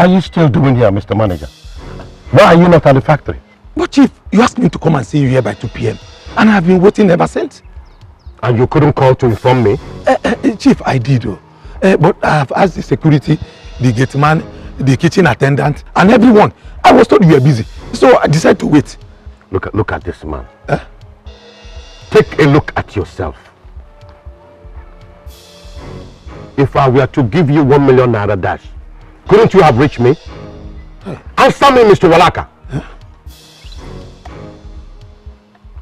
are you still doing here, Mr. Manager? Why are you not at the factory? But Chief, you asked me to come and see you here by 2 p.m. and I've been waiting ever since. And you couldn't call to inform me? Chief, I did. But I have asked the security, the gate man, the kitchen attendant, and everyone. I was told you were busy, so I decided to wait. Look at this man. Take a look at yourself. If I were to give you 1 million naira dash, couldn't you have reached me? Answer me, Mr. Walaka.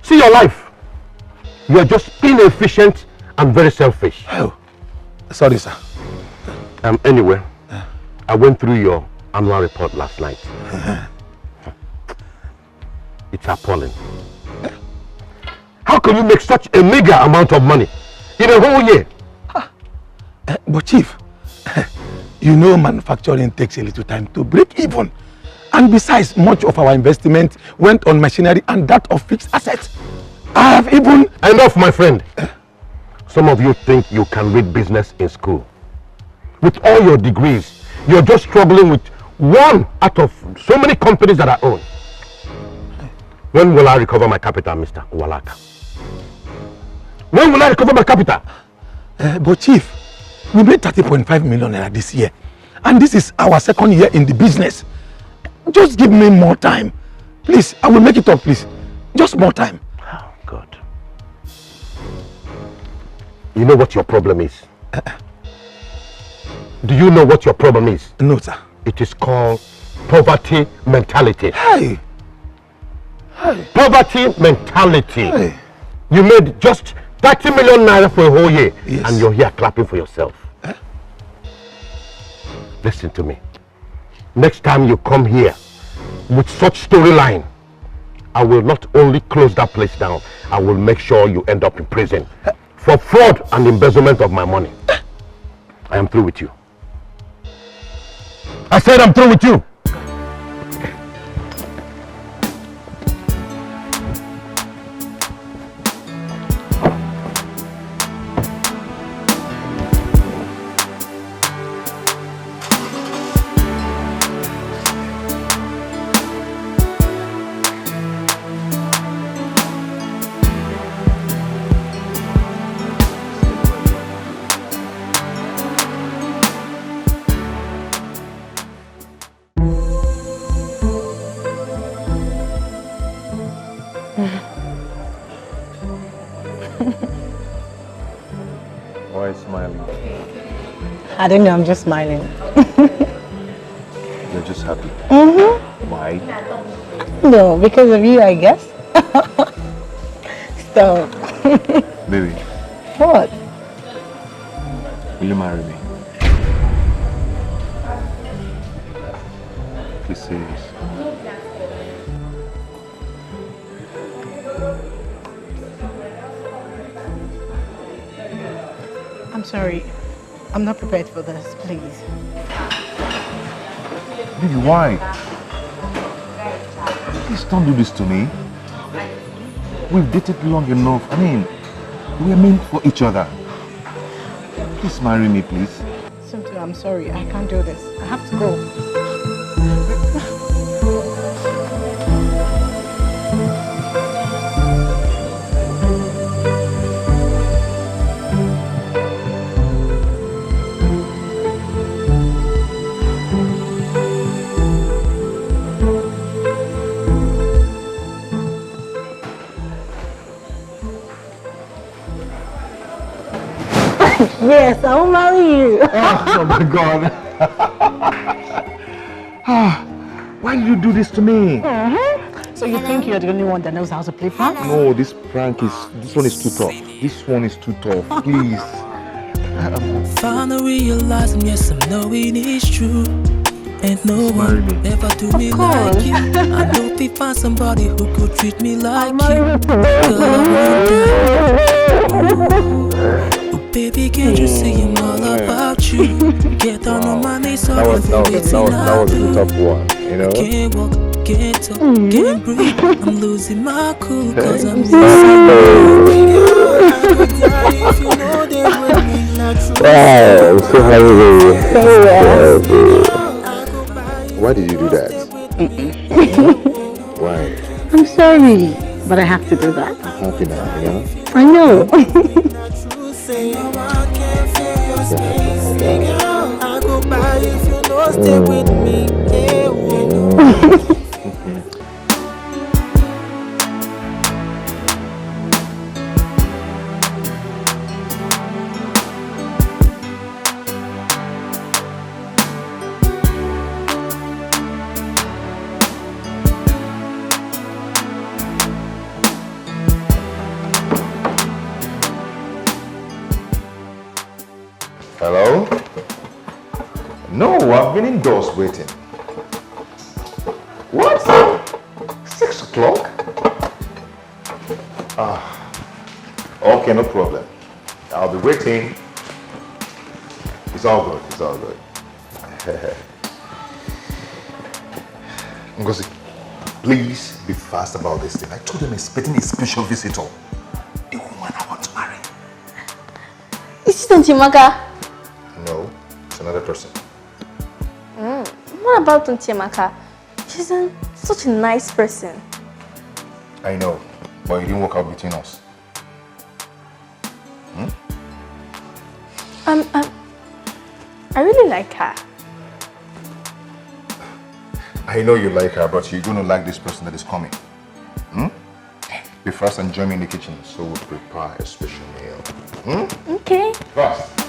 See your life. You are just inefficient and very selfish. Oh, sorry, sir. Anyway, I went through your annual report last night. It's appalling. How can you make such a meager amount of money in a whole year? But Chief, you know manufacturing takes a little time to break even. And besides, much of our investment went on machinery and that of fixed assets. I have even... Enough, my friend. Some of you think you can read business in school. With all your degrees, you're just struggling with one out of so many companies that I own. When will I recover my capital, Mr. Walaka? When will I recover my capital? But Chief, we made 30.5 million naira this year. And this is our 2nd year in the business. Just give me more time. Please, I will make it up, please. Just more time. Oh, God. You know what your problem is? Do you know what your problem is? No, sir. It is called poverty mentality. Hey. Poverty mentality. Hey. You made just 30 million naira for a whole year. Yes. And you're here clapping for yourself. Listen to me. Next time you come here with such storyline, I will not only close that place down, I will make sure you end up in prison for fraud and embezzlement of my money. I am through with you. I said I'm through with you. I don't know, I'm just smiling. You're just happy? Mm-hmm. Why? No, because of you, I guess. So... Baby. What? Will you marry me? Please say yes. I'm sorry. I'm not prepared for this, please. Baby, why? Please don't do this to me. We've dated long enough. I mean, we're meant for each other. Please marry me, please. Cynthia, I'm sorry. I can't do this. I have to go. Yes, I will marry you. Oh my God. Why did you do this to me? So you think you're the only one that knows how to play prank? No, this one is too tough. This one is too tough. Please. Finally realizing, yes, I'm knowing it's true. Ain't no one ever do me like you. I know if we find somebody who could treat me like you. Girl, I won't die. Baby, can't you see I'm all about you? Get down on my knees, so that was a tough one, you know? Can't walk, can't talk, can't breathe. I'm losing my cool, cause I'm missing you. Wow, I'm so happy. Why did you do that? Why? I'm sorry, but I have to do that. I'm happy now, you know? I know. Hello? No, I've been indoors waiting. What? 6 o'clock? Okay, no problem. I'll be waiting. It's all good, it's all good. Ngozi, please be fast about this thing. I told them I'm expecting a special visitor. The woman I want to marry. Is it Ntiamaka? No, it's another person. What about Ntiamaka? She's such a nice person. I know, but it didn't work out between us. I really like her. I know you like her, but you're going to like this person that is coming. Be fast and join me in the kitchen so we'll prepare a special meal. Okay. Fast.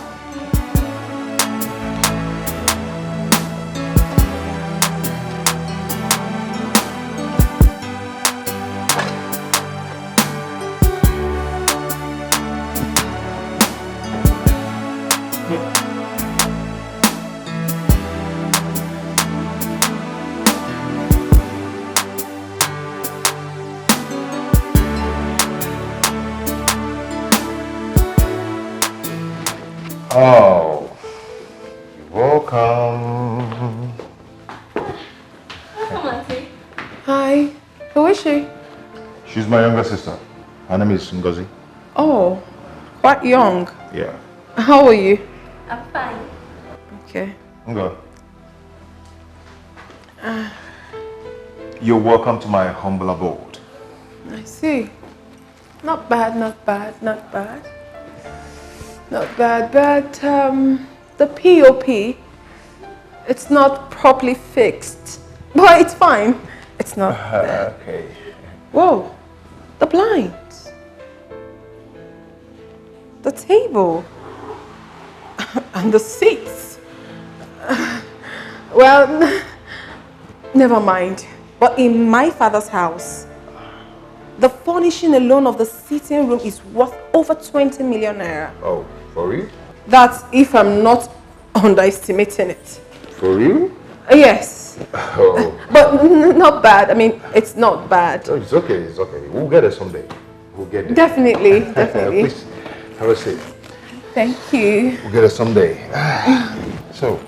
Oh, you're welcome. Welcome, Auntie. Hi. Who is she? She's my younger sister. Her name is Ngozi. Oh, quite young. Yeah. How are you? I'm fine. Okay. Ngo. You're welcome to my humble abode. I see. Not bad, not bad, not bad. Not bad, but the POP, it's not properly fixed. But it's fine. It's not bad. Okay. Whoa, the blinds. The table. And the seats. Well, never mind. But in my father's house, the furnishing alone of the sitting room is worth over 20 million naira. Oh, for real? That's if I'm not underestimating it. For real? Yes. Oh. But not bad. I mean, it's not bad. No, it's okay, it's okay. We'll get it someday. We'll get it. Definitely, definitely. Please, have a seat. Thank you. We'll get it someday. So,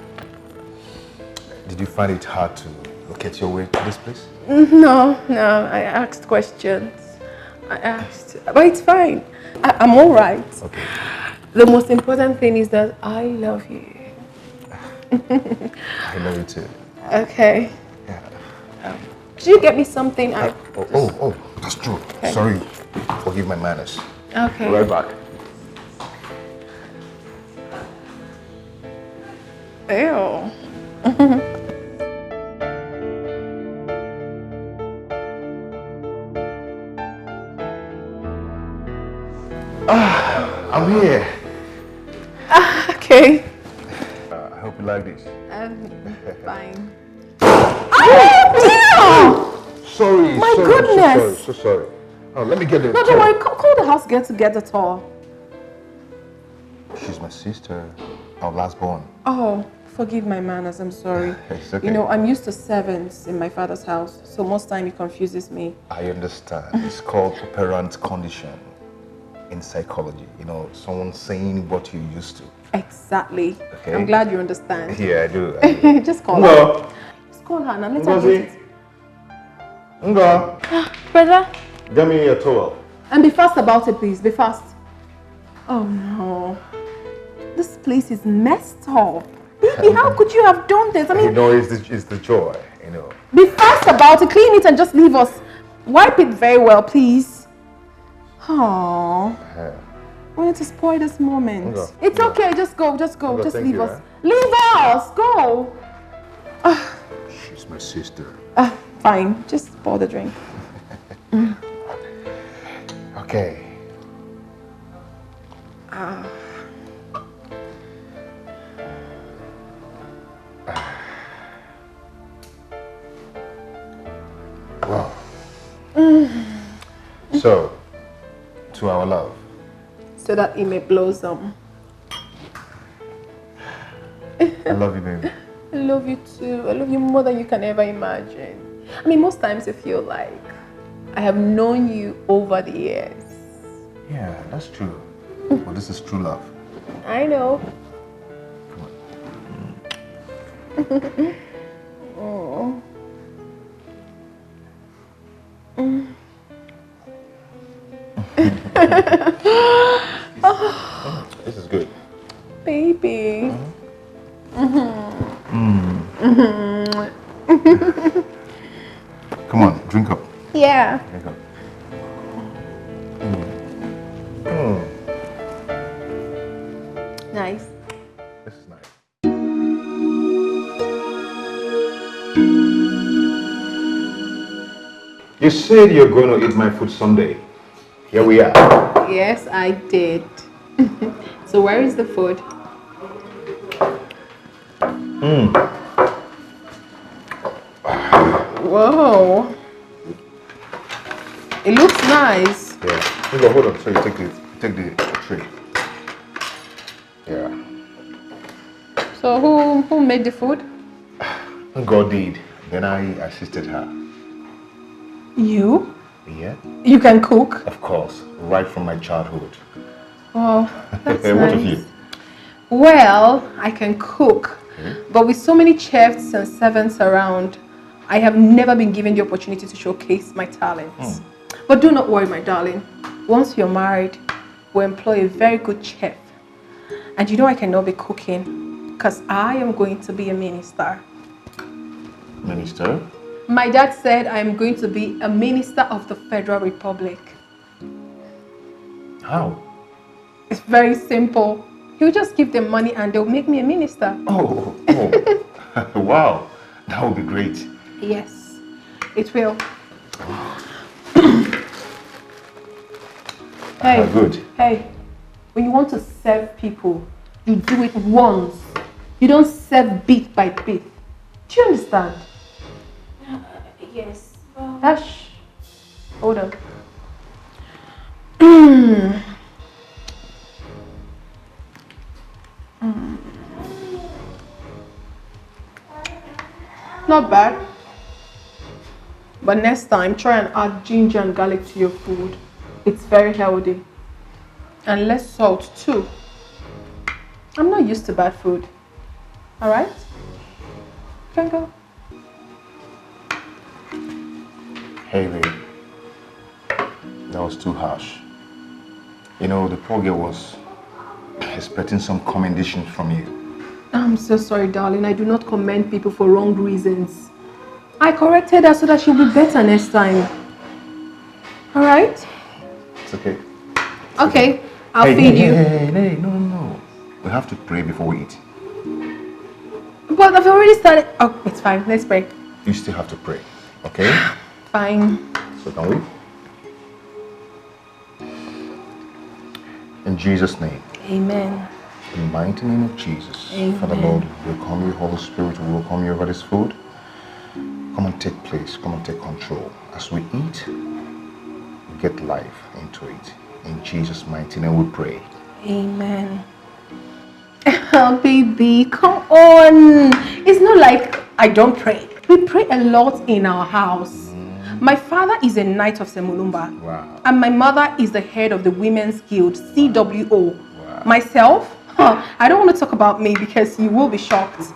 did you find it hard to locate your way to this place? No, I asked questions. I asked, but it's fine. I'm all right. Okay. The most important thing is that I love you. I love you too. Okay. Yeah. Did you get me something? Oh, that's true. Okay. Sorry. Forgive my manners. Okay. Right back. Ew. I'm here. Okay. I hope you like this. Fine. Sorry. My goodness. So sorry. Oh, let me get the. No, don't worry. Call the house girl to get the tour. She's my sister. Our last born. Oh, forgive my manners. I'm sorry. It's okay. You know, I'm used to servants in my father's house, so most time it confuses me. I understand. It's called operant condition in psychology. You know, someone saying what you used to. Exactly. Okay. I'm glad you understand. Yeah, I do. Just call her. Just call her and let her get it. Nga, Brother? get me a towel. And be fast about it, please. Be fast. Oh no. This place is messed up. baby, how could you have done this? I mean, you know, it's the joy, you know. Be fast about it, clean it and just leave us. Wipe it very well, please. Oh, wanted to spoil this moment. It's okay, just go, just leave us. Leave us, go. She's my sister. Fine, just pour the drink. Okay. Wow. So, to our love. So that it may blossom. I love you, baby. I love you too. I love you more than you can ever imagine. I mean, most times I feel like I have known you over the years. Yeah, that's true. But this is true love. I know. Come on. Oh. This is good. Baby. Come on, drink up. Yeah. Drink up. Nice. This is nice. You said you're going to eat my food someday. Here we are. Yes, I did. So where is the food? Whoa. It looks nice. Yeah. Hold on. So you take the tray. Yeah. So who made the food? God did. Then I assisted her. You? Yeah. You can cook? Of course. Right from my childhood. Oh, that's What nice. of you? Well, I can cook, but with so many chefs and servants around, I have never been given the opportunity to showcase my talents. But do not worry, my darling. Once you're married, we'll employ a very good chef. And you know I cannot be cooking because I am going to be a minister. Minister? My dad said I am going to be a minister of the Federal Republic. How? It's very simple. He'll just give them money and they'll make me a minister. Oh. Wow. That would be great. Yes, it will. Hey, Good. hey, when you want to serve people, you do it once. You don't serve bit by bit. Do you understand? Yes. Hush. Hold on. Not bad. But next time, try and add ginger and garlic to your food. It's very healthy. And less salt too. I'm not used to bad food. Alright? Can go. Hey, babe. That was too harsh. You know, the poor girl was expecting some commendations from you. I'm so sorry, darling. I do not commend people for wrong reasons. I corrected her so that she'll be better next time. Alright? It's okay. Okay, I'll feed you. Hey, no. We have to pray before we eat. But I've already started. Oh, it's fine. Let's pray. You still have to pray, okay? Fine. So can we? In Jesus' name. Amen. In the mighty name of Jesus. Amen. Father Lord, we welcome you. Holy Spirit, we welcome you over this food. Come and take place. Come and take control. As we eat, we get life into it. In Jesus' mighty name we pray. Amen. Oh, baby, come on. It's not like I don't pray. We pray a lot in our house. My father is a knight of Semulumba. Wow. And my mother is the head of the Women's Guild, CWO. Wow. Myself, I don't want to talk about me because you will be shocked.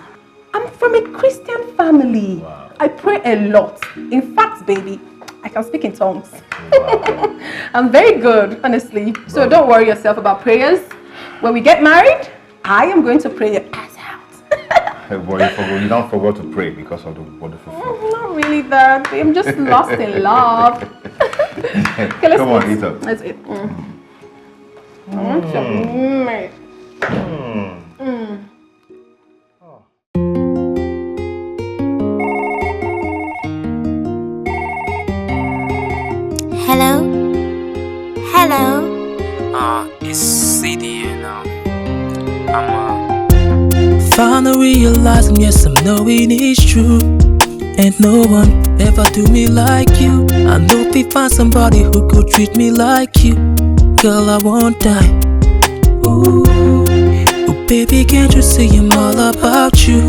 I'm from a Christian family. Wow. I pray a lot. In fact, baby, I can speak in tongues. Wow. I'm very good, honestly. So Wow. don't worry yourself about prayers. When we get married, I am going to pray your ass out. Boy, you don't forget to pray because of the wonderful food. Not really that. I'm just lost in love. Okay, Come on, eat up. Let's eat. I want some meat. Hello? Hello? It's CD now. Finally realizing, yes, I'm knowing it's true. Ain't no one ever do me like you. I know if we find somebody who could treat me like you, girl, I won't die. Ooh, oh, baby, can't you see I'm all about you?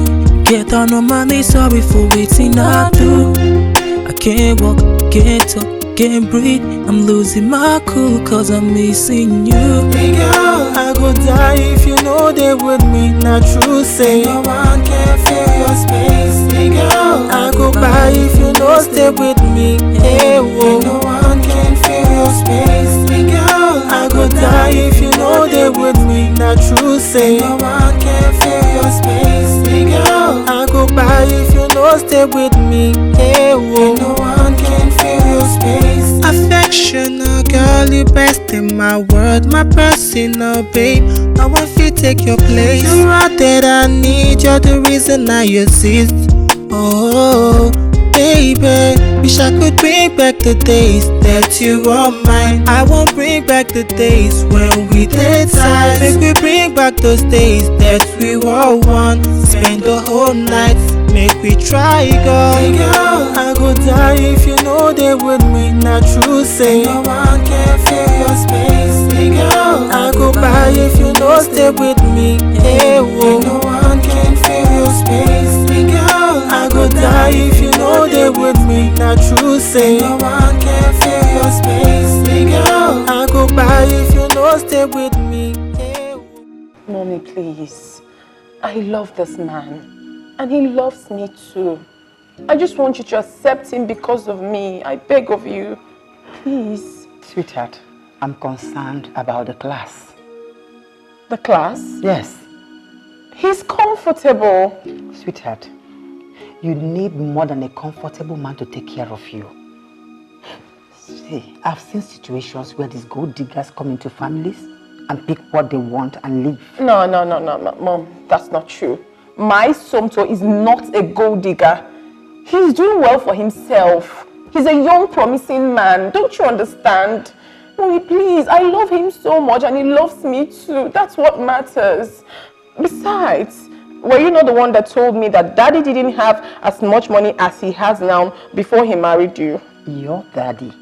Get down on my knees, sorry for waiting I do. I can't walk, can't talk, can't breathe. I'm losing my cool cause I'm missing you. Hey girl, I go die if you know they with me. Not true, say no one can fill your space. Hey girl, I go by if you know stay with me. Hey whoa, no one can fill your space. Hey girl, I go die if you know they with me. Not true, say no one can fill your space. Hey girl, I go by if you know stay with me. Hey whoa, no one can fill your space. Affectional girl, you best in my world, my personal babe. No one fit take your place. You are that I need, you're the reason I exist. Oh, baby, wish I could bring back the days that you were mine. I won't bring back the days when we did time. Make we bring back those days that we were one. Spend the whole night, make we try, girl. Hey girl, I go die if you know they with me. Not true, say no one can fill your space. Hey girl, I go by if you know stay with me. Hey whoa, no one can fill your space. Hey girl, I go die if you know they with me. Not true, say no one can fill your space. Hey girl, I go by if you know stay with me. Hey whoa. Mommy, please. I love this man. And he loves me too. I just want you to accept him because of me. I beg of you. Please. Sweetheart, I'm concerned about the class. The class? Yes. He's comfortable. Sweetheart, you need more than a comfortable man to take care of you. See, I've seen situations where these gold diggers come into families and pick what they want and leave. No, Mom. That's not true. My Somto is not a gold digger. He's doing well for himself. He's a young, promising man. Don't you understand? Mommy, please, I love him so much and he loves me too. That's what matters. Besides, were you not the one that told me that Daddy didn't have as much money as he has now before he married you? Your daddy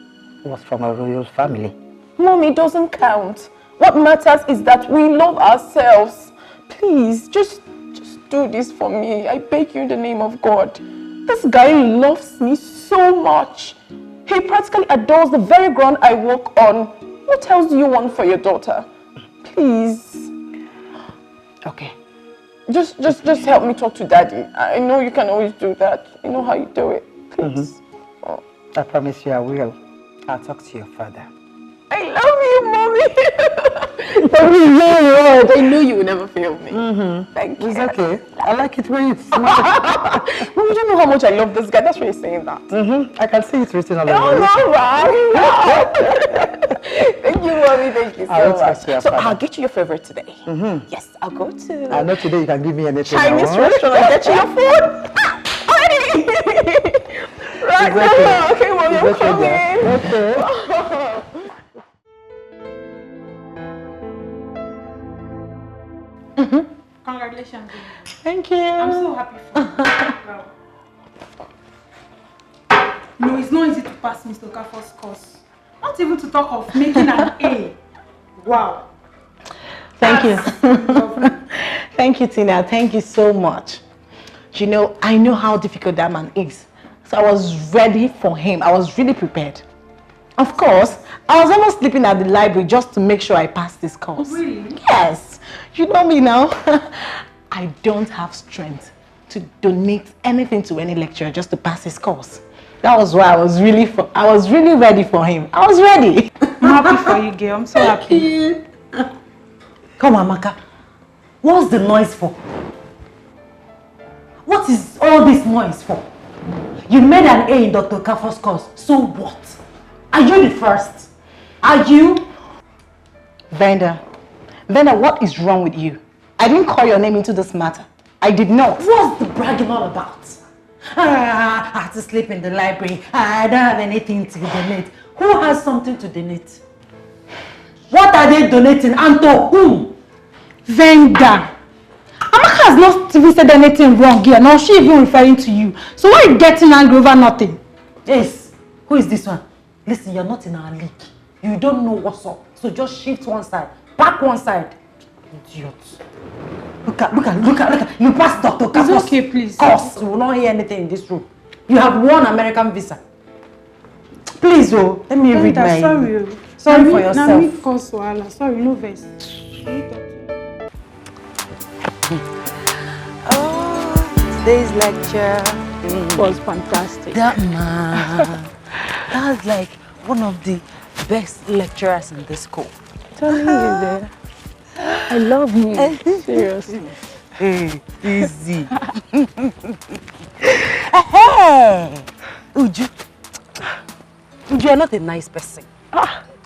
was from a royal family. Mommy, it doesn't count. What matters is that we love ourselves. Please, just do this for me. I beg you in the name of God. This guy loves me so much. He practically adores the very ground I walk on. What else do you want for your daughter? Please. Okay. Just help me talk to Daddy. I know you can always do that. I know how you do it. Please. Oh. I promise you I will. I'll talk to your father. I love you, Mommy. I know you will never fail me. Thank you. It's okay. I like it when it's smart. Mom, you don't know how much I love this guy. That's why you're saying that. I can see it written all over. Oh, no, right? Thank you, Mommy. Thank you so much. So I'll get you your favorite today. Yes, I'll go to I know today you can give me anything. Chinese restaurant and get you your food. Already. Right, now. Okay, Mommy, I'm coming. Okay. Congratulations. Thank you. I'm so happy for you. No, it's not easy to pass Mr. Okafor's course. Not even to talk of making an A. Wow. Thank you. Thank you, Tina. Thank you so much. You know, I know how difficult that man is. So I was ready for him. I was really prepared. Of course, I was almost sleeping at the library just to make sure I passed this course. Oh, really? Yes. You know me now. I don't have strength to donate anything to any lecturer just to pass his course. That was why I was really ready for him. I was ready. I'm happy for you, girl. I'm so happy. Come on, Amaka. What's the noise for? What is all this noise for? You made an A in Dr. Kafo's course, so what? Are you the first? Are you? Venda, what is wrong with you? I didn't call your name into this matter. I did not. What's the bragging all about? I had to sleep in the library. I don't have anything to donate. Who has something to donate? What are they donating and to whom? Venda. Amaka has not even said anything wrong here, nor she even referring to you. So why are you getting angry over nothing? Yes. Who is this one? Listen, you're not in our league. You don't know what's up. So just shift one side. Back one side. Idiot. Look at. You passed Dr. Kafo's. It's okay, please. Course. You will not hear anything in this room. You have one American visa. Please, oh, let me read my... Sorry for yourself. Sorry, no verse. Oh, today's lecture was fantastic. That man. That's like one of the best lecturers in this school. Telling you there. I love you. Seriously. Hey, easy. Hey, Uju, you are not a nice person.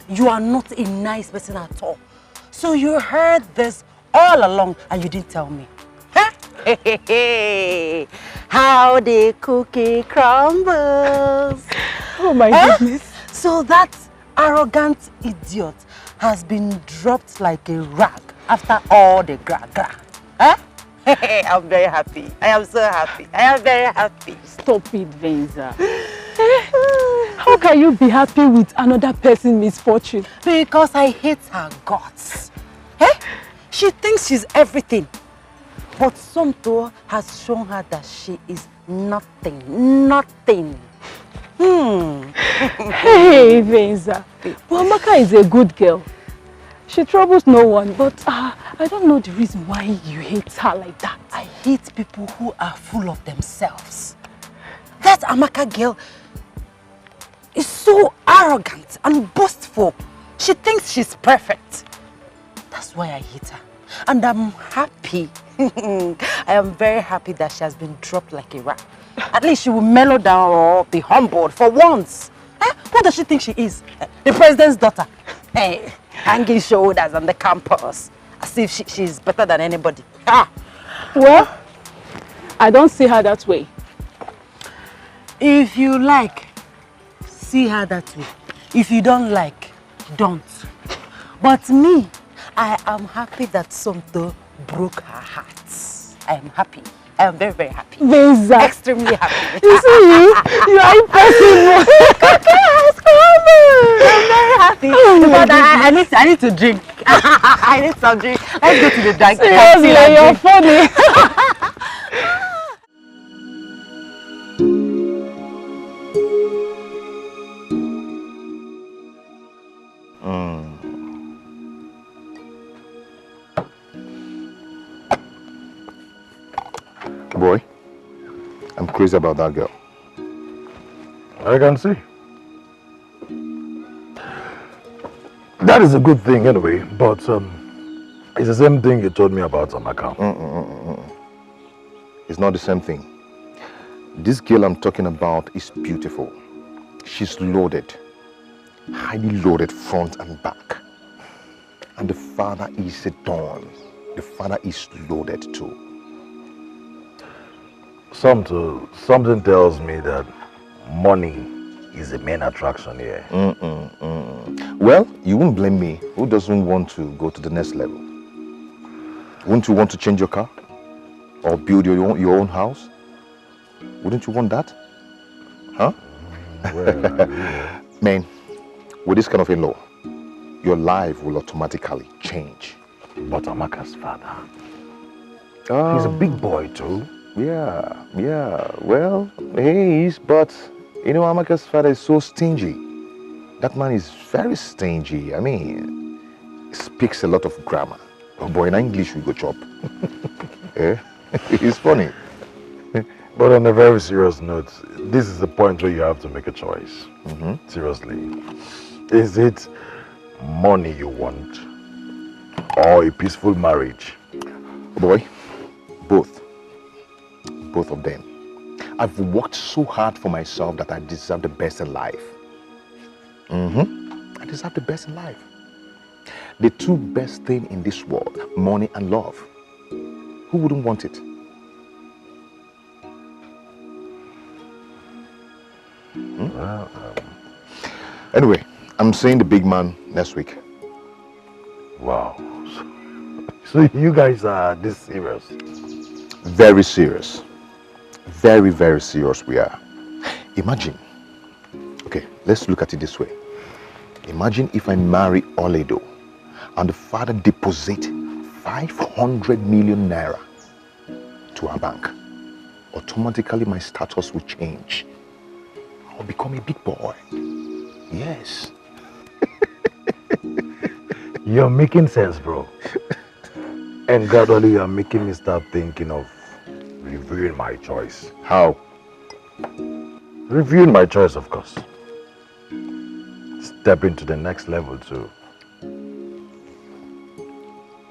You are not a nice person at all. So you heard this all along and you didn't tell me. Huh? Hey, how the cookie crumbles. Oh my goodness. So that arrogant idiot has been dropped like a rag after all the gra-gra. Huh? I'm very happy. I am so happy. I am very happy. Stop it, Venza. How can you be happy with another person's misfortune? Because I hate her guts. She thinks she's everything. But Somto has shown her that she is nothing. Nothing. Hey, Venza. Well, Amaka is a good girl. She troubles no one, but I don't know the reason why you hate her like that. I hate people who are full of themselves. That Amaka girl is so arrogant and boastful. She thinks she's perfect. That's why I hate her. And I'm happy. I am very happy that she has been dropped like a rag. At least she will mellow down or be humbled for once. What does she think she is? The president's daughter. Hey, hanging shoulders on the campus. As if she's better than anybody. Well, I don't see her that way. If you like, see her that way. If you don't like, don't. But me, I am happy that Somto broke her heart. I am happy. I am very, very happy. Venza. Extremely happy. You see, you are impossible. I'm very happy. But I need to drink. I need some drink. Let's go to the drink. Seriously, you're funny. Boy, I'm crazy about that girl. I can see. That is a good thing anyway, but it's the same thing you told me about Amaka. It's not the same thing. This girl I'm talking about is beautiful. She's loaded. Highly loaded front and back. And the father is a don. The father is loaded too. Something tells me that money is the main attraction here. Well, you won't blame me. Who doesn't want to go to the next level? Wouldn't you want to change your car? Or build your own house? Wouldn't you want that? Huh? Man, with this kind of a law, your life will automatically change. But Amaka's father, he's a big boy too. Yeah. Well, he is, but you know, Amaka's father is so stingy. That man is very stingy. I mean, he speaks a lot of grammar. Oh boy, in English we go chop. Yeah, it's funny. But on a very serious note, this is the point where you have to make a choice. Seriously. Is it money you want or a peaceful marriage? Boy, both. both of them. I've worked so hard for myself that I deserve the best in life. I deserve the best in life. The two best things in this world, money and love. Who wouldn't want it? Well, Anyway, I'm seeing the big man next week. Wow. So you guys are this serious? Very serious. Very, very serious we are. Imagine. Okay, let's look at it this way. Imagine if I marry Oledo and the father deposit 500 million naira to our bank. Automatically my status will change. I'll become a big boy. Yes. You're making sense, bro. And gradually you're making me start thinking of reviewing my choice. How? Reviewing my choice, of course. Stepping to the next level too.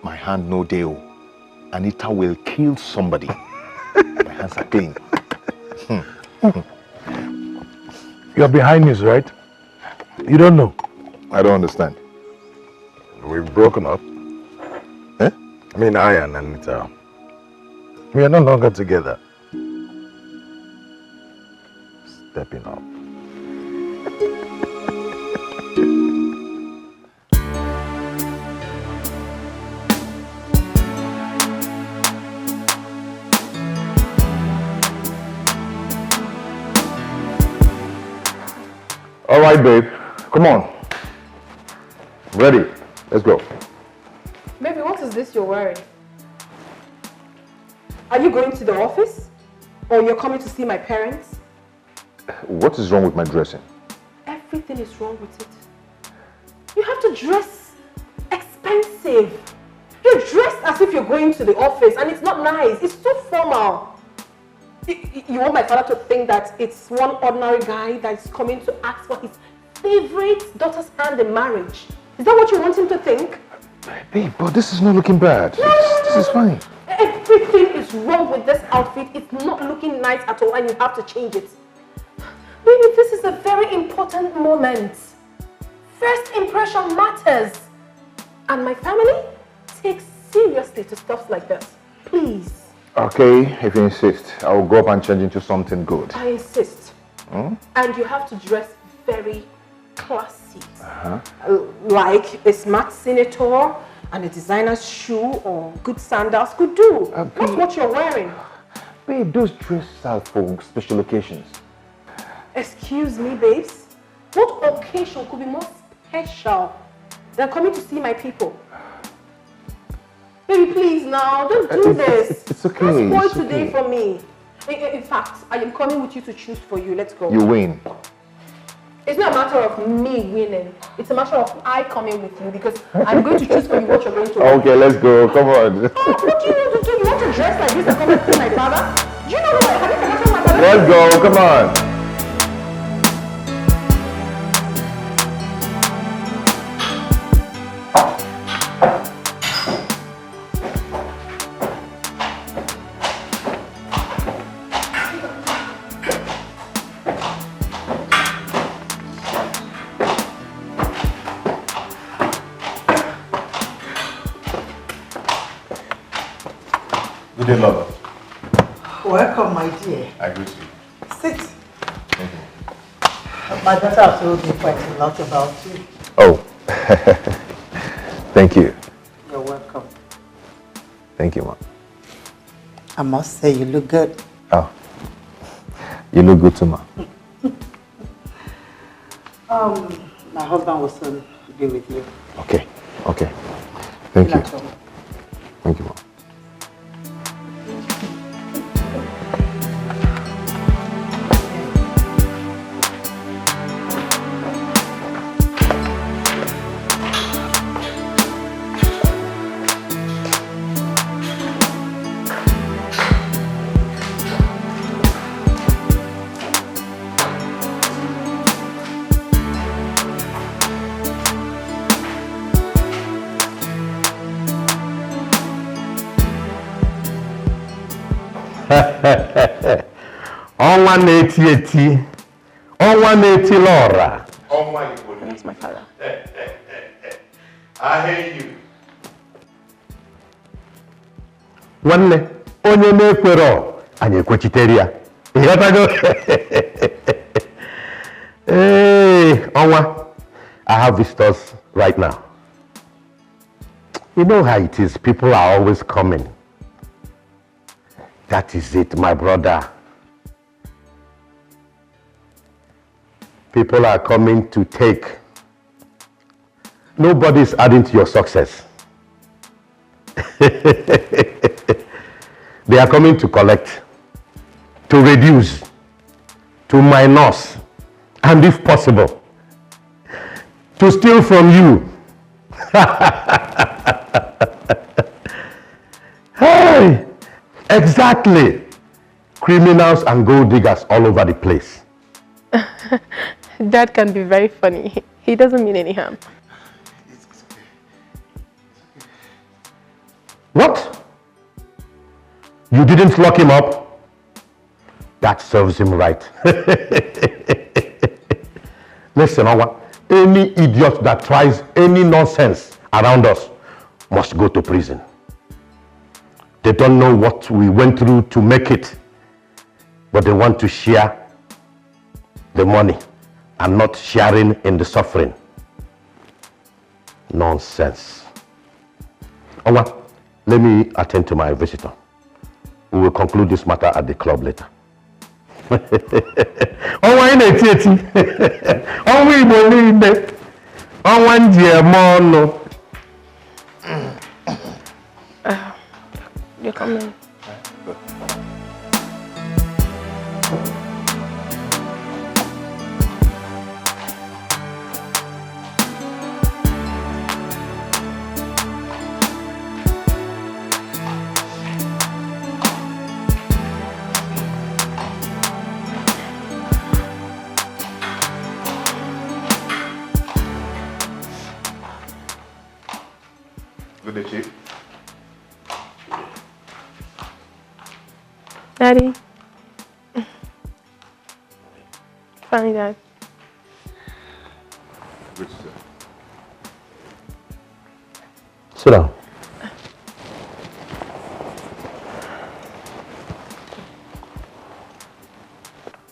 My hand no deal. Anita will kill somebody. My hands are clean. You're behind news, right? You don't know? I don't understand. We've broken up. Eh? I mean, I and Anita. We are no longer together. Stepping up. All right, babe. Come on. Ready. Let's go. Baby, what is this you're wearing? Are you going to the office? Or you're coming to see my parents? What is wrong with my dressing? Everything is wrong with it. You have to dress expensive. You're dressed as if you're going to the office and it's not nice. It's too formal. You want my father to think that it's one ordinary guy that's coming to ask for his favorite daughter's hand in marriage. Is that what you want him to think? Babe, but this is not looking bad. This is fine. Everything is wrong with this outfit. It's not looking nice at all and you have to change it. Baby, this is a very important moment. First impression matters. And my family takes seriously to stuff like this. Please. Okay, if you insist, I will go up and change into something good. I insist. And you have to dress very classy. Like a smart senator and a designer's shoe or good sandals could do. Not what you're wearing. Babe, those dresses are for special occasions. Excuse me, babes. What occasion could be more special than coming to see my people? Baby, please now, don't do this. It's okay. Don't spoil It's today okay. for me. In fact, I am coming with you to choose for you. Let's go. You win. It's not a matter of me winning. It's a matter of I coming with you because I'm going to choose for you what you're going to wear. Okay, let's go. Come on. What do you want to do? You want to dress like this and come and see my father? Do you know what? Have you forgotten my father? Let's go. Come on. Good day, lover. Welcome, my dear. I greet you. Sit. Thank you. My daughter told me quite a lot about you. Oh, thank you. You're welcome. Thank you, Mom. I must say you look good. Oh, you look good too, Mom. My husband will soon be with you. Okay, okay. Thank you. Thank you, Mom. On 180. On 180 Laura. Oh my That's goodness. my father. I hear you. Nwanne onye na-ekwero anyị ekwechitere ya. Ịghọtago? Hey, Onwa, I have visitors right now. You know how it is, people are always coming. That is it, my brother. People are coming to take. Nobody is adding to your success. They are coming to collect, to reduce, to minus, and if possible, to steal from you. Hey, exactly. Criminals and gold diggers all over the place. Dad can be very funny. He doesn't mean any harm. What? You didn't lock him up? That serves him right. Listen, Awa, any idiot that tries any nonsense around us must go to prison. They don't know what we went through to make it, but they want to share the money and not sharing in the suffering. Nonsense. Awa, let me attend to my visitor. We will conclude this matter at the club later. Ọnwa ị na-eti eti. Ọnwa Igbo niile. Ọnwa nji eme ọnụ. You're coming. Good day, Chief. Daddy. Fine, Dad. Good, sir. Sit down.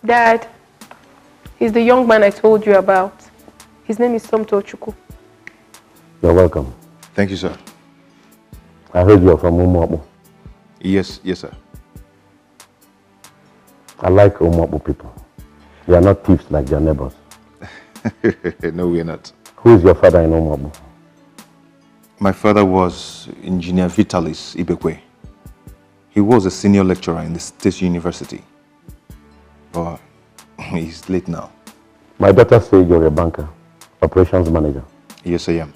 Dad, he's the young man I told you about. His name is Somto Chukwu. You're welcome. Thank you, sir. I heard you're from Umuabu. Yes, sir. I like Umuabu people. They are not thieves like their neighbors. No, we're not. Who is your father in Umuabu? My father was Engineer Vitalis Ibekwe. He was a senior lecturer in the State University. But he's late now. My daughter said you're a banker, operations manager. Yes, I am.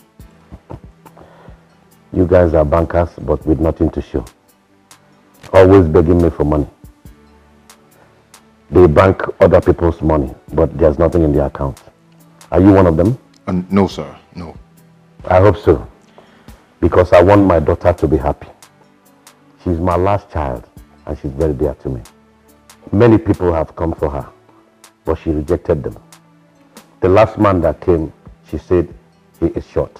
You guys are bankers, but with nothing to show. Always begging me for money. They bank other people's money, but there's nothing in their account. Are you one of them? No, sir. No. I hope so, because I want my daughter to be happy. She's my last child, and she's very dear to me. Many people have come for her, but she rejected them. The last man that came, she said he is short.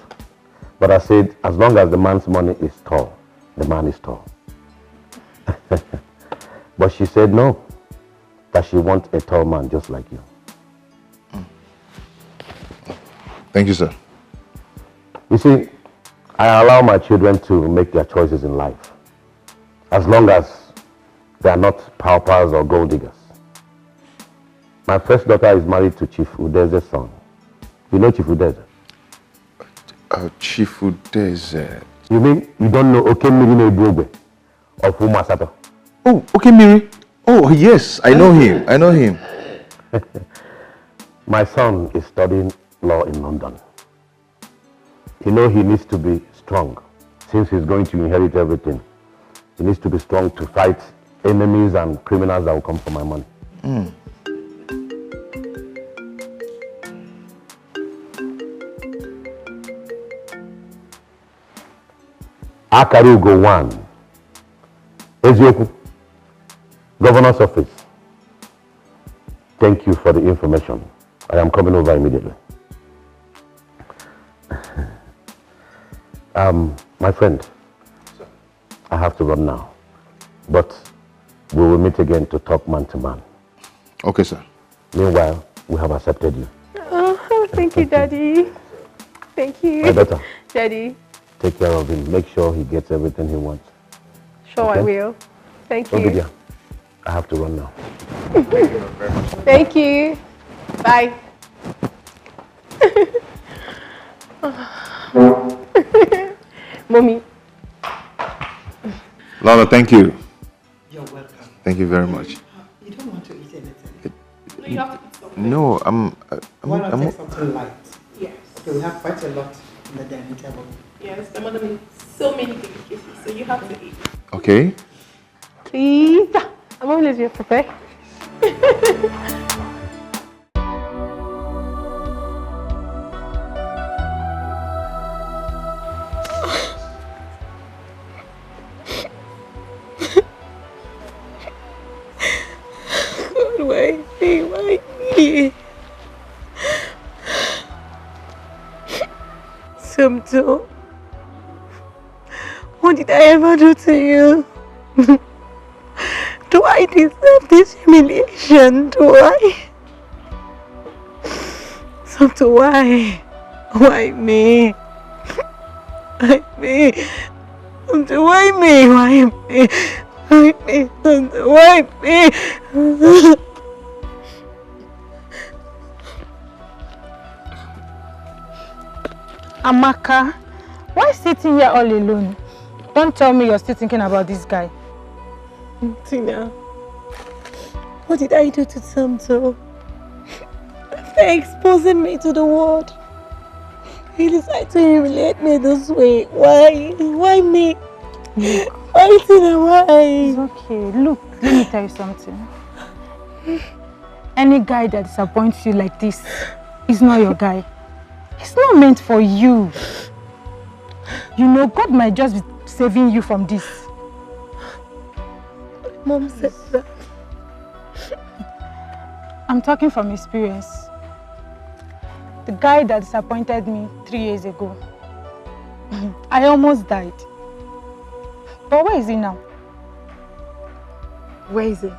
But I said, as long as the man's money is tall, the man is tall. But she said no, that she wants a tall man just like you. Thank you, sir. You see, I allow my children to make their choices in life, as long as they are not paupers or gold diggers. My first daughter is married to Chief Udeze's son. You know Chief Udeze? Chief Udeze. You mean you don't know Okemiri Nebogwe of Umasato? Oh, Okemiri. Oh, yes, I know him. I know him. My son is studying law in London. You know he needs to be strong. Since he's going to inherit everything, he needs to be strong to fight enemies and criminals that will come for my money. Akarugo 1, Ezioku, Governor's Office, Thank you for the information. I am coming over immediately. My friend, I have to run now, but we will meet again to talk man to man. Okay, sir. Meanwhile, we have accepted you. Oh, thank you, Daddy. Thank you. My daughter. Daddy. Take care of him. Make sure he gets everything he wants. Sure, okay? I will. Thank you. Obidia, I have to run now. Thank you. Bye. Mommy. Lola, thank you. You're welcome. Thank you very much. You don't want to eat anything? No, you have to eat something. No, Why not take something light? Yes. Okay, we have quite a lot in the dining table. Yes, my mother made so many delicacies, so you have to eat. Okay. Please. I'm only leaving you prepare. Why me? Somto, what did I ever do to you? Do I deserve this humiliation? Do I? Somto, why? Why me? Why me? Somto, why me? Why me? Why me? Somto, why me? Amaka, why sitting here all alone? Don't tell me you're still thinking about this guy. Tina, what did I do to Samto? After exposing me to the world, he decided to humiliate me this way. Why? Why me? Look. Why, Tina, why? It's okay. Look, let me tell you something. Any guy that disappoints you like this is not your guy. It's not meant for you. You know, God might just be saving you from this. Mom said that. I'm talking from experience. The guy that disappointed me 3 years ago, I almost died. But where is he now? Where is he?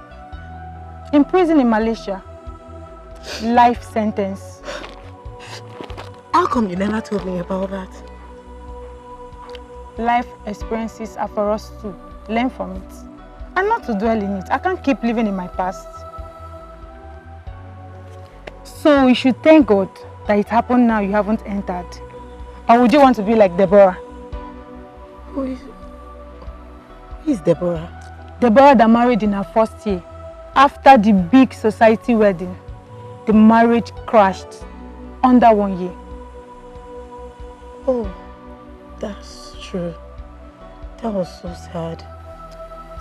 In prison in Malaysia. Life sentence. How come you never told me about that? Life experiences are for us to learn from it and not to dwell in it. I can't keep living in my past. So you should thank God that it happened now you haven't entered. Or would you want to be like Deborah? Who is Deborah? Deborah that married in her first year. After the big society wedding, the marriage crashed under 1 year. Oh, that's true. That was so sad.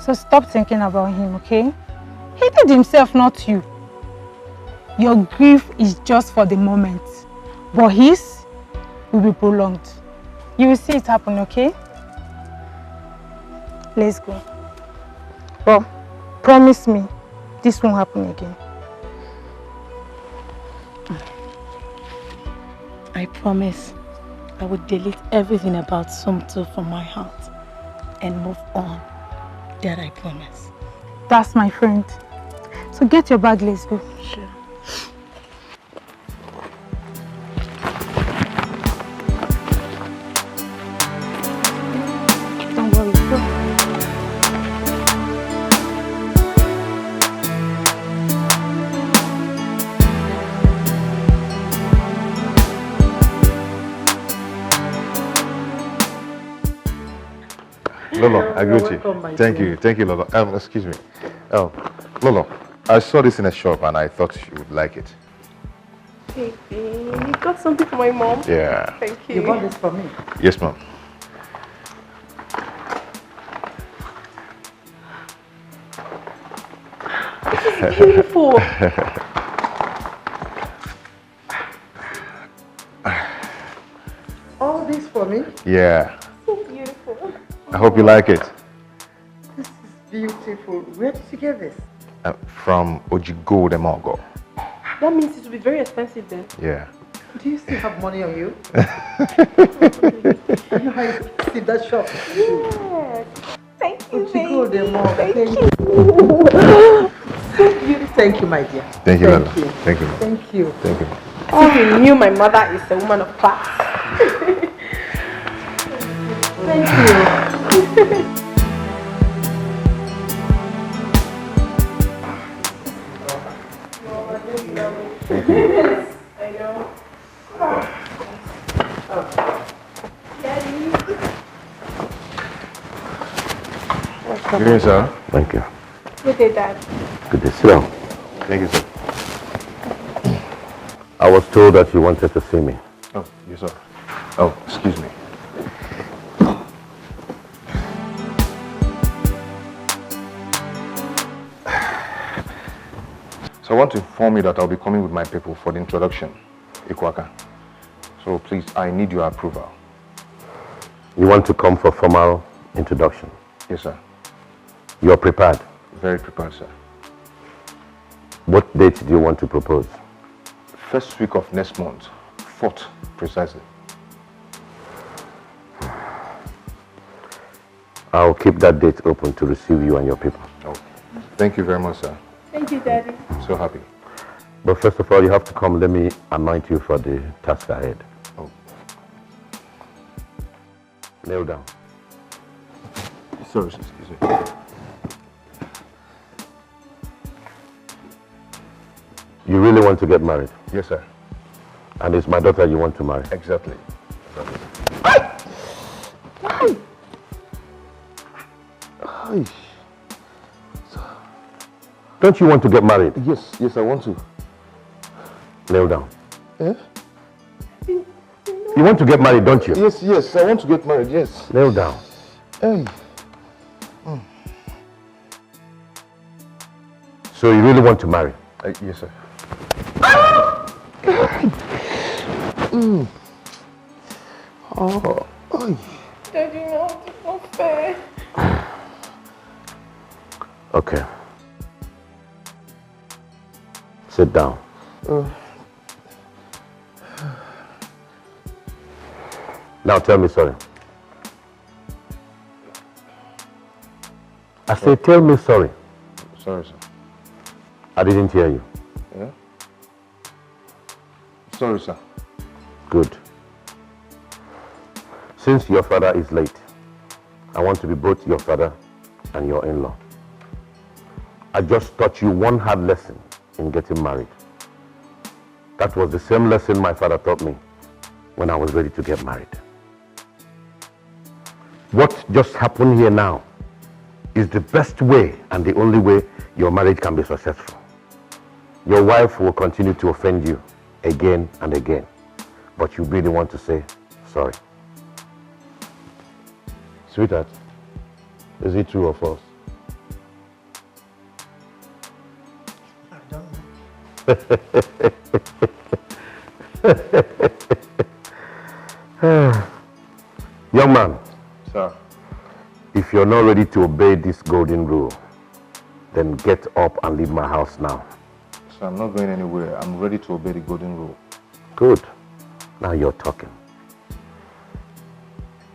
So stop thinking about him, okay? He did himself, not you. Your grief is just for the moment, but his will be prolonged. You will see it happen, okay? Let's go. But promise me this won't happen again. I promise I would delete everything about Somto from my heart and move on. That I promise. That's my friend. So get your bag, let's go. Sure. Don't worry, go. Lolo, I greet you. Thank you, Lolo. Excuse me. Lolo, I saw this in a shop and I thought you would like it. Baby, you got something for my mom? Yeah. Thank you. You bought this for me? Yes, ma'am. This is beautiful. All this for me? Yeah. So beautiful. I hope you like it. This is beautiful. Where did you get this? From Ojigo de Mogo. That means it will be very expensive then. Yeah. Do you still have money on you? You know how you see that shop? Yes. Thank you, baby. Thank you, my dear. Thank you, Lala. Thank you. Thank you. Thank you. Oh, you knew my mother is a woman of class. Thank you. I know. Daddy. Good evening, sir. Thank you. Good day, Dad. Good day. Sit down. Thank you, sir. I was told that you wanted to see me. Oh, yes, sir. Oh, excuse me. So I want to inform you that I'll be coming with my people for the introduction, Ikwaka. So please, I need your approval. You want to come for formal introduction? Yes, sir. You're prepared? Very prepared, sir. What date do you want to propose? First week of next month, 4th precisely. I'll keep that date open to receive you and your people. Oh, thank you very much, sir. Thank you, Daddy. I'm so happy. But first of all, you have to come. Let me anoint you for the task ahead. Oh. Kneel down. Sorry, sir, excuse me. You really want to get married? Yes, sir. And it's my daughter you want to marry? Exactly. Don't you want to get married? Yes, yes, I want to. Kneel down. Eh? You want to get married, don't you? Yes, yes, I want to get married, yes. Kneel down. Hey. So you really want to marry? Yes, sir. Oh. Daddy, no, it's not fair. Okay. Sit down. Now tell me sorry. I say tell me sorry. Sorry, sir. I didn't hear you. Yeah? Sorry, sir. Good. Since your father is late, I want to be both your father and your in-law. I just taught you one hard lesson in getting married. That was the same lesson my father taught me when I was ready to get married. What just happened here now is the best way and the only way your marriage can be successful. Your wife will continue to offend you again and again, but you really want to say sorry. Sweetheart, is it true or false? I don't know. Young man. Sir. If you're not ready to obey this golden rule, then get up and leave my house now. Sir, I'm not going anywhere. I'm ready to obey the golden rule. Good. Now you're talking.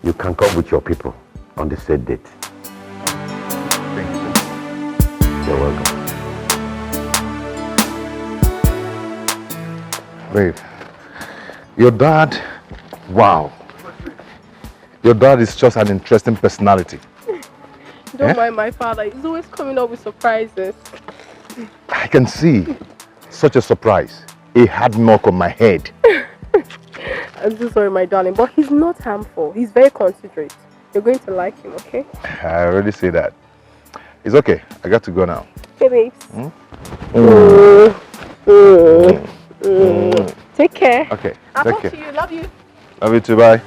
You can come with your people on the said date. Thank you, sir. You're welcome. Babe, your dad, wow. Your dad is just an interesting personality. Don't mind my father. He's always coming up with surprises. I can see such a surprise. A hard knock on my head. I'm so sorry, my darling, but he's not harmful. He's very considerate. You're going to like him, okay? I already say that. It's okay. I got to go now. Okay, babes. Take care. Okay. I'll take talk care. to you. Love you. Love you too. Bye.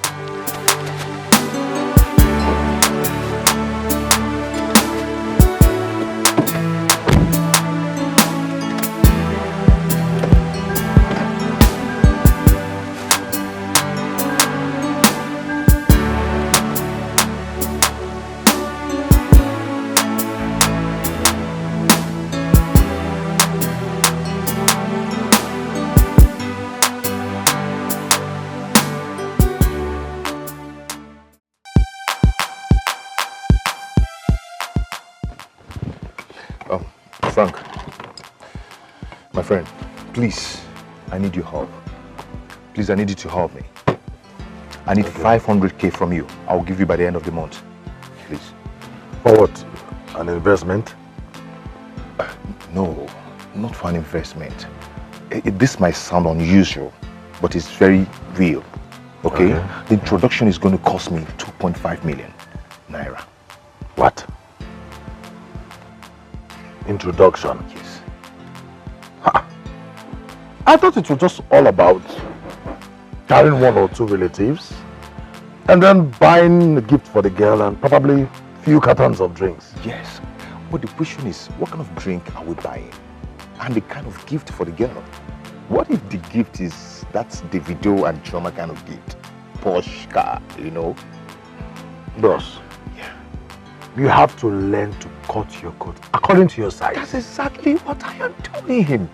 Frank, my friend, please, I need your help. Please, I need you to help me. I need 500k from you. I'll give you by the end of the month. Please. For what? An investment? No, not for an investment. This might sound unusual, but it's very real. Okay? The introduction is going to cost me 2.5 million naira. What? Introduction? Yes. I thought it was just all about carrying 1 or 2 relatives and then buying a gift for the girl and probably a few cartons of drinks. Yes. But the question is, what kind of drink are we buying? And the kind of gift for the girl? What if the gift is, that's the video and drama kind of gift? Porsche car, you know? Bros, you have to learn to cut your coat according to your size. That's exactly what I am doing.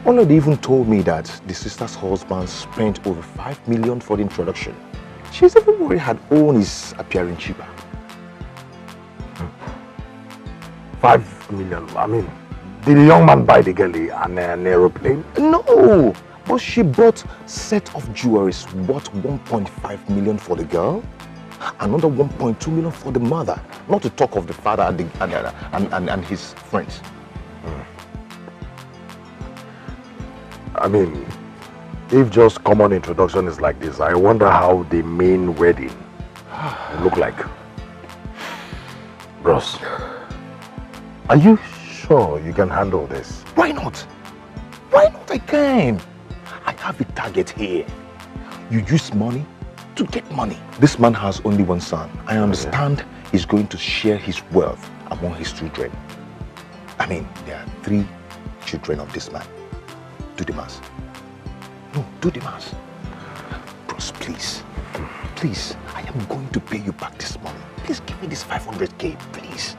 Ola even told me that the sister's husband spent over 5 million for the introduction. She's even worried her own is appearing cheaper. 5 million, I mean, did the young man buy the girl an aeroplane? No, but she bought set of jewelries worth 1.5 million for the girl, another 1.2 million for the mother, not to talk of the father and his friends. I mean, if just common introduction is like this, I wonder how the main wedding will look like. Bros, are you sure you can handle this? Why not? Why not? I can. I have a target here. You use money to get money. This man has only one son. I understand he's going to share his wealth among his children. I mean, there are 3 children of this man. Do the math. No, do the math. Bros, please. Please, I am going to pay you back this money. Please give me this 500k, please.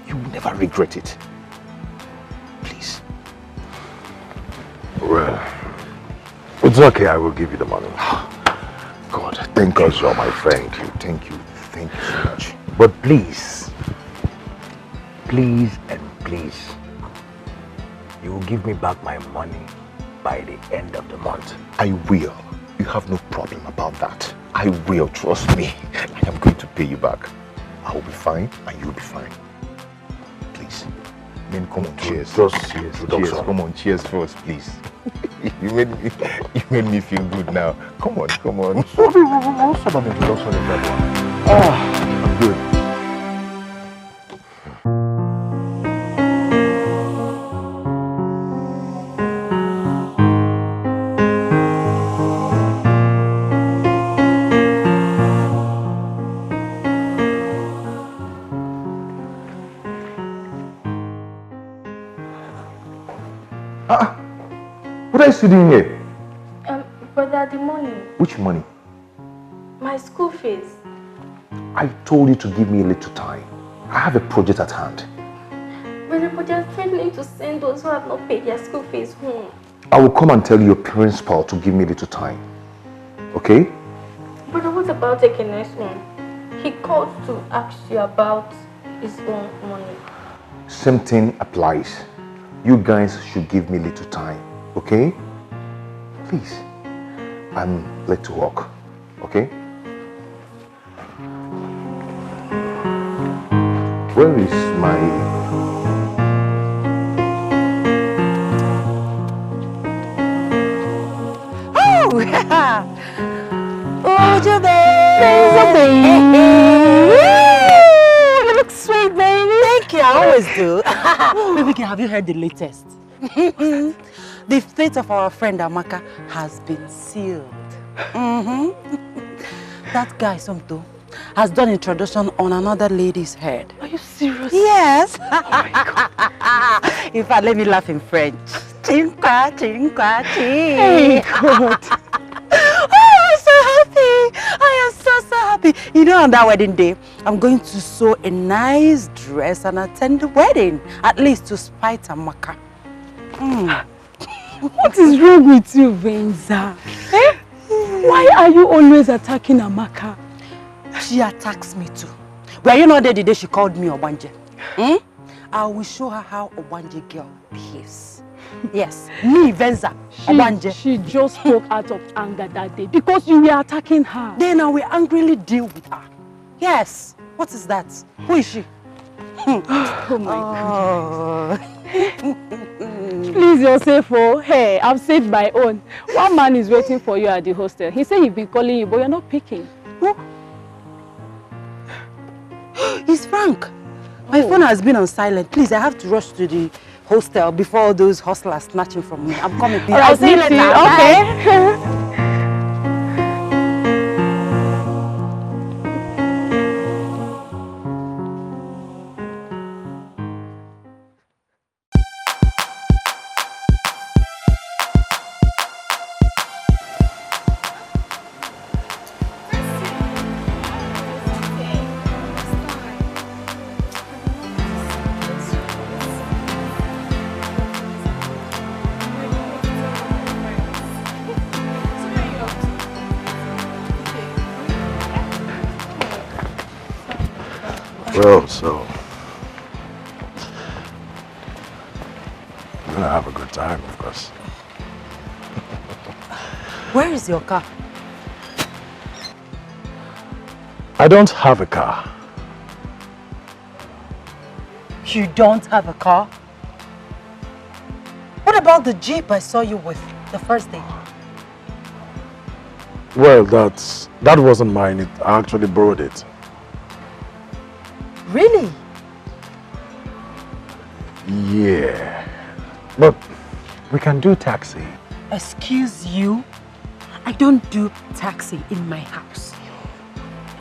You will never regret it. Please. Well, it's okay, I will give you the money. God, thank you. Because you're my friend. Thank you so much. But please, please and please, you will give me back my money by the end of the month. I will. You have no problem about that. I will, trust me. I am going to pay you back. I will be fine and you will be fine. Please. Then come on, cheers. Cheers. Come on, cheers first, please. You made me feel good now. Come on. What sort of introduction is that one? I'm good. What are you doing here? Brother, the money. Which money? My school fees. I told you to give me a little time. I have a project at hand. Brother, but they're threatening to send those who have not paid their school fees home. I will come and tell your principal to give me a little time. Okay? Brother, what about the next one? He called to ask you about his own money. Same thing applies. You guys should give me a little time. Okay? Please. I'm late to work. Okay? Where is my... Oh, yeah. Oh, baby. You look sweet, baby. Thank you. I always do. Baby, have you heard the latest? The fate of our friend Amaka has been sealed. That guy, Somto, has done introduction on another lady's head. Are you serious? Yes. Oh my God. In fact, let me laugh in French. Chinkwa, chinkwa, chink. Hey, God. Oh, I'm so happy. I am so happy. You know, on that wedding day, I'm going to sew a nice dress and attend the wedding. At least to spite Amaka. What is wrong with you, Venza? Eh? Why are you always attacking Amaka? She attacks me too. Were you not there the day she called me Obanje? I will show her how a Wanje girl behaves. Yes, me, Venza, Wanje. She just spoke out of anger that day because you were attacking her. Then I will angrily deal with her. Yes. What is that? Who is she? Oh my God. Please yourself, oh. Hey, I've saved my own. One man is waiting for you at the hostel. He said he's been calling you, but you're not picking. Who? It's Frank. My phone has been on silent. Please, I have to rush to the hostel before all those hustlers snatching from me. I'm coming. Please. I'll see you later. Okay. Well, so I'm gonna have a good time, of course. Where is your car? I don't have a car. You don't have a car? What about the Jeep I saw you with the first day? Well, that wasn't mine. I actually borrowed it. Really? Yeah. But we can do taxi. Excuse you? I don't do taxi in my house.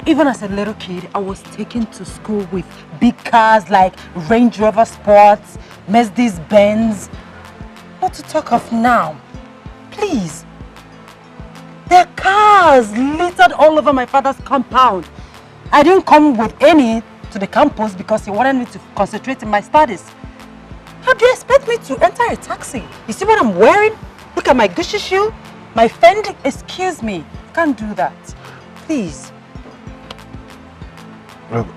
Even as a little kid, I was taken to school with big cars like Range Rover Sports, Mercedes Benz. Not to talk of now. Please. There are cars littered all over my father's compound. I didn't come with any to the campus because he wanted me to concentrate in my studies. How do you expect me to enter a taxi? You see what I'm wearing? Look at my Gucci shoe, my Fendi. Excuse me, can't do that. Please. Look,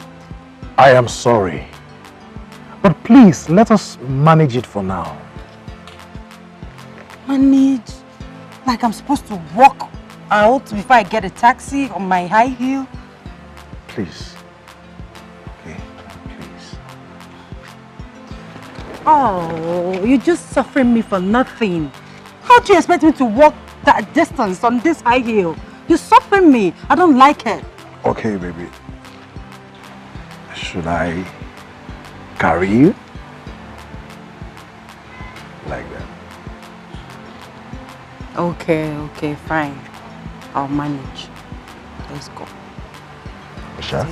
I am sorry. But please, let us manage it for now. Manage? Like I'm supposed to walk out before I get a taxi on my high heel? Please. Oh, you're just suffering me for nothing. How do you expect me to walk that distance on this high heel? You're suffering me. I don't like it. Okay, baby. Should I carry you? Like that. Okay, fine. I'll manage. Let's go. Sure?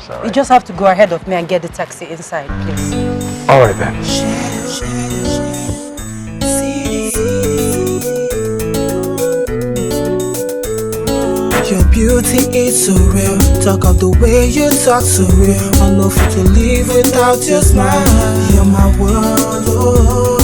Right. You just have to go ahead of me and get the taxi inside, please. All right then. Your beauty is so real. Talk of the way you talk so real. I know fit to live without your smile. You're my world. Oh.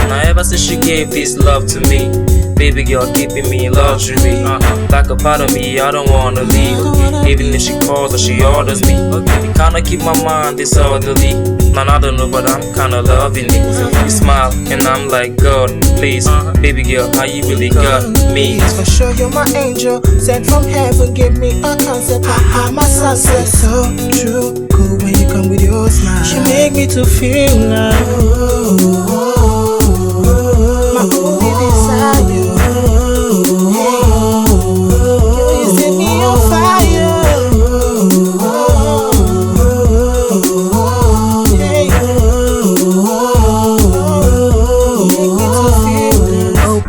Now ever since she gave this love to me, baby girl keeping me in luxury. Like a part of me, I don't wanna leave. Even if she calls or she orders me, you kinda keep my mind disorderly. Man, I don't know, but I'm kinda loving it. You smile, and I'm like, God, please, baby girl, how you really got me? Yes, for sure, you're my angel, sent from heaven. Give me a concept, my sunset. So true, cool when you come with your smile. She make me to feel like my only desire. You set me on fire.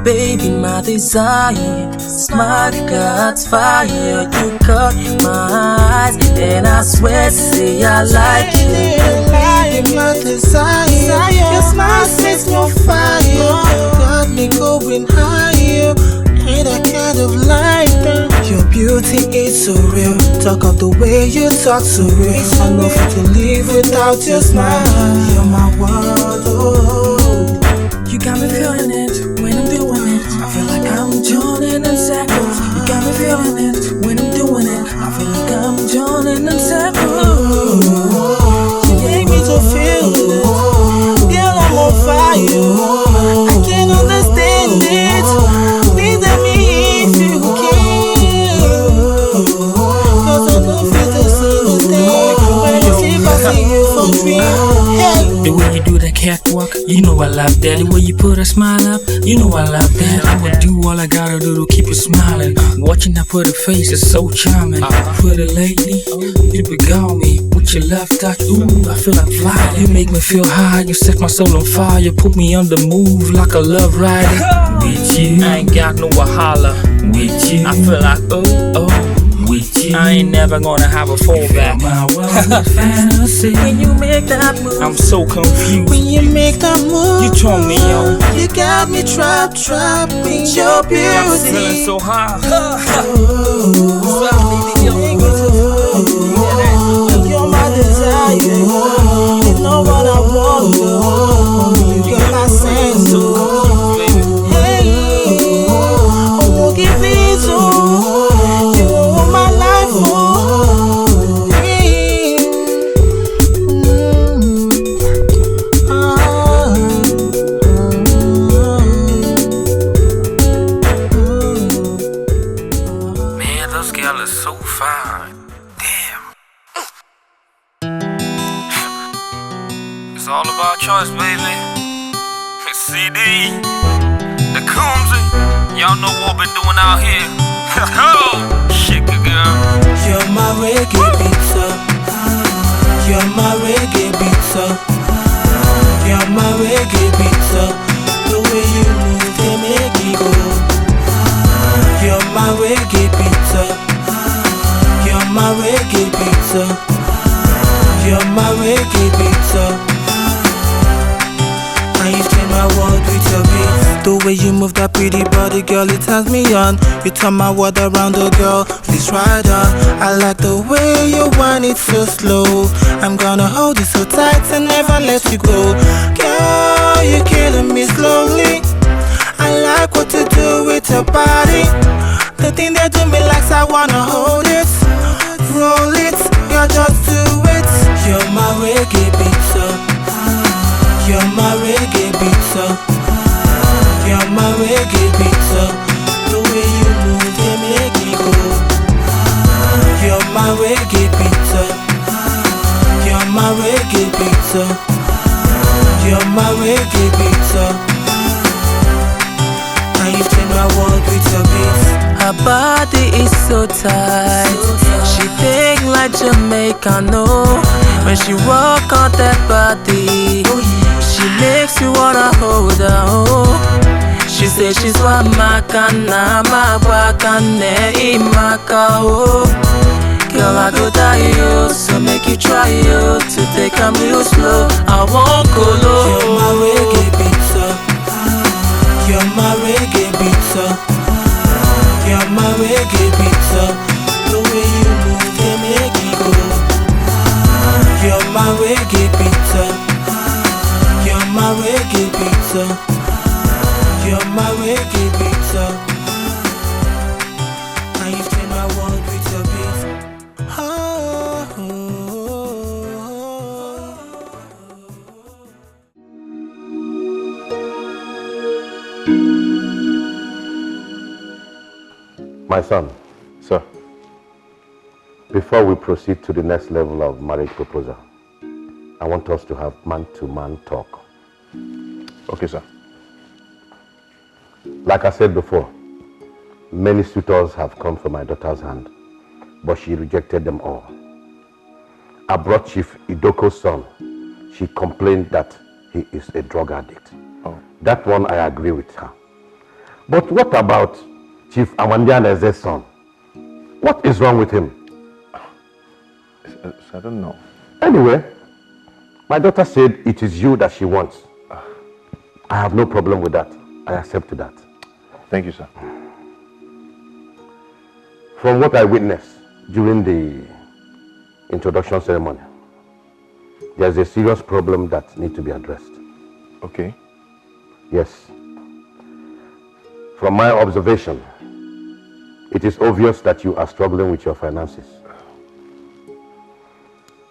Baby, my desire, smart God's fire. You caught my eyes, and I swear, say I like you. Baby, my desire, your smile sets me on fire. Got me going higher, ain't that kind of life. Your beauty is so real. Talk of the way you talk so real. I know fit to live without your smile. You're my world. Oh. You got me feeling it when I'm doing it. I feel like I'm joining in circles. You got me feeling it when I'm doing it. I feel like I'm joining in circles. You make me to feel you put a smile up, you know I love that. I would do all I gotta do to keep you smiling. Watching that pretty face is so charming. Pretty lady, you beguile me with your love touch. Ooh, I feel like flying. You make me feel high, you set my soul on fire. You put me on the move like a love rider. With you, I ain't got no wahala. With you, I feel like oh. With you, I ain't never gonna have a fallback. Fantasy. When you make that move, I'm so confused. When you make that move, you turn me on. You got me trapped in your beauty. I'm feeling so high. You're my desire. You know what I want. You get my sense. Hey, oh, give me to. All about choice, baby. CD, the Coomsy. Y'all know what we're doing out here. Shake it, girl. You're my reggae pizza. You're my reggae pizza. You're my reggae pizza. The way you move, they make me go. You're my reggae pizza. You're my reggae pizza. You're my reggae pizza. And you change my world with your beat. The way you move that pretty body, girl, it turns me on. You turn my world around, oh girl, please ride on. I like the way you want it so slow. I'm gonna hold you so tight and never let you go. Girl, you're killing me slowly. I like what you do with your body. The thing that do me like I wanna hold it. Roll it, girl, just do it. You're my reggae pizza. You're my reggae pizza. You're my reggae pizza. The way you move, they make me go. You're my reggae pizza. You're my reggae pizza. You're my reggae pizza. And you change my world with your beats. Her body is so tight. She think like Jamaica, no. When she walk on that body, she makes you wanna hold her, oh. She says she's wa makana, ma wakane imaka, oh. Girl, I go die, yo, so make you try, yo, to take a real slow. I won't go low. You're my reggae pizza. You're my reggae pizza. You're my reggae pizza. The way you move, they make me go. You're my reggae pizza. You're my reggae pizza. You're my reggae pizza. And you change my world with your beats. My son. Sir. Before we proceed to the next level of marriage proposal, I want us to have man-to-man talk. Okay, sir. Like I said before, many suitors have come for my daughter's hand, but she rejected them all. I brought Chief Idoko's son. She complained that he is a drug addict. Oh. That one I agree with her. But what about Chief Amandianeze's son? What is wrong with him? I don't know. Anyway, my daughter said it is you that she wants. I have no problem with that. I accept that. Thank you, sir. From what I witnessed during the introduction ceremony, there's a serious problem that needs to be addressed. Okay. Yes. From my observation, it is obvious that you are struggling with your finances.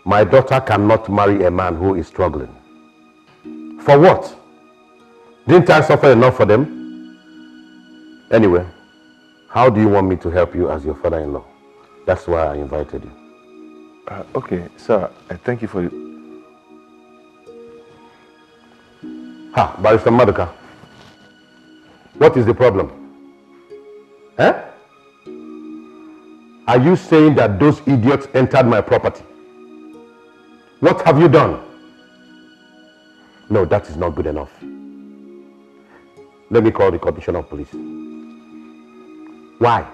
My daughter cannot marry a man who is struggling. For what? Didn't I suffer enough for them? Anyway, how do you want me to help you as your father-in-law? That's why I invited you. Okay, sir, I thank you for... Barrister Maduka. What is the problem? Eh? Are you saying that those idiots entered my property? What have you done? No, that is not good enough. Let me call the Commissioner of Police. Why?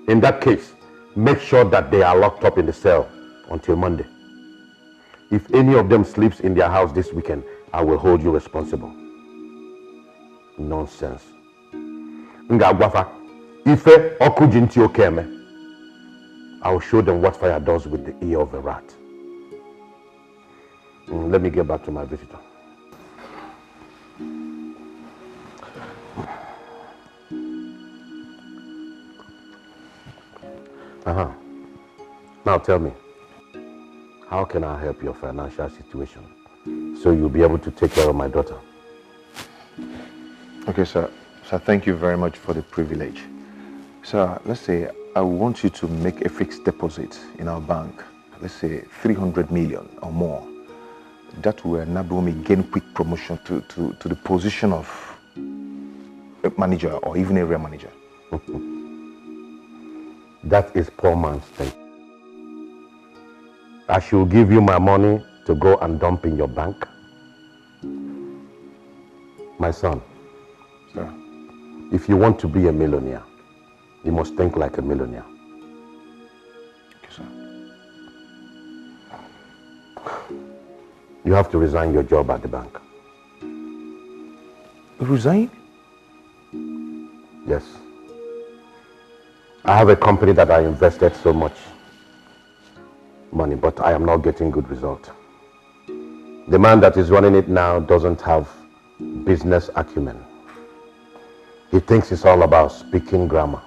In that case, make sure that they are locked up in the cell until Monday. If any of them sleeps in their house this weekend, I will hold you responsible. Nonsense. Ngagwafa, Ife okujinti okeme. I will show them what fire does with the ear of a rat. Let me get back to my visitor. Now tell me, how can I help your financial situation so you'll be able to take care of my daughter? Okay, sir. Sir, thank you very much for the privilege. Sir, let's say I want you to make a fixed deposit in our bank. Let's say 300 million or more. That will enable me gain quick promotion to the position of a manager or even area manager. That is poor man's thing. I should give you my money to go and dump in your bank. My son, sir, if you want to be a millionaire, you must think like a millionaire. Okay, sir. You have to resign your job at the bank. Resign? Yes. I have a company that I invested so much money, but I am not getting good result. The man that is running it now doesn't have business acumen. He thinks it's all about speaking grammar.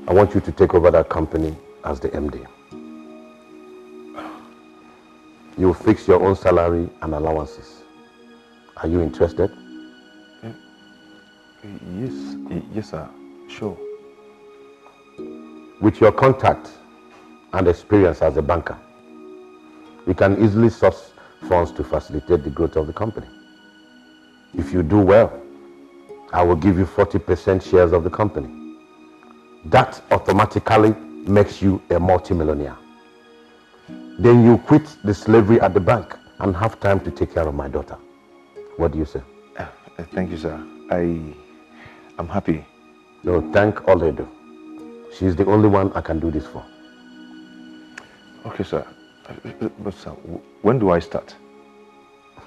I want you to take over that company as the MD. You fix your own salary and allowances. Are you interested? Yes, sir. Sure. With your contact and experience as a banker, you can easily source funds to facilitate the growth of the company. If you do well, I will give you 40% shares of the company. That automatically makes you a multimillionaire. Then you quit the slavery at the bank and have time to take care of my daughter. What do you say? Thank you, sir. I'm happy. No, thank Oledo. She's the only one I can do this for. Okay, sir. But sir, when do I start?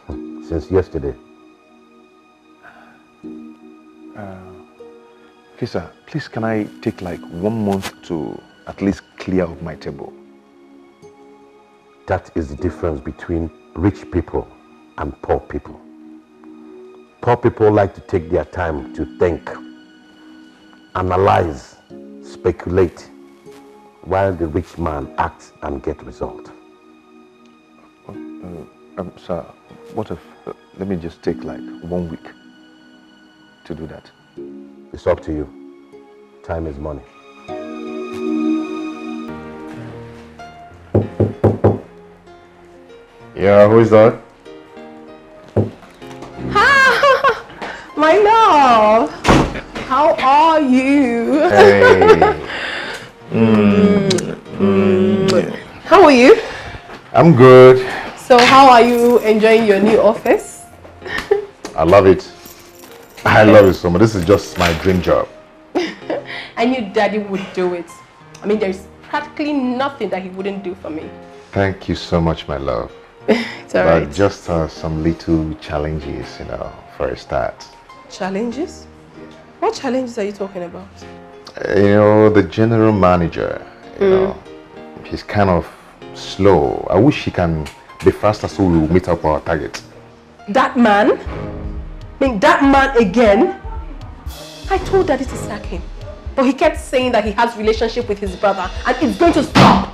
Since yesterday. Okay, sir. Please, can I take like 1 month to at least clear up my table? That is the difference between rich people and poor people. Poor people like to take their time to think, analyze, speculate, while the rich man acts and gets result. Sir, what if, let me just take like 1 week to do that? It's up to you. Time is money. Yeah, who is that? My love, how are you? Hey. How are you? I'm good. So how are you enjoying your new office? I love it. I love it so much. This is just my dream job. I knew Daddy would do it. I mean, there's practically nothing that he wouldn't do for me. Thank you so much, my love. It's all right. But just some little challenges, you know, for a start. Challenges? What challenges are you talking about? You know, the general manager, you know, he's kind of slow. I wish he can be faster so we'll meet up our target. That man? I mean, that man again? I told Daddy to sack him. But he kept saying that he has a relationship with his brother and it's going to stop.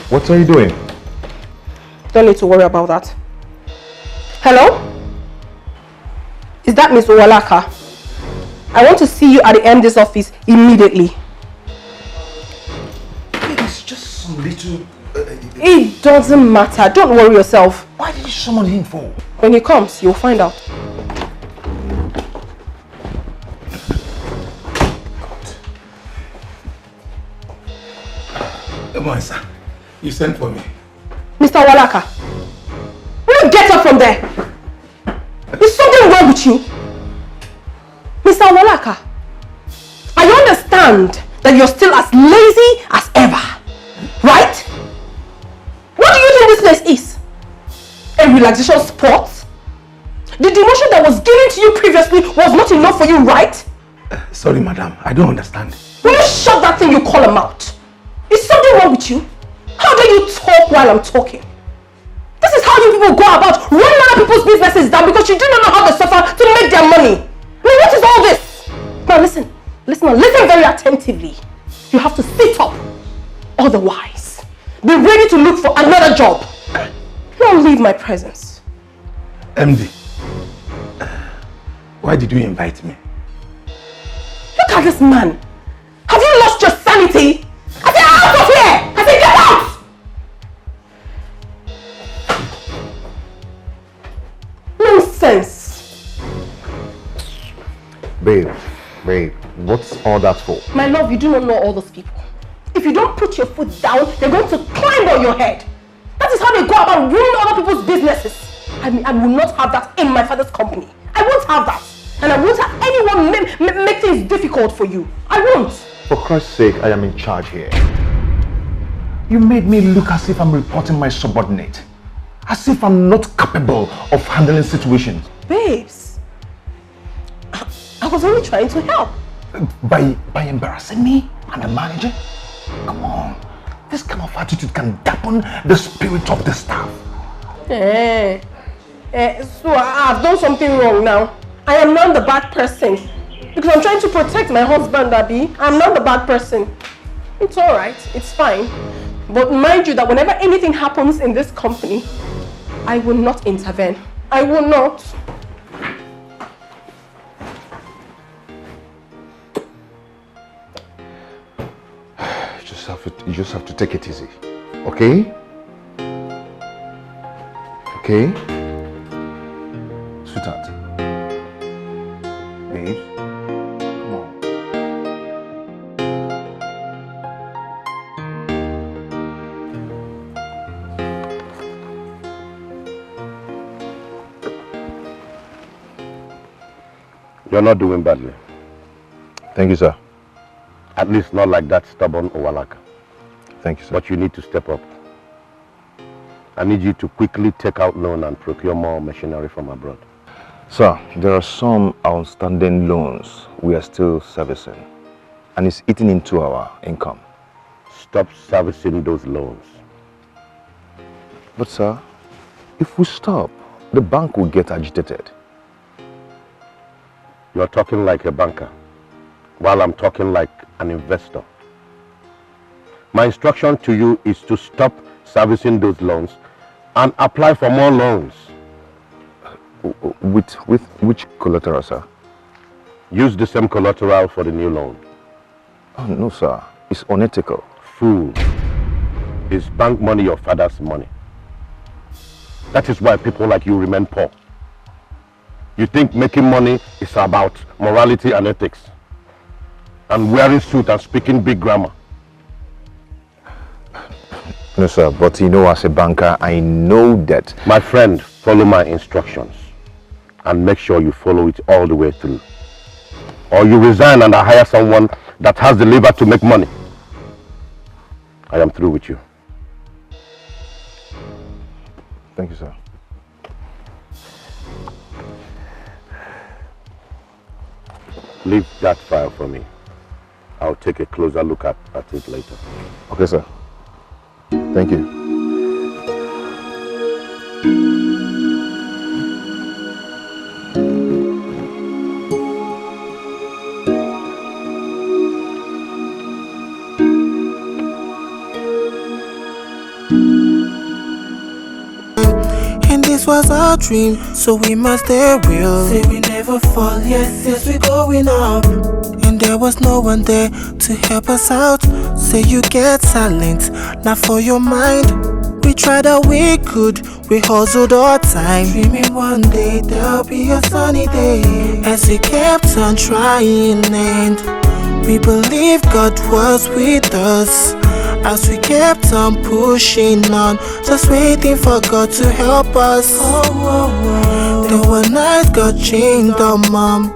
What are you doing? Don't need to worry about that. Hello? Is that Miss Owalaka? I want to see you at the MD's office immediately. It's just some little... It doesn't matter. Don't worry yourself. Why did you summon him for? When he comes, you'll find out. Come on, sir. You sent for me. Mr. Walaka, will you get up from there? Is something wrong with you? Mr. Walaka, I understand that you're still as lazy as ever, right? What do you think this place is? A relaxation spot? The demotion that was given to you previously was not enough for you, right? Sorry, madam. I don't understand. Will you shut that thing you call a mouth? Is something wrong with you? How dare you talk while I'm talking? This is how you people go about running other people's businesses down because you do not know how they suffer to make their money. I mean, what is all this? Now listen very attentively. You have to sit up. Otherwise, be ready to look for another job. Don't leave my presence. MD, why did you invite me? Look at this man. Have you lost your sanity? I said out of here! I said get out! Nonsense. Babe, what's all that for? My love, you do not know all those people. If you don't put your foot down, they're going to climb on your head. That is how they go about ruining other people's businesses. I mean, I will not have that in my father's company. I won't have that. And I won't have anyone make things difficult for you. I won't. For Christ's sake, I am in charge here. You made me look as if I'm reporting my subordinate. As if I'm not capable of handling situations. Babes, I was only trying to help. By embarrassing me? I'm a manager? Come on. This kind of attitude can dampen the spirit of the staff. So I've done something wrong now. I am not the bad person. Because I'm trying to protect my husband, Abby. I'm not the bad person. It's alright. It's fine. But mind you that whenever anything happens in this company, I will not intervene. I will not. You just have to take it easy. Okay? Okay? Sweetheart. Babe. Come on. You're not doing badly. Thank you, sir. At least not like that stubborn Owalaka. Thank you, sir. But you need to step up. I need you to quickly take out loan and procure more machinery from abroad. Sir, there are some outstanding loans we are still servicing, and it's eating into our income. Stop servicing those loans. But sir, if we stop, the bank will get agitated. You're talking like a banker, while I'm talking like an investor. My instruction to you is to stop servicing those loans and apply for more loans. With which collateral, sir? Use the same collateral for the new loan. Oh, no, sir. It's unethical. Fool. Is bank money your father's money? That is why people like you remain poor. You think making money is about morality and ethics, and wearing suit and speaking big grammar. No, sir, but you know, as a banker, I know that... My friend, follow my instructions and make sure you follow it all the way through. Or you resign and I hire someone that has the liver to make money. I am through with you. Thank you, sir. Leave that file for me. I'll take a closer look at it later. Okay, sir. Thank you. And this was our dream, so we must stay real. Say we never fall, yes, we going up. And there was no one there to help us out. Say you get silent, not for your mind. We tried all we could, we hustled all time. Dreaming one day there'll be a sunny day. As we kept on trying and we believed God was with us. As we kept on pushing on, just waiting for God to help us. Then one night God changed our mom,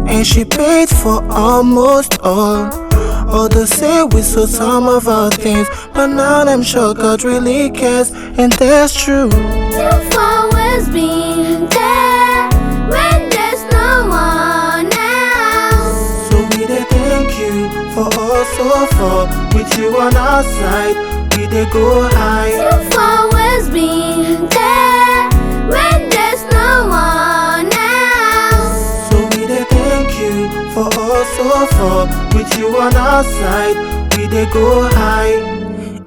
and she paid for almost all. Others say we sold some of our things, but now I'm sure God really cares, and that's true. You've always been there when there's no one else. So we dey thank you for all so far. With you on our side, we dey go high. You've always been there when there's no one else. So we dey thank you for all so far. With you on our side, we dey go high.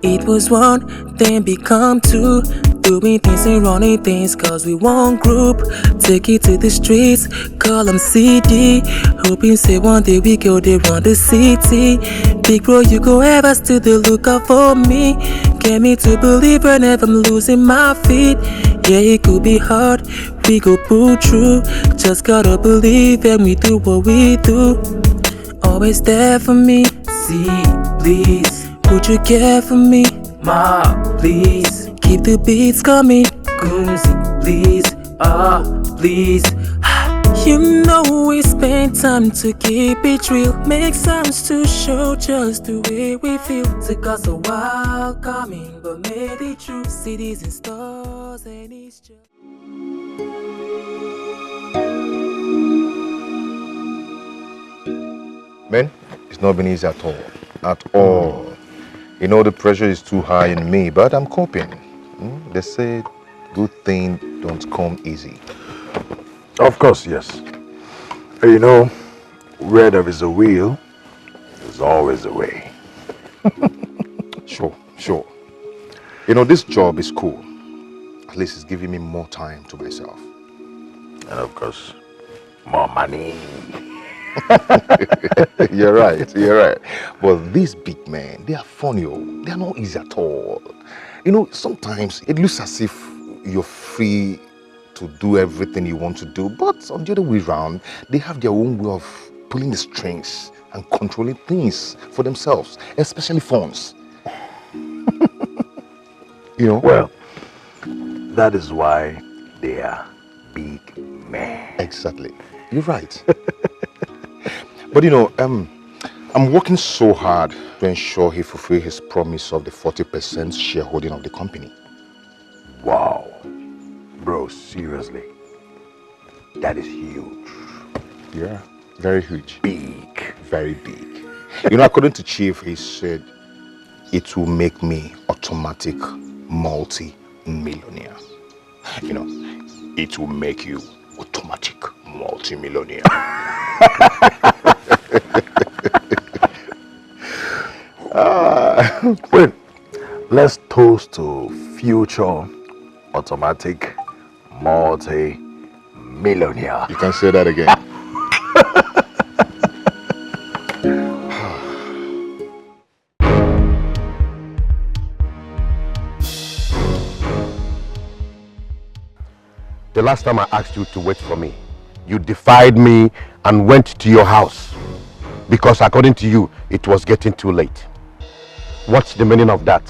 It was one, then become two. Doing things and running things cause we one group. Take it to the streets, call them CD. Hoping say one day we go they run the city. Big bro, you go ever still the lookout for me. Get me to believe whenever I'm losing my feet. Yeah, it could be hard, we go pull through. Just gotta believe and we do what we do. Always there for me, see, please. Would you care for me, ma, please? Keep the beats coming, Goomsy, please, please. You know we spend time to keep it real. Make sounds to show just the way we feel. Took us a while coming, but made it true. Cities and stars and it's just... Man, it's not been easy at all. At all. You know, the pressure is too high in me, but I'm coping. They say good things don't come easy. Of course, yes. You know, where there is a will, there's always a way. Sure. You know, this job is cool. At least it's giving me more time to myself. And of course, more money. You're right. But these big men, they are funny. They are not easy at all. You know, sometimes it looks as if you're free to do everything you want to do, but on the other way around, they have their own way of pulling the strings and controlling things for themselves, especially phones. You know? Well, that is why they are big men. Exactly. You're right. But you know, I'm working so hard to ensure he fulfills his promise of the 40% shareholding of the company. Wow. Bro, seriously. That is huge. Yeah, very huge. Big. Very big. You know, according to Chief, he said it will make me automatic multi-millionaire. You know, it will make you automatic multi-millionaire. Wait, let's toast to future automatic multi-millionaire. You can say that again. The last time I asked you to wait for me, you defied me and went to your house because according to you, it was getting too late. What's the meaning of that?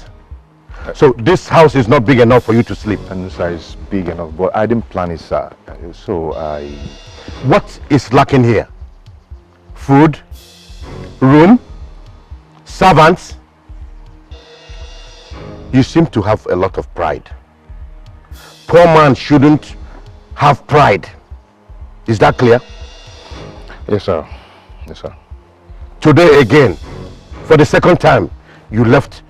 So this house is not big enough for you to sleep? And sir, it's big enough, but I didn't plan it, sir. So What is lacking here? Food? Room? Servants? You seem to have a lot of pride. Poor man shouldn't have pride. Is that clear? Yes, sir. Yes, sir. Today again, for the second time, you left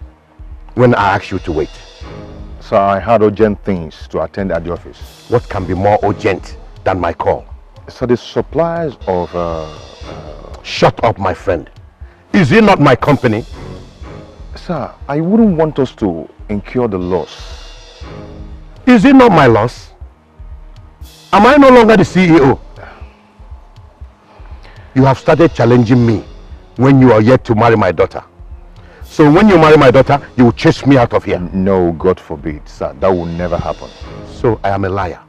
when I asked you to wait. Sir, I had urgent things to attend at the office. What can be more urgent than my call? So the supplies of... Shut up, my friend. Is it not my company? Sir, I wouldn't want us to incur the loss. Is it not my loss? Am I no longer the CEO? You have started challenging me when you are yet to marry my daughter. So when you marry my daughter, you will chase me out of here? No, God forbid, sir. That will never happen. So I am a liar?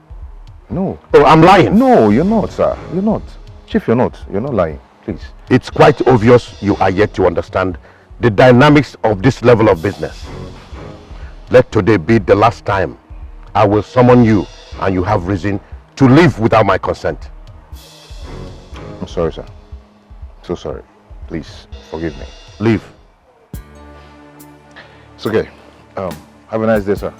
No. Oh, I'm lying? No, you're not, sir. You're not. Chief, you're not. You're not lying. Please. It's quite obvious you are yet to understand the dynamics of this level of business. Let today be the last time I will summon you and you have reason to leave without my consent. I'm sorry, sir. So sorry. Please, forgive me. Leave. It's okay. Have a nice day, sir.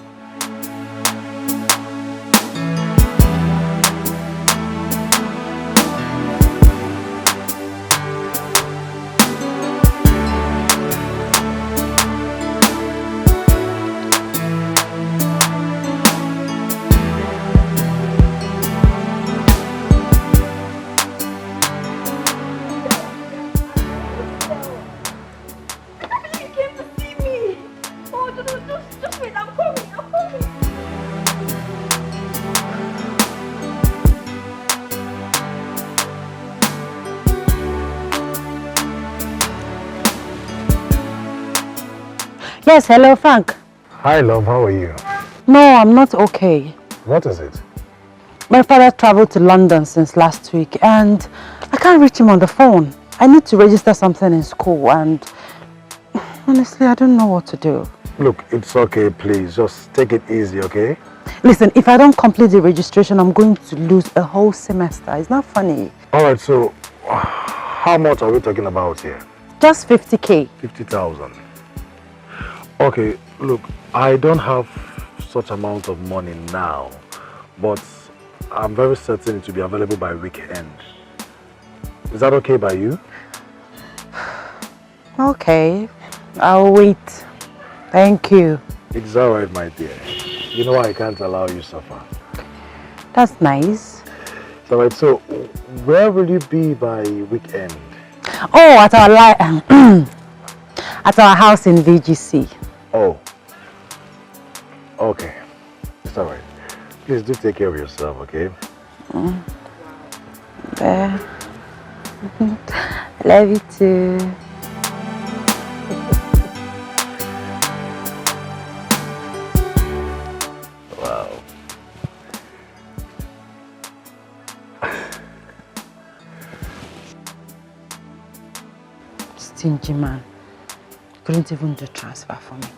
Yes, hello, Frank. Hi, love. How are you? No, I'm not okay. What is it? My father traveled to London since last week and I can't reach him on the phone. I need to register something in school and honestly, I don't know what to do. Look, it's okay, please. Just take it easy, okay? Listen, if I don't complete the registration, I'm going to lose a whole semester. It's not funny. Alright, so how much are we talking about here? Just 50K. 50,000. Okay, look, I don't have such amount of money now, but I'm very certain it will be available by weekend. Is that okay by you? Okay, I'll wait. Thank you. It's alright, my dear. You know I can't allow you suffer. That's nice. Alright, so where will you be by weekend? Oh, at our at our house in VGC. Oh. Okay. It's alright. Please do take care of yourself, okay? There. Love you too. Wow. Stingy man. Couldn't even do transfer for me.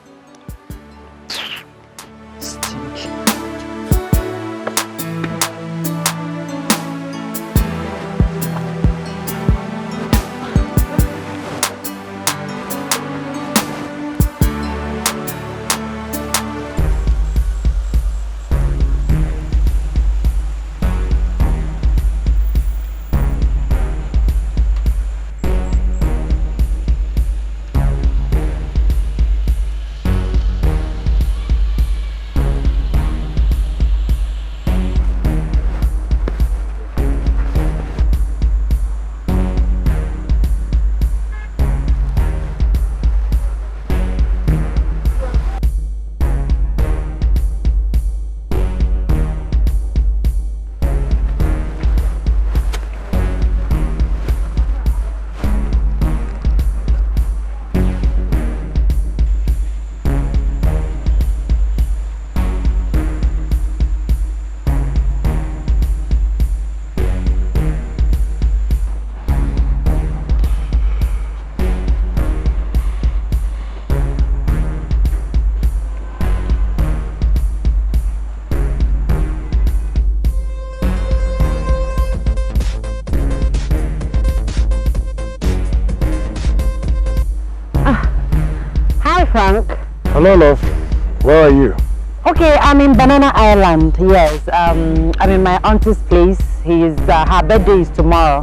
Stingy. Hello, love. Where are you? Okay, I'm in Banana Island. Yes, I'm in my auntie's place. Her birthday is tomorrow,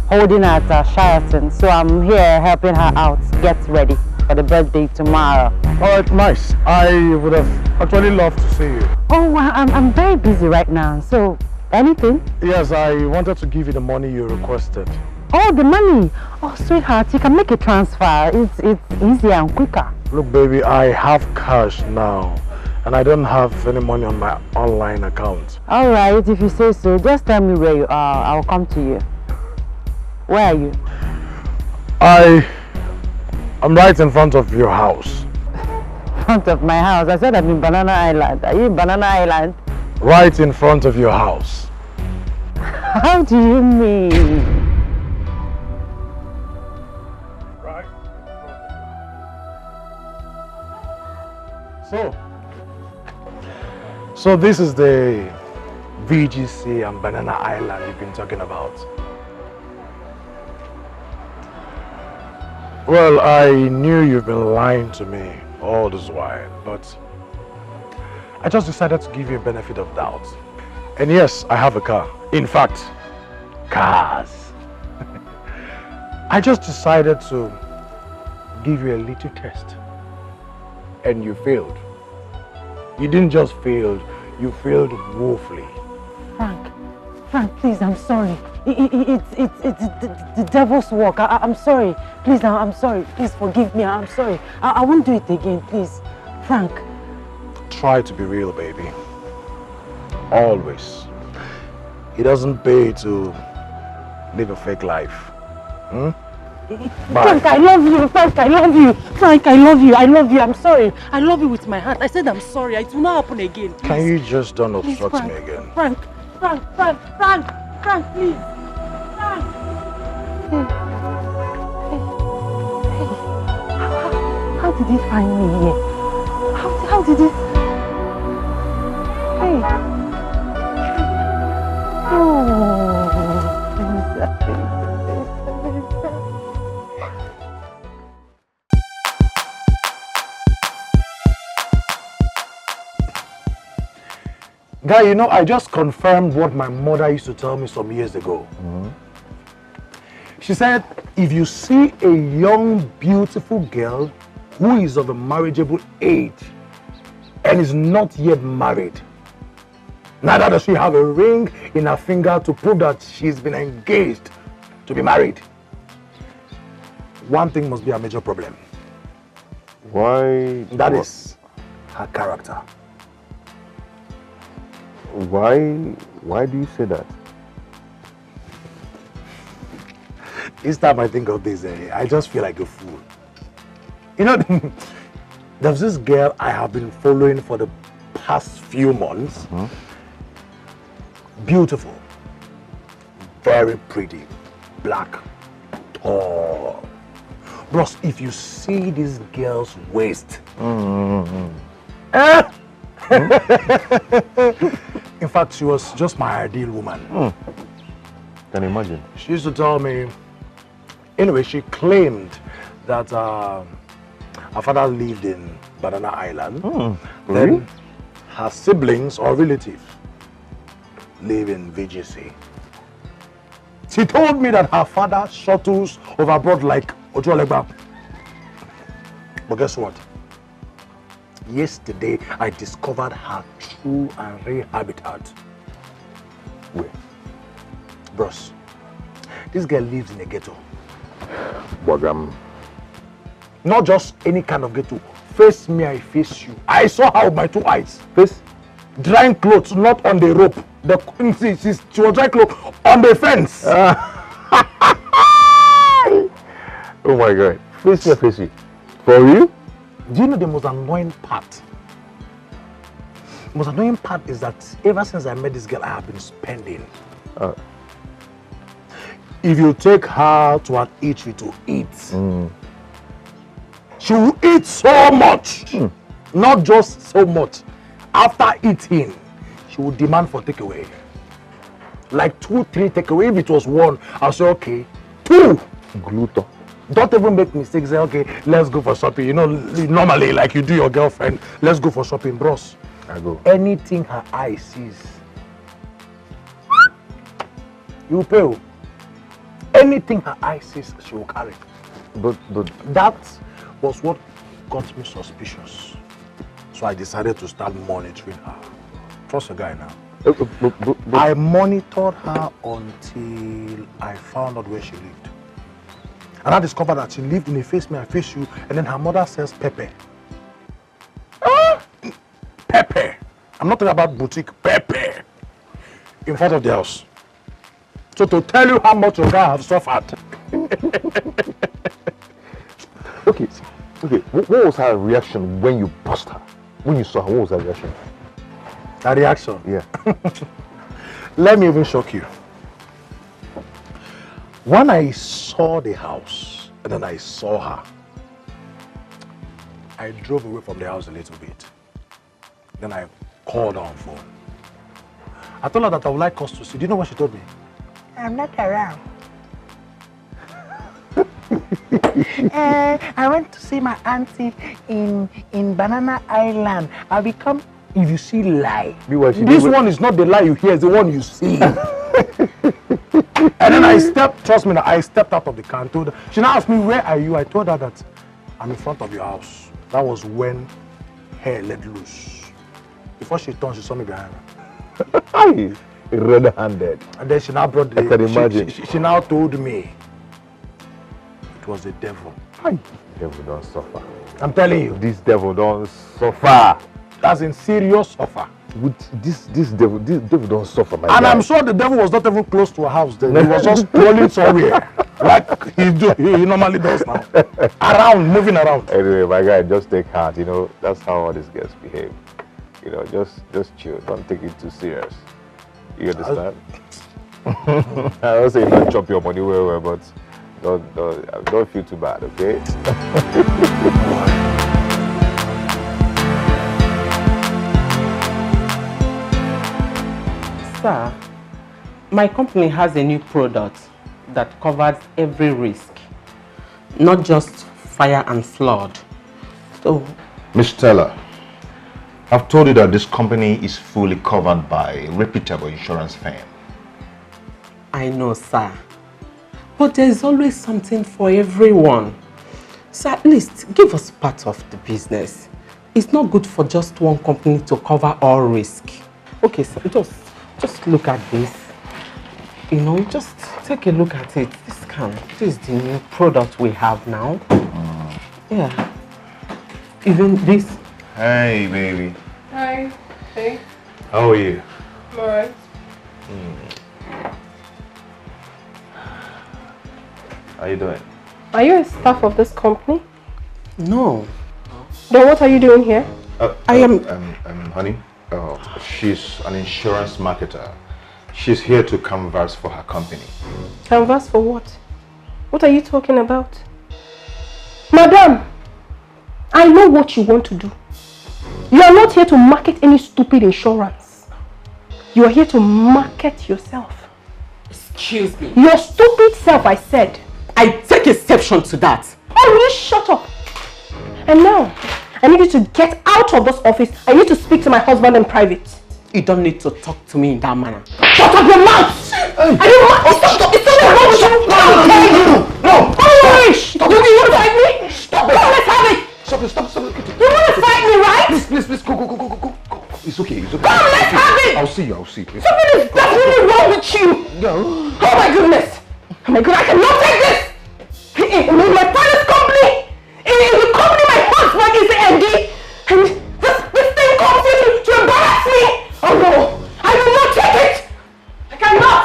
holding at Sheraton. So I'm here helping her out, get ready for the birthday tomorrow. All right, nice. I would have actually loved to see you. Oh, I'm very busy right now. So, anything? Yes, I wanted to give you the money you requested. Oh, the money. Oh, sweetheart, you can make a transfer. It's easier and quicker. Look, baby, I have cash now, and I don't have any money on my online account. All right, if you say so, just tell me where you are. I'll come to you. Where are you? I'm right in front of your house. Front of my house? I said I'm in Banana Island. Are you in Banana Island? Right in front of your house. How do you mean? Right. So this is the VGC and Banana Island you've been talking about. Well, I knew you've been lying to me all this while, but I just decided to give you a benefit of doubt. And yes, I have a car. In fact, cars. I just decided to give you a little test. And you failed. You didn't just fail, you failed woefully. Frank, please, I'm sorry. It's the devil's work. I'm sorry. Please, I'm sorry. Please forgive me. I'm sorry. I won't do it again, please. Frank. Try to be real, baby. Always. It doesn't pay to live a fake life. Frank, I love you. Frank, I love you. Frank, I love you. I love you. I'm sorry. I love you with my heart. I said I'm sorry. It will not happen again. Please. Can you just don't obstruct Frank, me again? Frank, please. Frank. How did he find me here? How did he? Hey. Guy, you know, I just confirmed what my mother used to tell me some years ago. She said, if you see a young, beautiful girl who is of a marriageable age and is not yet married, neither does she have a ring in her finger to prove that she's been engaged to be married, one thing must be a major problem. Why? That is her character. Why do you say that? Each time I think of this, I just feel like a fool. You know, there's this girl I have been following for the past few months. Beautiful, very pretty, black, tall. Bros, if you see this girl's waist, in fact, she was just my ideal woman. Can you imagine? She used to tell me, anyway, she claimed that her father lived in Banana Island. Really? Then her siblings or relatives live in VGC. She told me that her father shuttles over abroad like Ojolegba. But guess what? Yesterday, I discovered her true and real habitat. Where? Bros, this girl lives in a ghetto. Wagam. Not just any kind of ghetto. Face me, I face you. I saw her with my two eyes. Face? Drying clothes, not on the rope. She was drying clothes on the fence. Oh my God. Face me, face you. For you? Do you know the most annoying part? The most annoying part is that ever since I met this girl, I have been spending. If you take her to an eatery to eat, she will eat so much. Not just so much. After eating, she will demand for takeaway. Like 2, 3 takeaway. If it was 1, I'll say, okay. 2! Gluto. Don't even make mistakes. Say, okay, let's go for shopping. You know, normally, like you do your girlfriend, let's go for shopping, bros. I go. Anything her eye sees, you pay. Anything her eye sees, she will carry. But that was what got me suspicious. So I decided to start monitoring her. Trust a guy now. I monitored her until I found out where she lived. And I discovered that she lived in a face me, I face you, and then her mother sells pepper. Pepper. I'm not talking about boutique, pepper. In front of the house. So to tell you how much your guy has suffered. Okay, What was her reaction when you bust her? When you saw her, what was her reaction? Her reaction? Yeah. Let me even shock you. When I saw the house and then I saw her, I drove away from the house a little bit. Then I called her on phone. I told her that I would like us to see. Do you know what she told me? I'm not around. I went to see my auntie in Banana Island. I'll become, if you see lie. This one is not the lie you hear, it's the one you see. And then I stepped out of the car and told her. She now asked me, where are you? I told her that I'm in front of your house. That was when hair let loose. Before she turned, she saw me behind her. Red-handed. And then she now brought the... I can imagine. She now told me it was the devil. Devil don't suffer. I'm telling you. This devil don't suffer. That's in serious suffer. With this devil don't suffer, my And guy. I'm sure the devil was not even close to her house then. He was just rolling somewhere. Like he normally does now. Around, moving around. Anyway, my guy, just take heart. You know, that's how all these girls behave. You know, just chill. Don't take it too serious. You understand? I don't say not chop your money well, but don't feel too bad, okay? Sir, my company has a new product that covers every risk, not just fire and flood. So, Miss Stella, I've told you that this company is fully covered by a reputable insurance firm. I know, sir. But there's always something for everyone. So at least give us part of the business. It's not good for just one company to cover all risk. Okay, sir, just look at this. You know, just take a look at it. This is the new product we have now. Yeah. Even this. Hey, baby. Hi. Hey. How are you? I'm alright. How you doing? Are you a staff of this company? No. Then what are you doing here? I am... honey, she's an insurance marketer. She's here to canvass for her company. Canvas for what? What are you talking about? Madam, I know what you want to do. You are not here to market any stupid insurance. You are here to market yourself. Excuse me. Your stupid self, I said. I take exception to that. Oh, will you shut up? And now, I need you to get out of this office. I need to speak to my husband in private. You don't need to talk to me in that manner. Shut up your mouth! Are you mad? It's something wrong with you! No! Oh, stop! You want to fight me? Stop it! Let's have it! Stop. You want to fight me, right? Please, go. It's okay. Come, let's have it! I'll see you. Something is definitely wrong with you! No. Oh my goodness! Oh my god, I cannot take this! In my father's company! In the company my husband is the MD! And this thing comes in to embarrass me! Oh no! I will not take it! I cannot!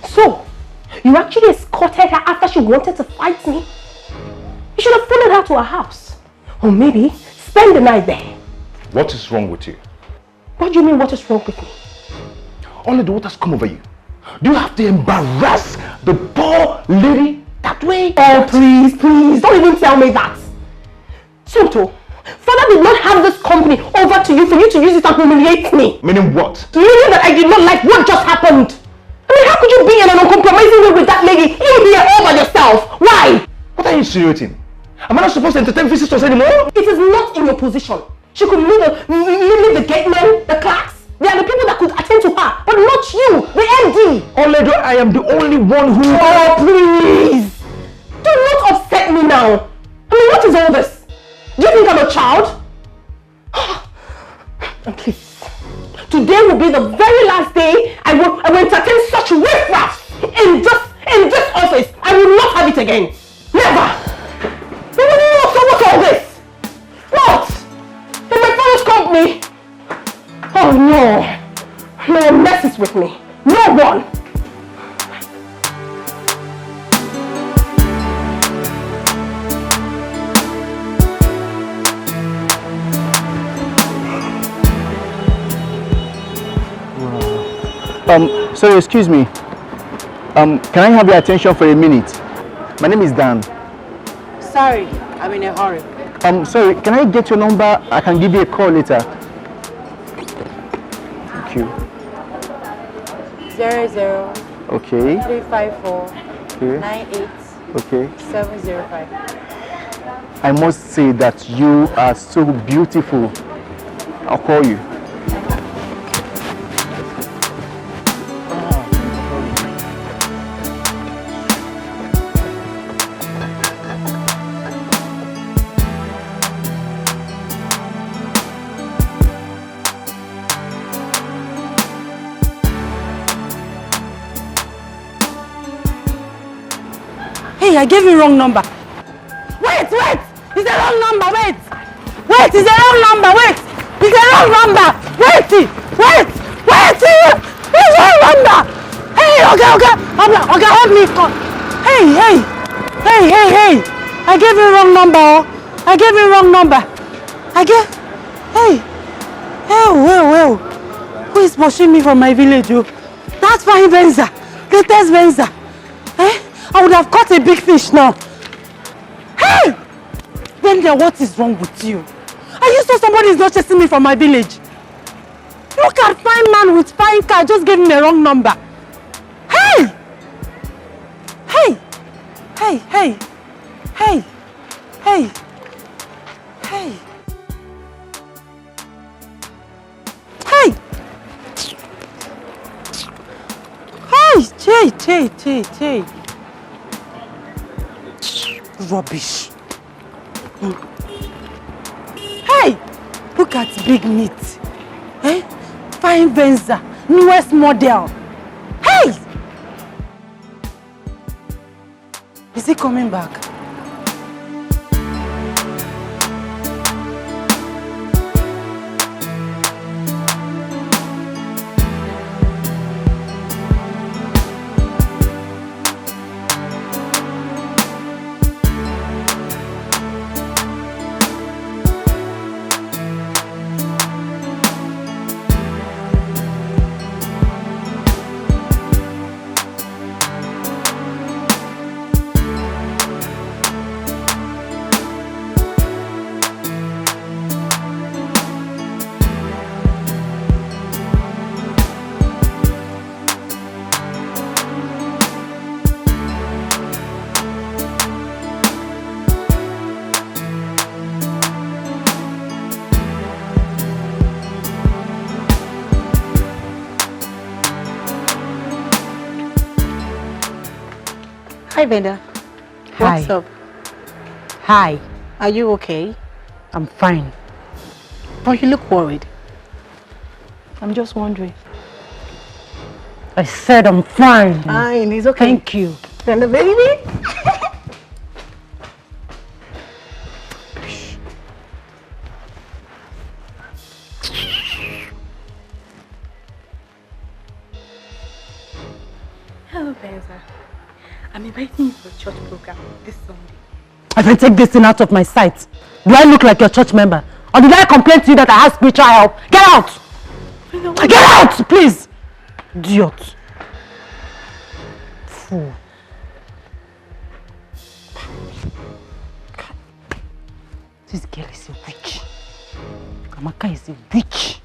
So, you actually escorted her after she wanted to fight me? You should have followed her to her house. Or maybe spend the night there. What is wrong with you? What do you mean, what is wrong with me? Only the water's come over you. Do you have to embarrass the poor lady that way? Oh, please, don't even tell me that. Sunto, Father did not have this company over to you for you to use it and humiliate me. Meaning what? Meaning that I did not like what just happened. I mean, how could you be in an uncompromising way with that lady? You be all by yourself. Why? What are you insinuating? Am I not supposed to entertain visitors anymore? It is not in your position. She could leave the gate men, the clerks. They are the people that could attend to her, but not you, the MD. Oledo, I am the only one who... Oh, please! Do not upset me now. I mean, what is all this? Do you think I'm a child? And please, today will be the very last day I will entertain such riffraff in this office. I will not have it again. Never! So what's all this? What? In my father's company? Oh no! No one messes with me. No one! Sorry, excuse me. Can I have your attention for a minute? My name is Dan. Sorry, I'm in a hurry. Sorry, can I get your number? I can give you a call later. Thank you. 00. Okay. 354. Okay. 98. Okay. 705. I must say that you are so beautiful. I'll call you. Hey, I gave you wrong number. Wait! It's the wrong number, wait! It's the wrong number, wait! It's the wrong number! Wait! It's the wrong number! Hey, okay, help me call. Hey! I gave you wrong number, Hey! Who is pushing me from my village, oh? That's fine, Venza. Latest Venza. I would have caught a big fish now. Hey! Brenda, what is wrong with you? Are you sure somebody is not chasing me from my village? Look at fine man with fine car, just gave me the wrong number. Hey! Hey! Hey! Rubbish. Hey! Look at big meat. Fine Venza, newest model. Hey! Is he coming back? Hi, Veda. Hi. What's up? Hi. Are you okay? I'm fine. But you look worried. I'm just wondering. I said I'm fine. Fine, it's okay. Thank you. And the baby? Hello, Benza. I'm inviting you for a church program this Sunday. I can take this thing out of my sight. Do I look like your church member? Or did I complain to you that I have spiritual help? Get out! Get out, please! Idiot. Fool. This girl is a witch. Amaka is a witch.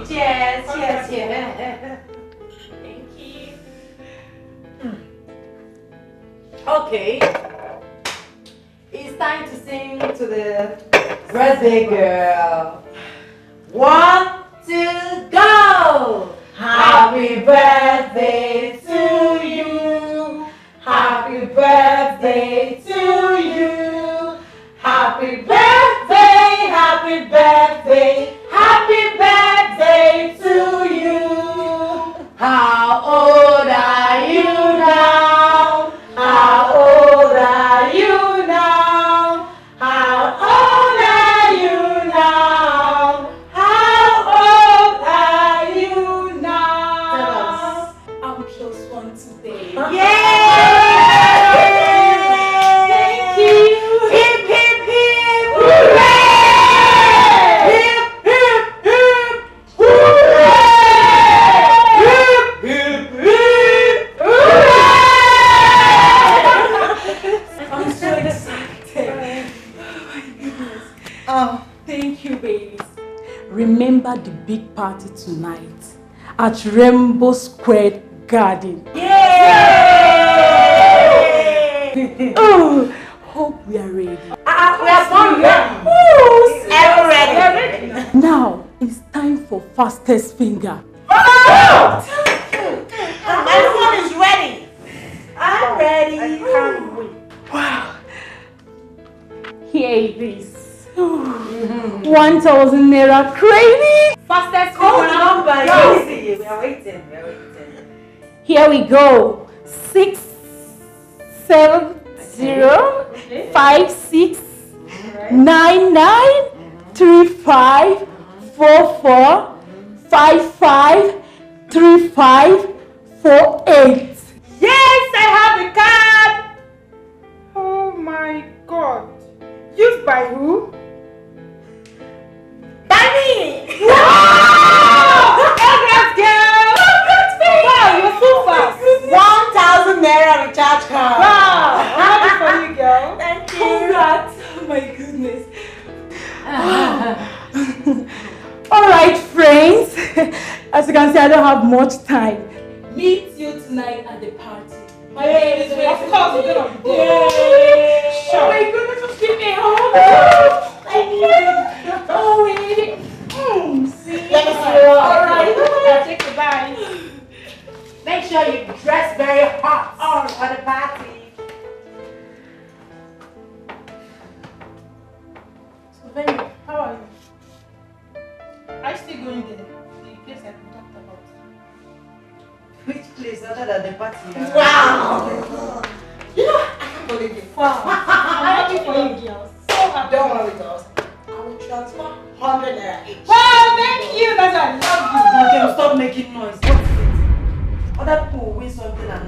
Cheers. Thank you. Okay. It's time to sing to the birthday girl. 1, 2, go! Happy birthday to you. Happy birthday to you. Happy birthday, happy birthday, happy birthday to you. How old are you now? How old are you now? How old are you now? How old are you now? I'm plus one today. Yay! remember the big party tonight at Rainbow Square Garden. Yay! Oh, hope we are ready. We are born ready. Ever ready. Now it's time for fastest finger. My phone is ready. I'm ready. I can't wait. Wow. Here it is. 1,000 naira credit. Fastest number. We are waiting. Here we go. 6 7 0 5 6 9 9 3 5 4 4 5 5 3 5 4 8. Yes, I have the card. Oh my God. Used by who? By me! Wow! Congrats, girl! Congrats, baby! Wow, you're so fast! 1,000 naira recharge card! Wow! I'm happy for you, girl! Thank you! Congrats! Oh my goodness! Alright, friends. As you can see, I don't have much time. Meet you tonight at the party. My baby is waiting. Of course, we're gonna be there. Sure. Oh my goodness, just give me a hug. Oh, we need it. See? Let me see you. Alright. I'll take the bag. Make sure you dress very hot for the party. So, baby, how are you? Are you still going there? The place I talked about. Which place other than the party? Wow! You know, I can't believe it. Wow. I'm happy for you, girls. So happy. Don't worry, girls. I will transfer 100 naira each. Wow, thank you. That's why I love you. Okay, stop making noise. What is it? Other people will win something and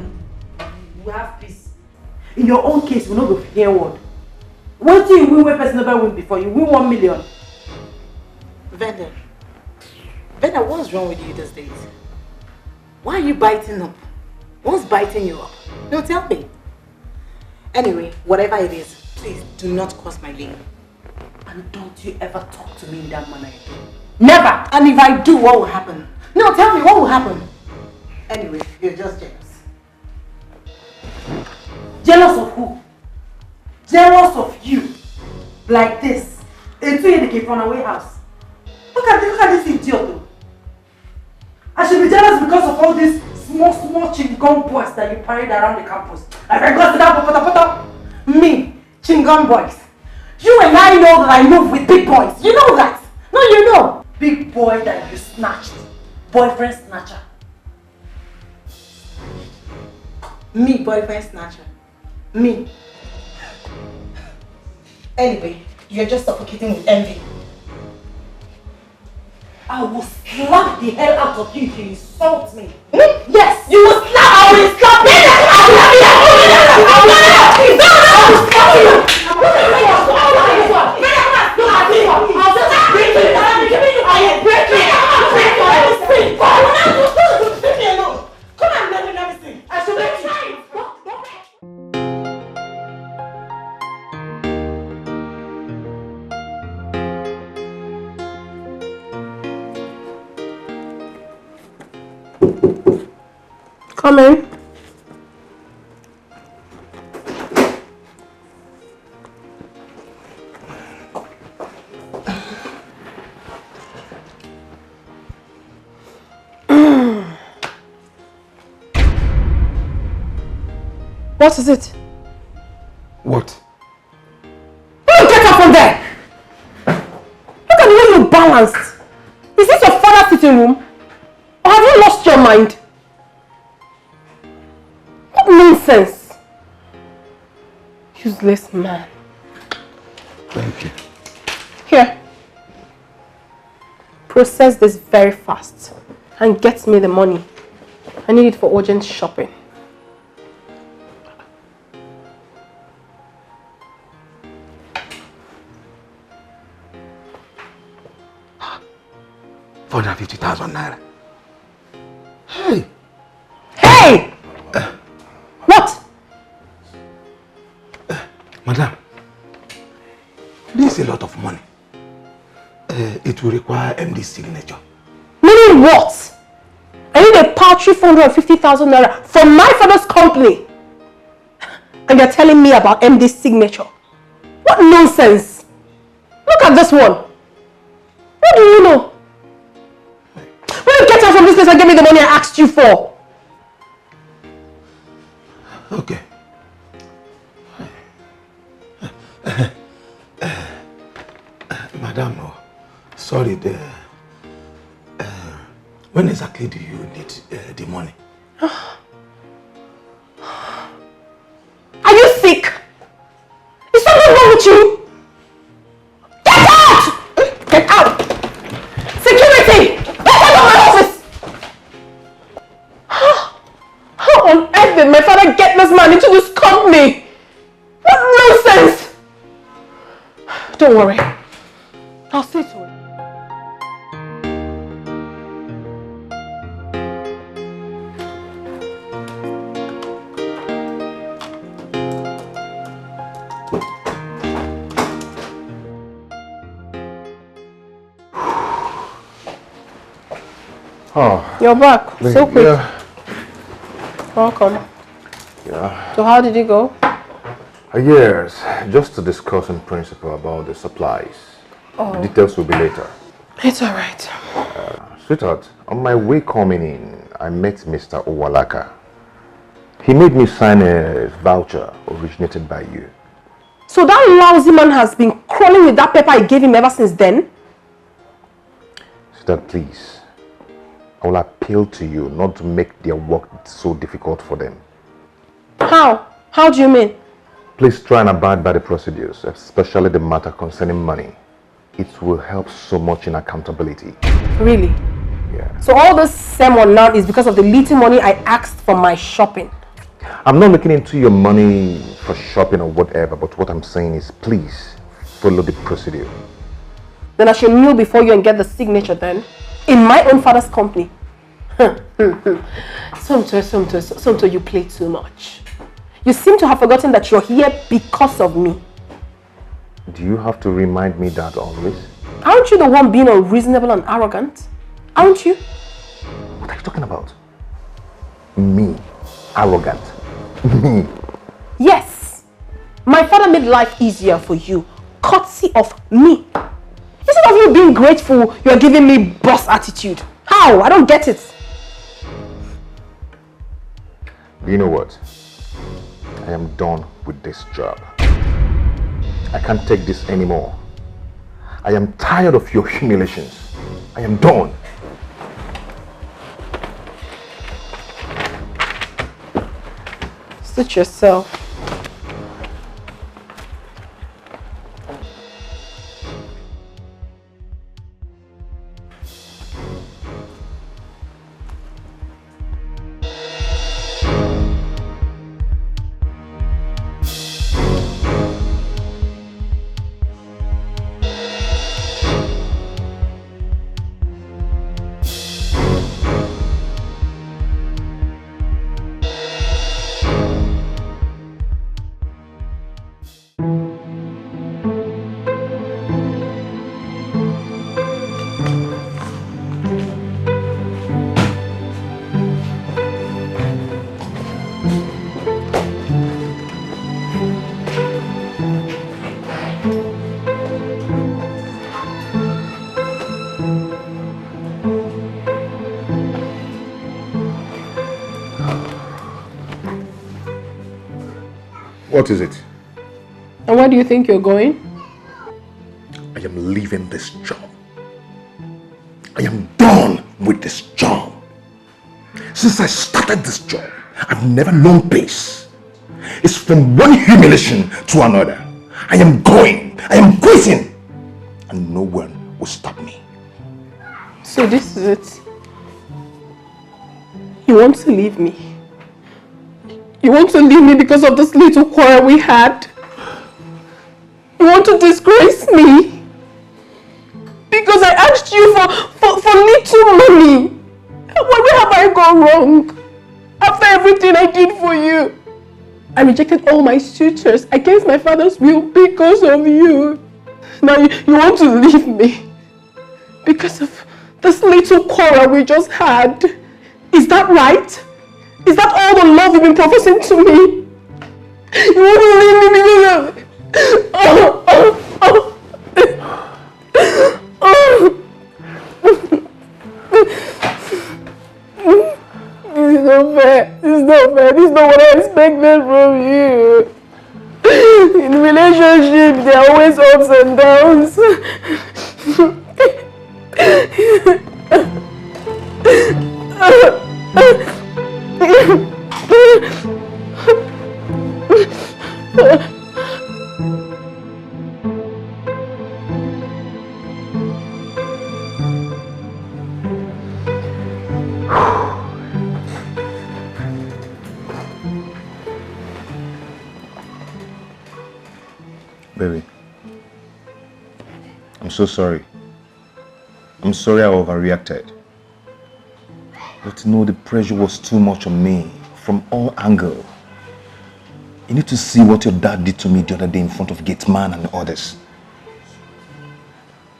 we have peace. In your own case, we not go hear word. What do you win when person never win before? You win 1 million. Vendor, what's wrong with you these days? Why are you biting up? What's biting you up? No, tell me. Anyway, whatever it is, please do not cross my lane. And don't you ever talk to me in that manner again. Never! And if I do, what will happen? No, tell me, what will happen? Anyway, you're just jealous. Jealous of who? Jealous of you. Like this. It's in the away house. Look at this idiot though. I should be jealous because of all these small chingom boys that you parade around the campus. Like I got to that me, chingom boys. You and I know that I move with big boys. You know that. No, you know. Big boy that you snatched. Boyfriend snatcher. Me, boyfriend snatcher. Me. Anyway, you're just suffocating with envy. I will slap the hell out of you if you insult me. Yes, you will slap. I will slap you. Come on, let me see. I should let you. Come in. What is it? What? Get up from there! Look at the way you're balanced. Is this your father's sitting room? Or have you lost your mind? What nonsense! Useless man. Thank you. Here. Process this very fast and get me the money. I need it for urgent shopping. $450,000. Hey! Hey! What? Madam, this is a lot of money. it will require MD's signature. Meaning what? I need a paltry 450,000 naira from my father's company. And you're telling me about MD's signature? What nonsense! Look at this one. What do you know? Will you get out from this place and give me the money I asked you for? Okay. Madam, sorry, when exactly do you need the money? Are you sick? Is something wrong with you? Get out! Get out! Security! Get out of my office! How on earth did my father get this man into this company? What nonsense! Don't worry. I'll see to it. Oh, you're back so quick. Yeah. Welcome. Yeah. So how did it go? Yes, just to discuss in principle about the supplies. Oh. The details will be later. It's alright. Sweetheart, on my way coming in, I met Mr. Owalaka. He made me sign a voucher originated by you. So that lousy man has been crawling with that paper I gave him ever since then? Sweetheart, please. I will appeal to you not to make their work so difficult for them. How? How do you mean? Please try and abide by the procedures, especially the matter concerning money. It will help so much in accountability. Really? Yeah. So all this sermon now is because of the little money I asked for my shopping? I'm not looking into your money for shopping or whatever, but what I'm saying is please follow the procedure. Then I should kneel before you and get the signature then? In my own father's company? Somto, you play too much. You seem to have forgotten that you're here because of me. Do you have to remind me that always? Aren't you the one being unreasonable and arrogant? Aren't you? What are you talking about? Me? Arrogant? Me? Yes. My father made life easier for you, courtesy of me. Instead of you being grateful, you're giving me boss attitude. How? I don't get it. Do you know what? I am done with this job. I can't take this anymore. I am tired of your humiliations. I am done. Suit yourself. What is it? And where do you think you're going? I am leaving this job. I am done with this job. Since I started this job, I've never known peace. It's from one humiliation to another. I am going. I am quitting. And no one will stop me. So this is it. You want to leave me? You want to leave me because of this little quarrel we had? You want to disgrace me? Because I asked you for little money. Where have I gone wrong? After everything I did for you. I rejected all my suitors against my father's will because of you. Now you want to leave me. because of this little quarrel we just had. Is that right? Is that all the love you've been professing to me? You wouldn't leave me because of... This is not fair. This is not fair. This is not what I expected from you. In relationship, there are always ups and downs. Baby, I'm so sorry. I'm sorry I overreacted. But no, the pressure was too much on me from all angles. You need to see what your dad did to me the other day in front of gate man and others.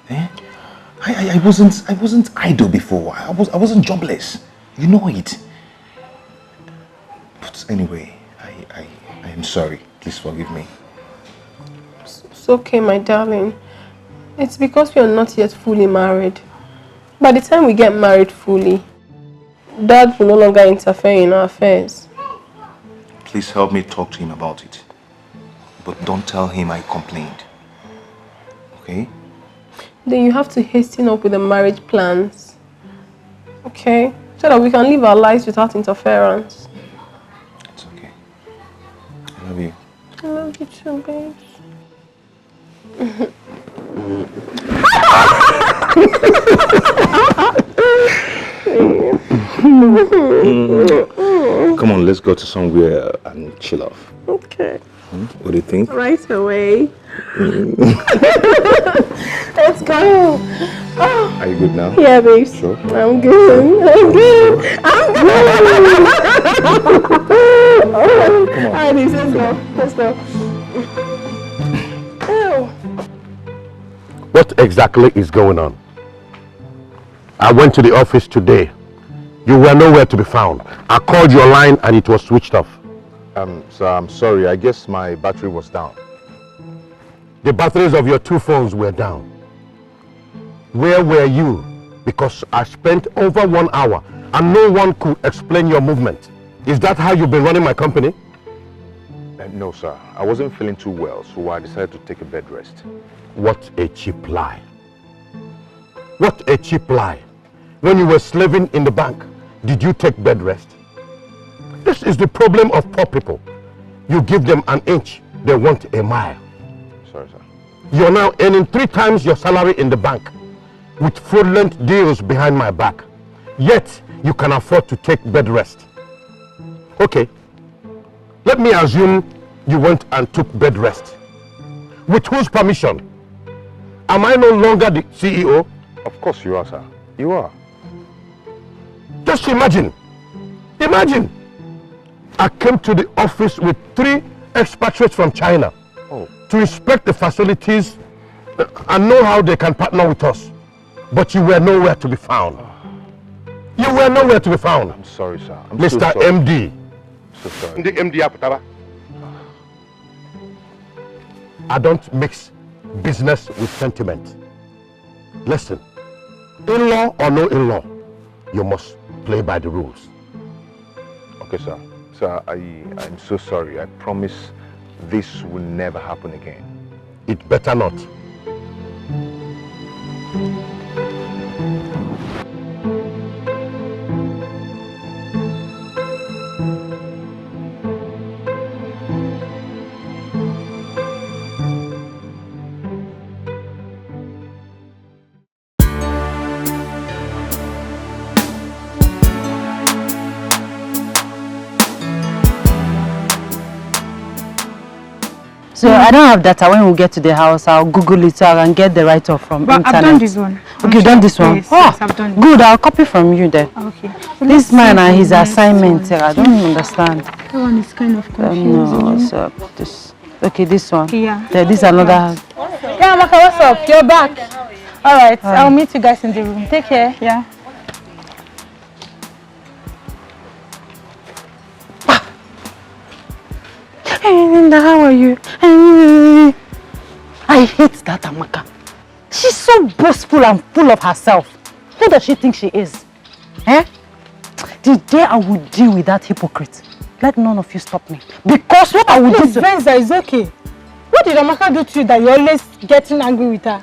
Eh? I wasn't idle before. I wasn't jobless. You know it. But anyway, I am sorry. Please forgive me. It's okay, my darling. It's because we are not yet fully married. By the time we get married fully, Dad will no longer interfere in our affairs. Please help me talk to him about it. But don't tell him I complained. Okay? Then you have to hasten up with the marriage plans. Okay? So that we can live our lives without interference. It's okay. I love you. I love you too, babe. Come on, let's go to somewhere and chill off. Okay. What do you think? Right away. Let's go. Are you good now? Yeah, babe. Sure. I'm good. I'm good. I'm good. Come on. Alright, let's go. Let's go. Ew. What exactly is going on? I went to the office today. You were nowhere to be found. I called your line and it was switched off. Sir, I'm sorry. I guess my battery was down. The batteries of your two phones were down. Where were you? Because I spent over 1 hour and no one could explain your movement. Is that how you've been running my company? No, sir. I wasn't feeling too well, so I decided to take a bed rest. What a cheap lie. What a cheap lie. When you were slaving in the bank, did you take bed rest? This is the problem of poor people. You give them an inch, they want a mile. Sorry, sir. You're now earning 3 times your salary in the bank with fraudulent deals behind my back. Yet, you can afford to take bed rest. Okay, let me assume you went and took bed rest. With whose permission? Am I no longer the CEO? Of course you are, sir. You are. Just imagine. Imagine. I came to the office with 3 expatriates from China to inspect the facilities and know how they can partner with us. But you were nowhere to be found. You were nowhere to be found. I'm sorry, sir. I'm Mr. so sorry. MD. So sorry. The MD Aputaba. I don't mix business with sentiment. Listen, in-law or no in-law, you must play by the rules. Okay, sir. Sir, I'm so sorry. I promise this will never happen again. It better not. So I don't have data. When we get to the house, I'll Google it so I can get the write-off from But internet. I've done this one. Okay, you've done this one? Yes, yes, I've done it. Good, I'll copy from you there. Okay. This man and his assignment, I don't understand. That one is kind of confusing. No, so this. Okay, this one. Yeah. This is another. Yeah, Maka, what's up? You're back. Alright, I'll meet you guys in the room. Take care. Yeah. Hey, Linda, how are you? I hate that Amaka. She's so boastful and full of herself. Who does she think she is? Eh? The day I will deal with that hypocrite, let none of you stop me. Because what I will do to... Venza, it's okay. What did Amaka do to you that you're always getting angry with her?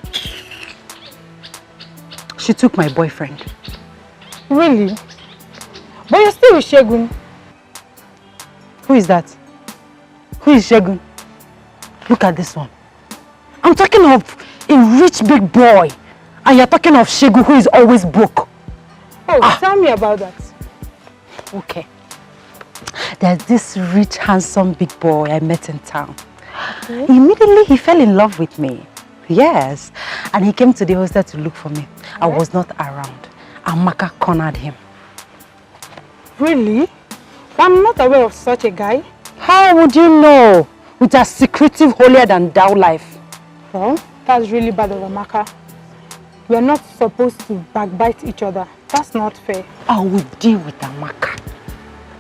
She took my boyfriend. Really? But you're still with Shegun. Who is that? Who is Shegun? Look at this one. I'm talking of a rich big boy. And you're talking of Shegun who is always broke. Oh, tell me about that. Okay. There's this rich, handsome big boy I met in town. Okay. Immediately he fell in love with me. Yes. And he came to the hostel to look for me. I was not around. Amaka cornered him. Really? I'm not aware of such a guy. How would you know? With a secretive, holier than thou life. Well, that's really bad of Amaka. We are not supposed to backbite each other. That's not fair. I will deal with Amaka.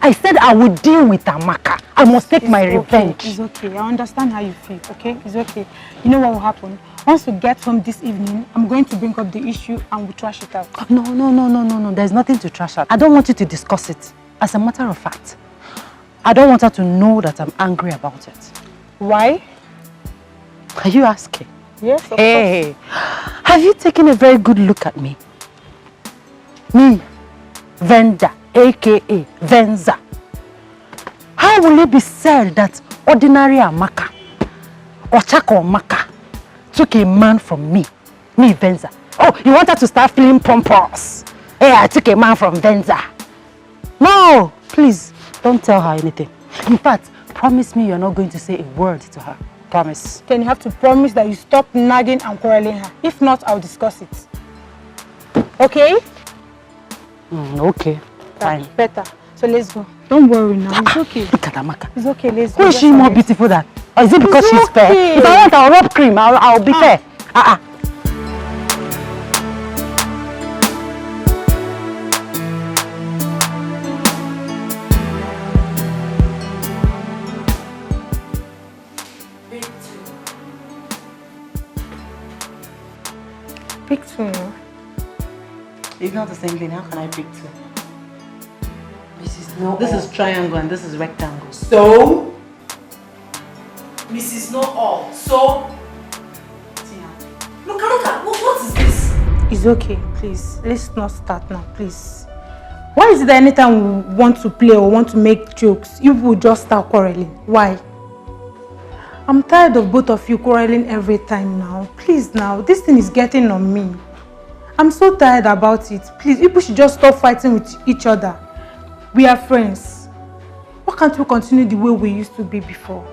I said I will deal with Amaka. I must take my revenge. It's okay. I understand how you feel, okay? It's okay. You know what will happen? Once we get home this evening, I'm going to bring up the issue and we'll trash it out. No. There's nothing to trash out. I don't want you to discuss it. As a matter of fact, I don't want her to know that I'm angry about it. Why? Are you asking? Yes, of course. Have you taken a very good look at me? Me, Venda, aka Venza. How will it be said that ordinary Amaka or Chako Amaka took a man from me, Venza? Oh, you want her to start feeling pompous? Hey, I took a man from Venza. No, please, don't tell her anything. In fact, promise me you're not going to say a word to her. Promise. Then you have to promise that you stop nagging and quarreling her. If not, I'll discuss it. Okay? Okay, fine. Better. So let's go. Don't worry now. It's okay. Look at Amaka. It's okay. Let's go. Who is she more beautiful than? Or is it because she's fair? If I want a rub cream, I'll be fair. Pick two. It's not the same thing. How can I pick two? This is triangle and this is rectangle. So? Mrs. Know All. So? Look at, what is this? It's okay, please. Let's not start now, please. Why is it that anytime we want to play or want to make jokes, you will just start quarreling? Why? I'm tired of both of you quarreling every time now. Please now, this thing is getting on me. I'm so tired about it. Please, people should just stop fighting with each other. We are friends. Why can't we continue the way we used to be before?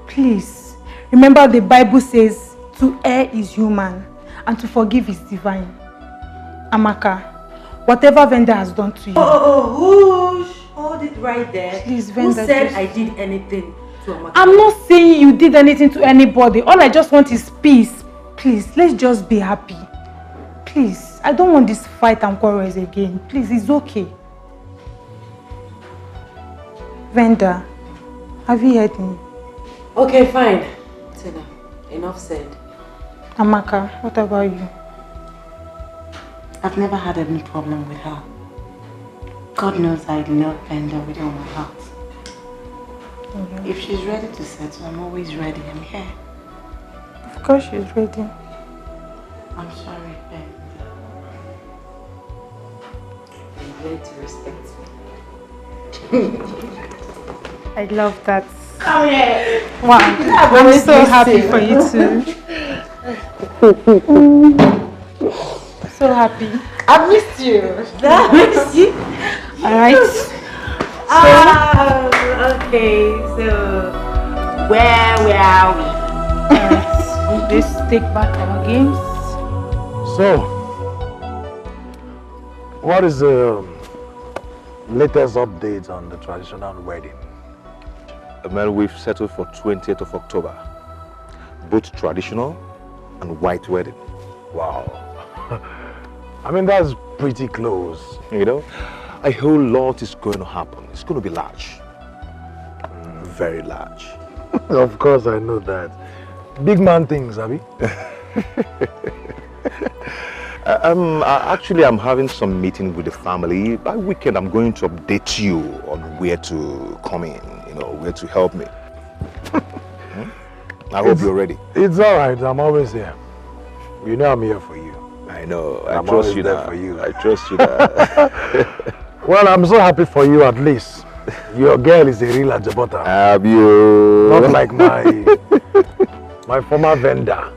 Please, remember the Bible says, to err is human and to forgive is divine. Amaka, whatever Venda has done to you. Whoosh! Hold it right there. Please, Who Venda, said I did anything to Amaka? I'm not saying you did anything to anybody. All I just want is peace. Please, let's just be happy. Please, I don't want this fight and quarrels again. Please, it's okay. Venda, have you heard me? Okay, fine. Tina, enough said. Amaka, what about you? I've never had any problem with her. God knows I love Venda with all my heart. If she's ready to settle, I'm always ready. I'm here. Of course she's ready. I'm sorry, Venda. I'm ready to respect me. I love that. Come here. Wow, I'm so happy for you too. So happy. I missed you. I missed you. Alright. Okay, so where are we? Let's take back our games. So, what is the latest update on the traditional wedding? Man, we've settled for 20th of October. Both traditional and white wedding. Wow. I mean, that's pretty close. You know, a whole lot is going to happen. It's going to be large. Very large. Of course, I know that. Big man things, Abby. Actually, I'm having some meeting with the family. By weekend, I'm going to update you on where to come in, you know, where to help me. I hope you're ready. It's all right. I'm always here. You know I'm here for you. I know. I I'm trust you there that. for you. I trust you that. Well, I'm so happy for you at least. Your girl is a real Ajabota. Have you? Not like my former vendor.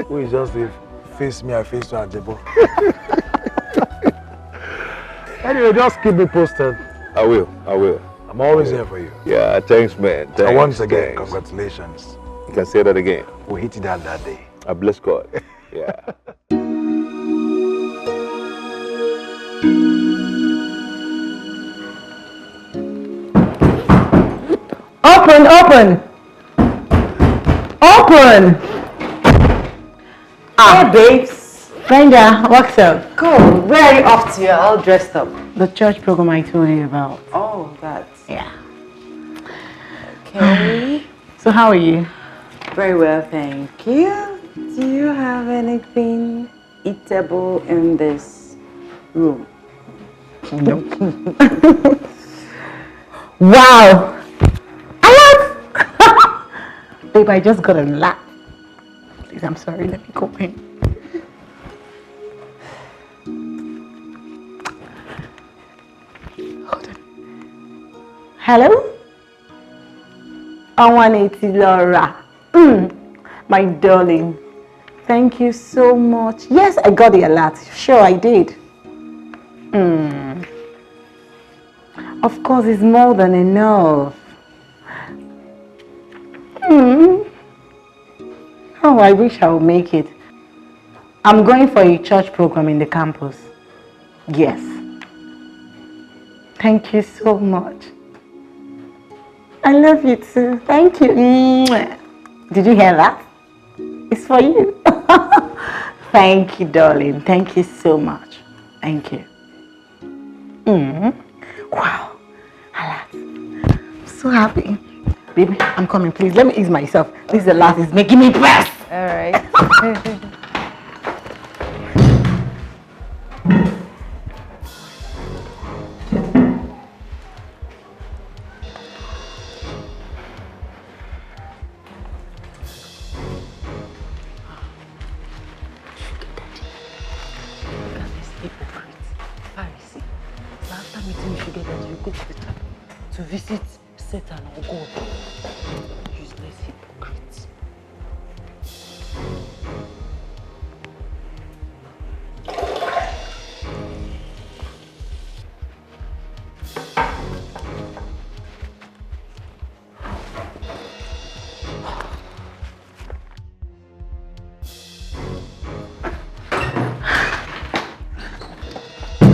Who is just a face me, I face to Ajabo. Anyway, just keep me posted. I will. I will. I'm always here for you. Yeah, thanks, man. Thanks. And once again, thanks. congratulations. You can say that again. We hit that day. I bless God. Yeah. Open, open. Open. Hey, babes. Brenda, what's up? Cool. Where are you off to? You're all dressed up. The church program I told you about. Oh, that's... Yeah. Okay. So how are you? Very well, thank you. Do you have anything eatable in this room? No. Wow. Babe, I just got a lot. Please, I'm sorry. Let me go in. Hold on. Hello? I want it, Laura. My darling. Thank you so much. Yes, I got the alert. Sure, I did. Of course, it's more than enough. Oh, I wish I would make it. I'm going for a church program in the campus. Yes. Thank you so much. I love you too. Thank you. Did you hear that? It's for you. Thank you, darling. Thank you so much. Thank you. Wow. I'm so happy. Baby, I'm coming, please. Let me ease myself. This is the last. It's making me press. All right. To visit Satan or God. Useless hypocrites.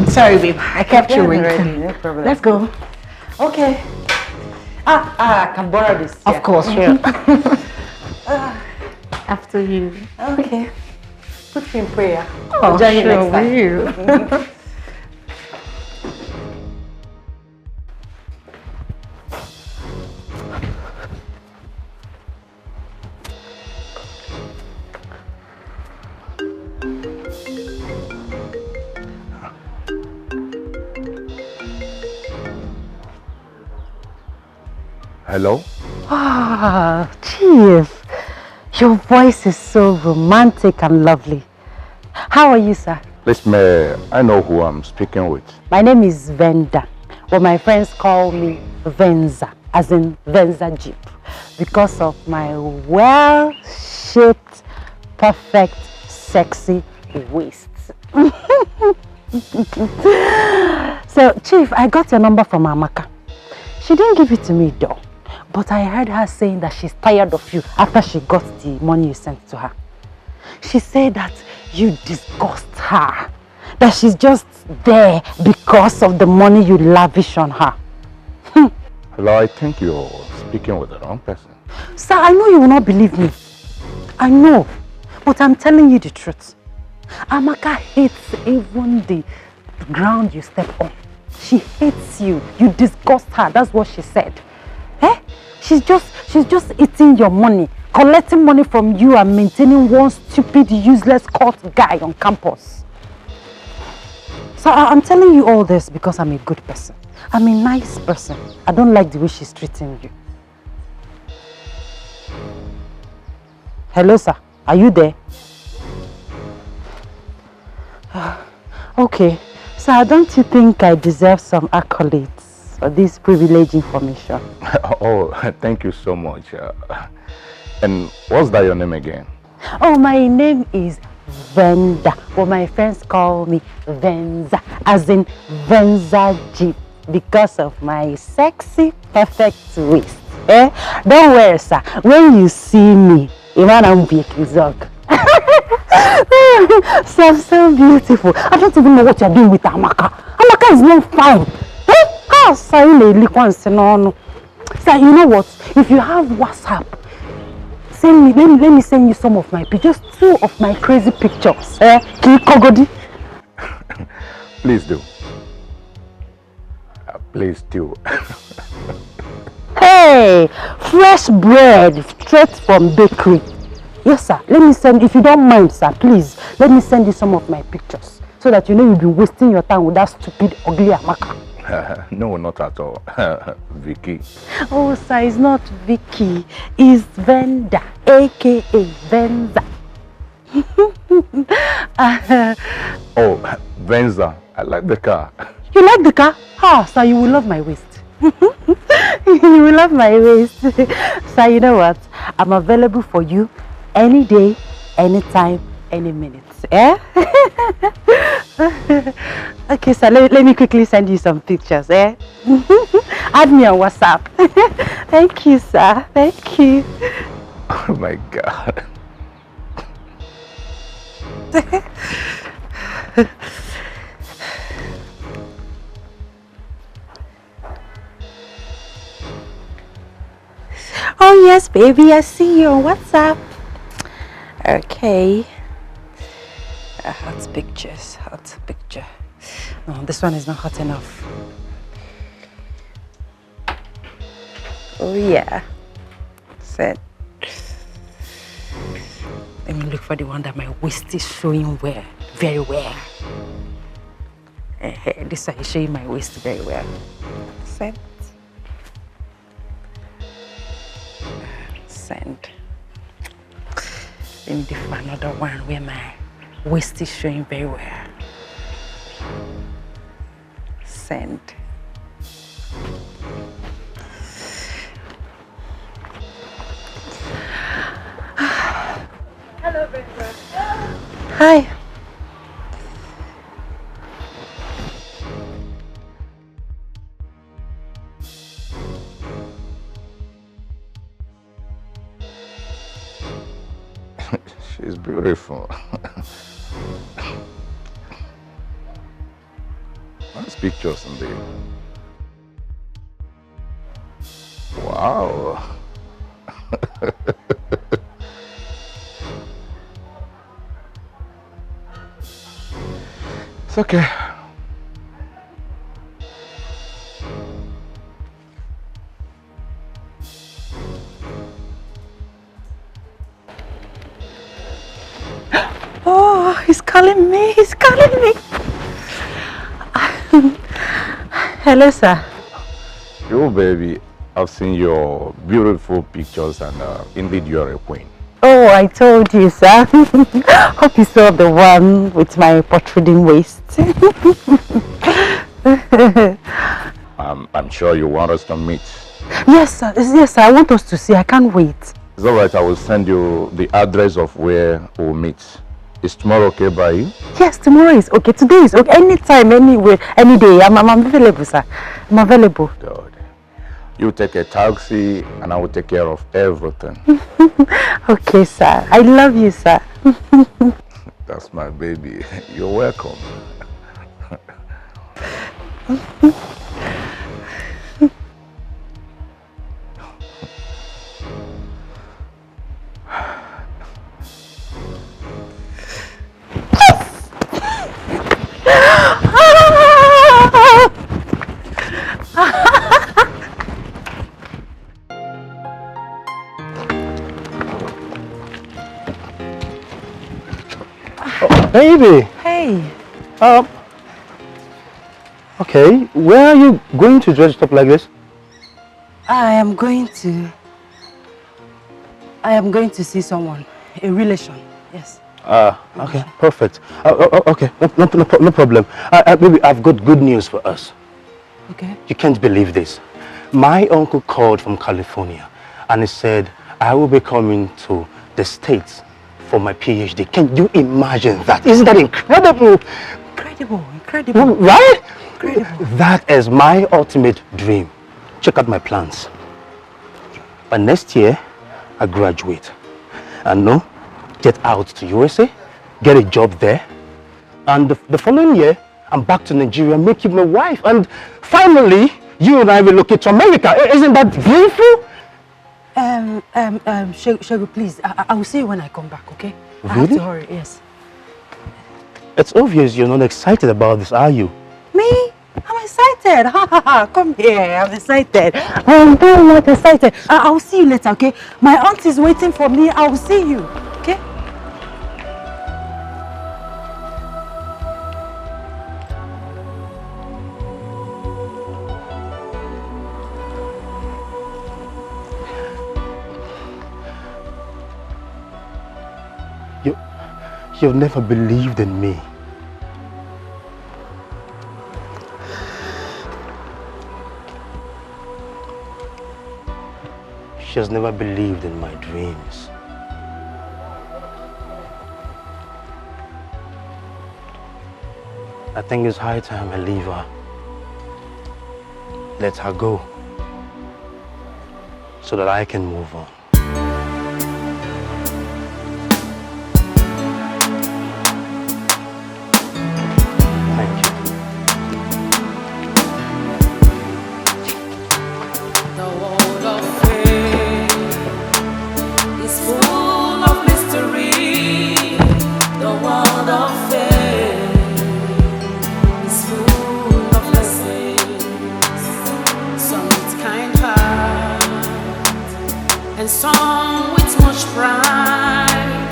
Sorry, babe. I kept you waiting. No problem. Let's go. Okay. I can borrow this. Of course, sure. After you. Okay. Put me in prayer. Oh, join you sure, next time. will. Hello? Ah, cheers. Your voice is so romantic and lovely. How are you, sir? Listen, I know who I'm speaking with. My name is Venda, but my friends call me Venza, as in Venza Jeep, because of my well-shaped, perfect, sexy waist. So, Chief, I got your number from Amaka. She didn't give it to me though, but I heard her saying that she's tired of you after she got the money you sent to her. She said that you disgust her, that she's just there because of the money you lavish on her. Hello, I think you're speaking with the wrong person. Sir, I know you will not believe me. I know. But I'm telling you the truth. Amaka hates even the ground you step on. She hates you. You disgust her. That's what she said. Eh? She's just eating your money, collecting money from you and maintaining one stupid, useless court guy on campus. So I'm telling you all this because I'm a good person. I'm a nice person. I don't like the way she's treating you. Hello, sir. Are you there? Okay. Sir, don't you think I deserve some accolades for this privileged information? Oh, thank you so much. And what's that your name again? Oh, my name is Venda, but my friends call me Venza, as in Venza Jeep, because of my sexy, perfect waist. Eh? Don't worry, sir. When you see me, I'm so beautiful. I don't even know what you're doing with Amaka. Amaka is not fine. Eh? Sir, you know what? If you have WhatsApp, let me send you some of my pictures, just 2 of my crazy pictures. Eh? Please do. Please do. Hey, fresh bread straight from bakery. Yes, sir. Let me send, if you don't mind, sir, please, let me send you some of my pictures so that you know you'll be wasting your time with that stupid, ugly Amaka. No, not at all. Vicky. Oh, sir, it's not Vicky. It's Venda, aka Venza. Oh, Venza, I like the car. You like the car? Ah, sir, you will love my waist. You will love my waist. Sir, you know what? I'm available for you any day, anytime, any minute. Eh? Okay, sir, let me quickly send you some pictures. Eh? Add me on WhatsApp. Thank you, sir. Thank you. Oh my God. Oh yes, baby, I see you on WhatsApp. Okay. Hot pictures, hot picture. No, this one is not hot enough. Oh yeah. Set. Let me look for the one that my waist is showing well, very well. This one is showing my waist very well. Set. Send. Let me do another one where my waist is showing very well. Send. Hello, Brenda. Hi. She's beautiful. Nice pictures indeed. Wow. It's okay. Oh, he's calling me. He's calling me. Hello, sir. Yo, baby, I've seen your beautiful pictures and indeed you're a queen. Oh, I told you, sir. Hope you saw the one with my protruding waist. I'm sure you want us to meet. Yes, sir. Yes, sir. I want us to see. I can't wait. It's all right. I will send you the address of where we'll meet. Is tomorrow okay by you? Yes, tomorrow is okay. Today is okay. Anytime, anywhere, any day. I'm available, sir. I'm available. Good. You take a taxi and I will take care of everything. Okay, sir. I love you, sir. That's my baby. You're welcome. Baby. Hey. Okay, where are you going to dress up like this? I am going to see someone, a relation, yes. Okay, perfect. Okay, no problem. Baby, I've got good news for us. Okay. You can't believe this. My uncle called from California and he said, I will be coming to the States for my PhD. Can you imagine that? Isn't that incredible? Incredible. Right? Incredible. That is my ultimate dream. Check out my plans. By next year, I graduate. And no, get out to USA, get a job there. And the following year, I'm back to Nigeria, make you my wife. And finally, you and I relocate to America. Isn't that beautiful? Shegu, please, I will see you when I come back, okay? Really? I have to hurry, yes. It's obvious you're not excited about this, are you? Me? I'm excited. Come here, I'm excited. I'm very much excited. I will see you later, okay? My aunt is waiting for me. I will see you, okay? You've never believed in me. She has never believed in my dreams. I think it's high time I leave her. Let her go. So that I can move on. And some with much pride,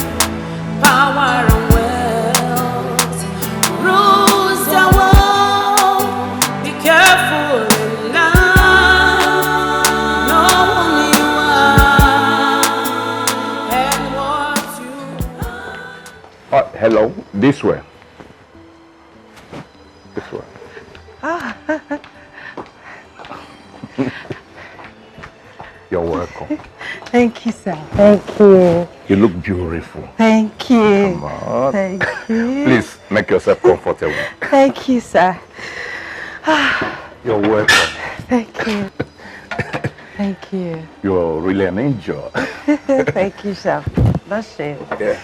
power and wealth rules the world. Be careful in life, know who you are and what you are. Hello, this way. This way. You're welcome. Thank you, sir. Thank you. You look beautiful. Thank you. Come on. Thank you. Please make yourself comfortable. Thank you, sir. You're welcome. Thank you. Thank you. You're really an angel. Thank you, sir. That's it. Yeah.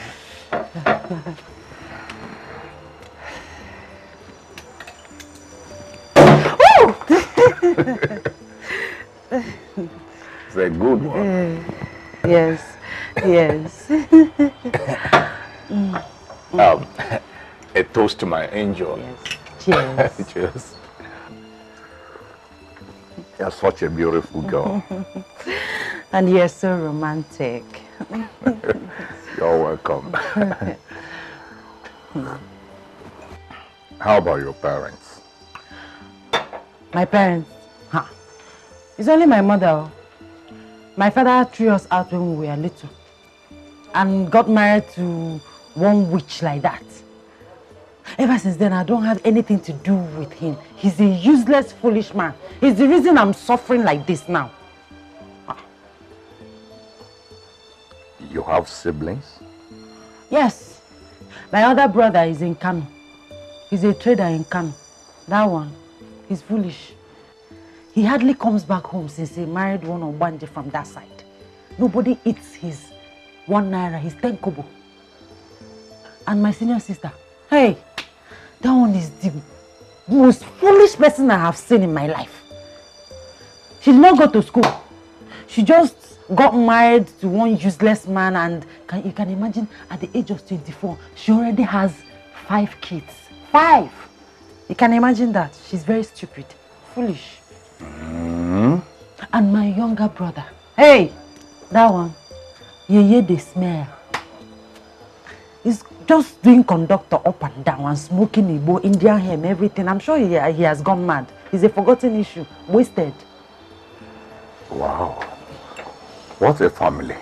It's a good one. Yes, yes. A toast to my angel. Yes. Cheers. Cheers. You're such a beautiful girl. And you're so romantic. You're welcome. How about your parents? My parents? Huh. It's only my mother. My father threw us out when we were little and got married to one witch like that. Ever since then, I don't have anything to do with him. He's a useless, foolish man. He's the reason I'm suffering like this now. You have siblings? Yes. My other brother is in Kano. He's a trader in Kano. That one, he's foolish. He hardly comes back home since he married one Obanje from that side. Nobody eats his 1 naira, his 10 kobo. And my senior sister, hey, that one is the most foolish person I have seen in my life. She did not go to school. She just got married to one useless man, and you can imagine at the age of 24, she already has 5 kids. 5! You can imagine that. She's very stupid, foolish. And my younger brother, hey, that one, they smell. He's Just doing conductor up and down and smoking Igbo, Indian hemp, everything. I'm sure he has gone mad. It's a forgotten issue. Wasted. Wow. What a family.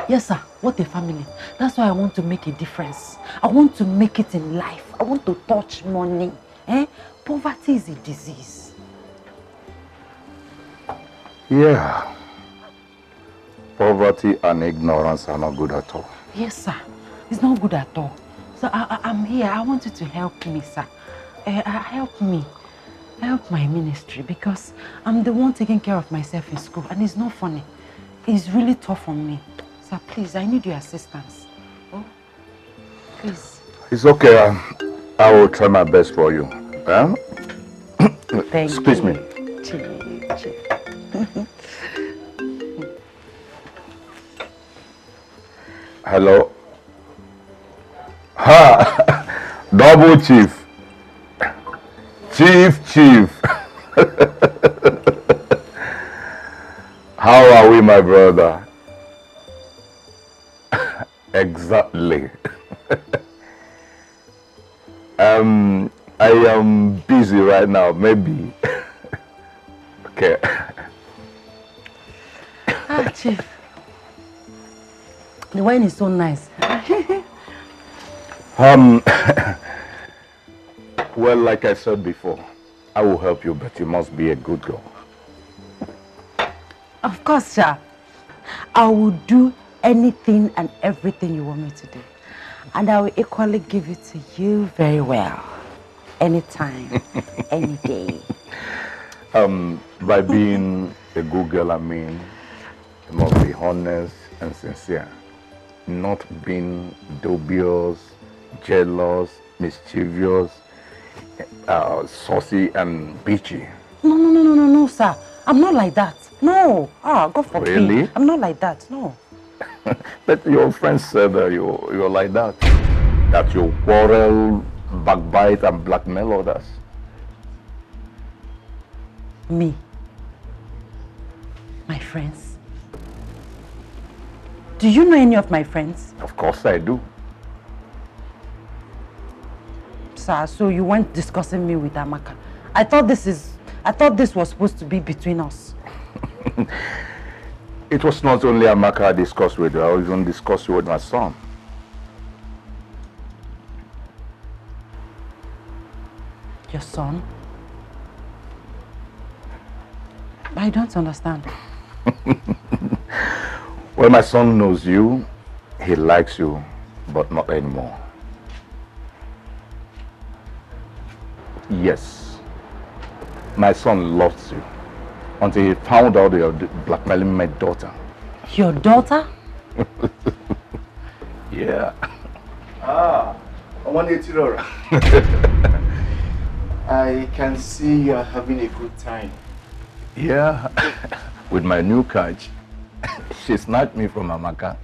Yes, sir. What a family. That's why I want to make a difference. I want to make it in life. I want to touch money. Poverty is a disease. Yeah. Poverty and ignorance are not good at all. Yes, sir. It's not good at all. So I'm here. I want you to help me, sir. Help me. Help my ministry because I'm the one taking care of myself in school and it's not funny. It's really tough on me. Sir, please, I need your assistance. Oh, please. It's okay. I will try my best for you. Thank Excuse you. me. Chief. Hello. Ha! Double chief. Chief. How are we, my brother? Exactly. I am busy right now, maybe. Okay. Chief. The wine is so nice. Well, like I said before, I will help you, but you must be a good girl. Of course, sir. I will do anything and everything you want me to do. And I will equally give it to you very well. Anytime, any day. By being a good girl, I mean, you must be honest and sincere. Not being dubious, jealous, mischievous, saucy and bitchy. No, sir. I'm not like that. No. God forbid. Really? I'm not like that. No. But your friends said that you're like that. That you quarrel, backbite and blackmail others. Me? My friends? Do you know any of my friends? Of course I do. Sir, so you weren't discussing me with Amaka. I thought this was supposed to be between us. It was not only Amaka I discussed with you, I even discussed with my son. Your son? I don't understand. Well, my son knows you, he likes you, but not anymore. Yes, my son loves you until he found out you're blackmailing my daughter. Your daughter? Yeah. I can see you're having a good time. Yeah, with my new catch. She snatched me from Amaka.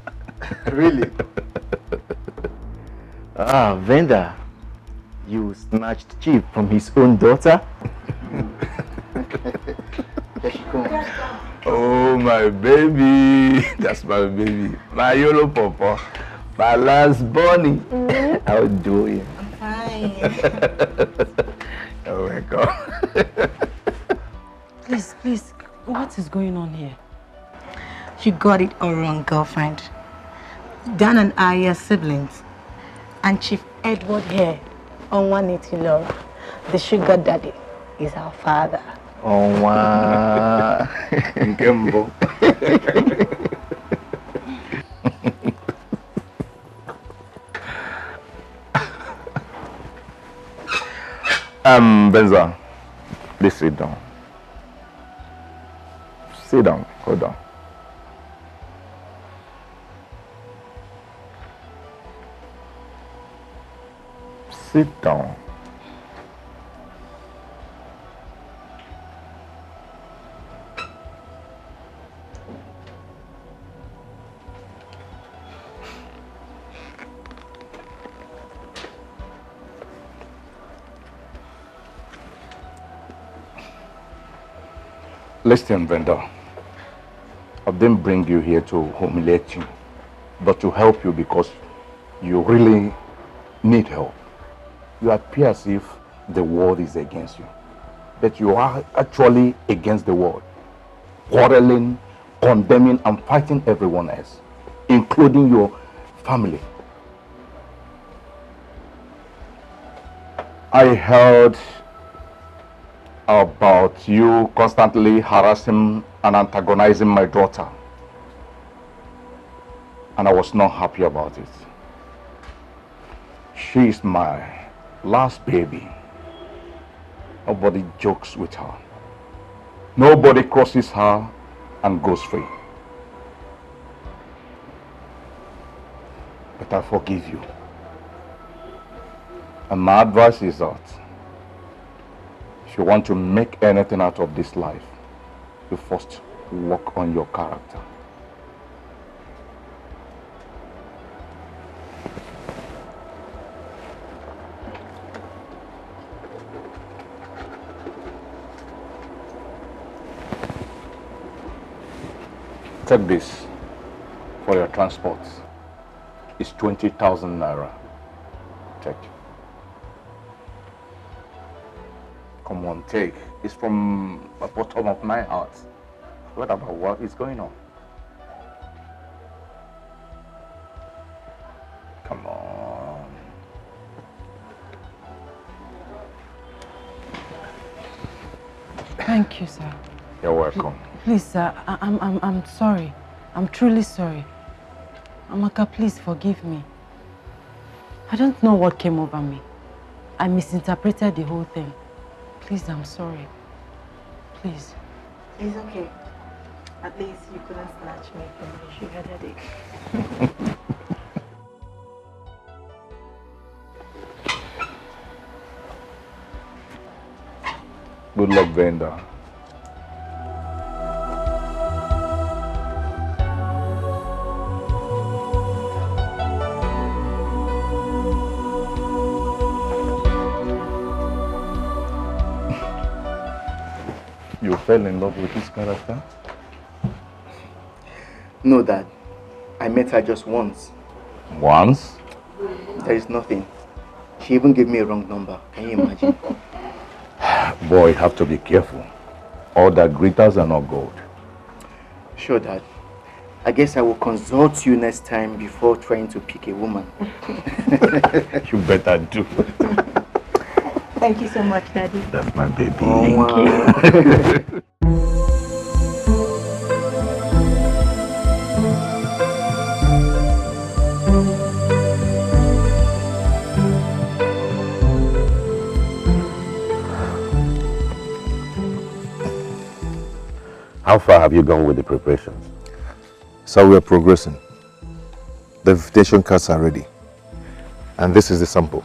Really? Venda, you snatched Chief from his own daughter? There she comes. Oh, my baby. That's my baby. My yellow papa. My last bunny. How do you? I'm fine. Oh my God. Please, what is going on here? You got it all wrong, girlfriend. Dan and I are siblings. And Chief Edward here, on 180 Love, the sugar daddy, is our father. Oh, wow. Nkembo. Benza, please sit down. Sit down, hold on. Sit down. Listen, Brenda. I didn't bring you here to humiliate you. but to help you because you really need help. You appear as if the world is against you, but you are actually against the world, quarreling, condemning, and fighting everyone else, including your family. I heard about you constantly harassing and antagonizing my daughter, and I was not happy about it. She is my last baby. Nobody jokes with her. Nobody crosses her and goes free. But I forgive you. And my advice is that if you want to make anything out of this life, you first work on your character. Take this for your transport. It's 20,000 naira. Take. Come on, take. It's from the bottom of my heart. What about what is going on? Come on. Thank you, sir. You're welcome. Please, sir, I'm sorry. I'm truly sorry. Amaka, please forgive me. I don't know what came over me. I misinterpreted the whole thing. Please, I'm sorry. Please. It's okay. At least you couldn't snatch me from my sugar daddy. Good luck, Venda. You fell in love with this character? No, Dad. I met her just once. Once? There is nothing. She even gave me a wrong number. Can you imagine? Boy, you have to be careful. All that glitters are not gold. Sure, Dad. I guess I will consult you next time before trying to pick a woman. You better do. Thank you so much, Daddy. That's my baby. Oh, Thank you. How far have you gone with the preparations? So we are progressing. The invitation cards are ready. And this is the sample.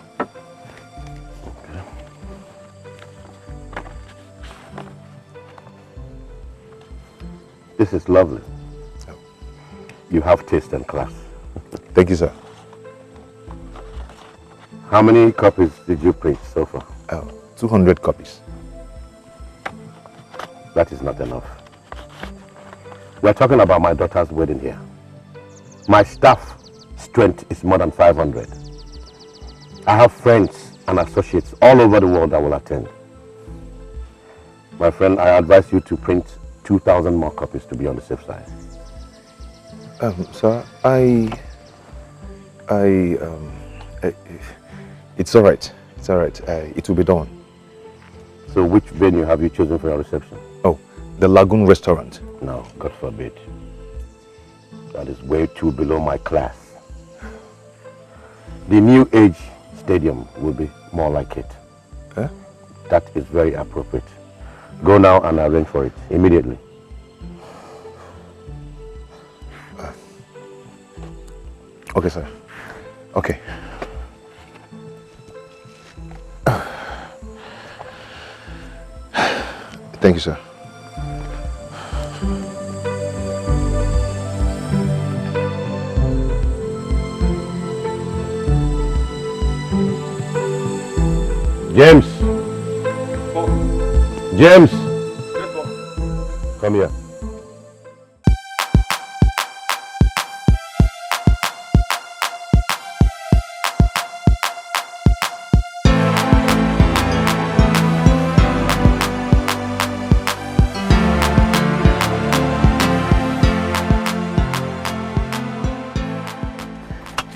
This is lovely. You have taste and class. Thank you, sir. How many copies did you print so far? 200 copies. That is not enough. We're talking about my daughter's wedding here. My staff strength is more than 500. I have friends and associates all over the world that will attend. My friend, I advise you to print 2,000 more copies to be on the safe side. Sir, it's all right. It's all right. It will be done. So which venue have you chosen for your reception? Oh, the Lagoon Restaurant. No, God forbid. That is way too below my class. The New Age Stadium will be more like it. Huh? That is very appropriate. Go now and arrange for it immediately. Okay, sir. Okay. Thank you, sir. James! James! Come here.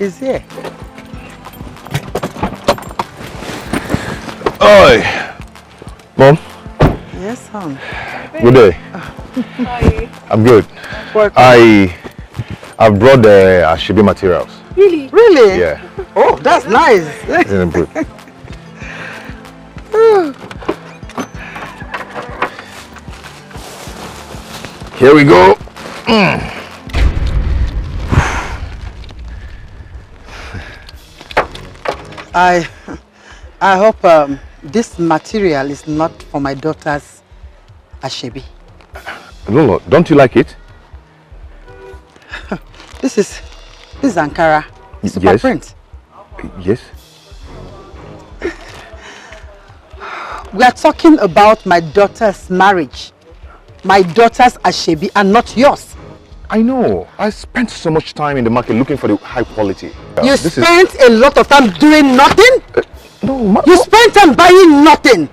He's here. Oi! Mom? Yes, son. Good day. Hi. I'm good. I've brought the Ashebi materials. Really? Really? Yeah. Oh, that's nice. Isn't it good? Here we go. I hope this material is not for my daughter's Ashebi. No, don't you like it? This is Ankara. Super Yes. print. Yes. We are talking about my daughter's marriage. My daughter's Ashebi and not yours. I know. I spent so much time in the market looking for the high quality. You spent a lot of time doing nothing? No, you spent time buying nothing.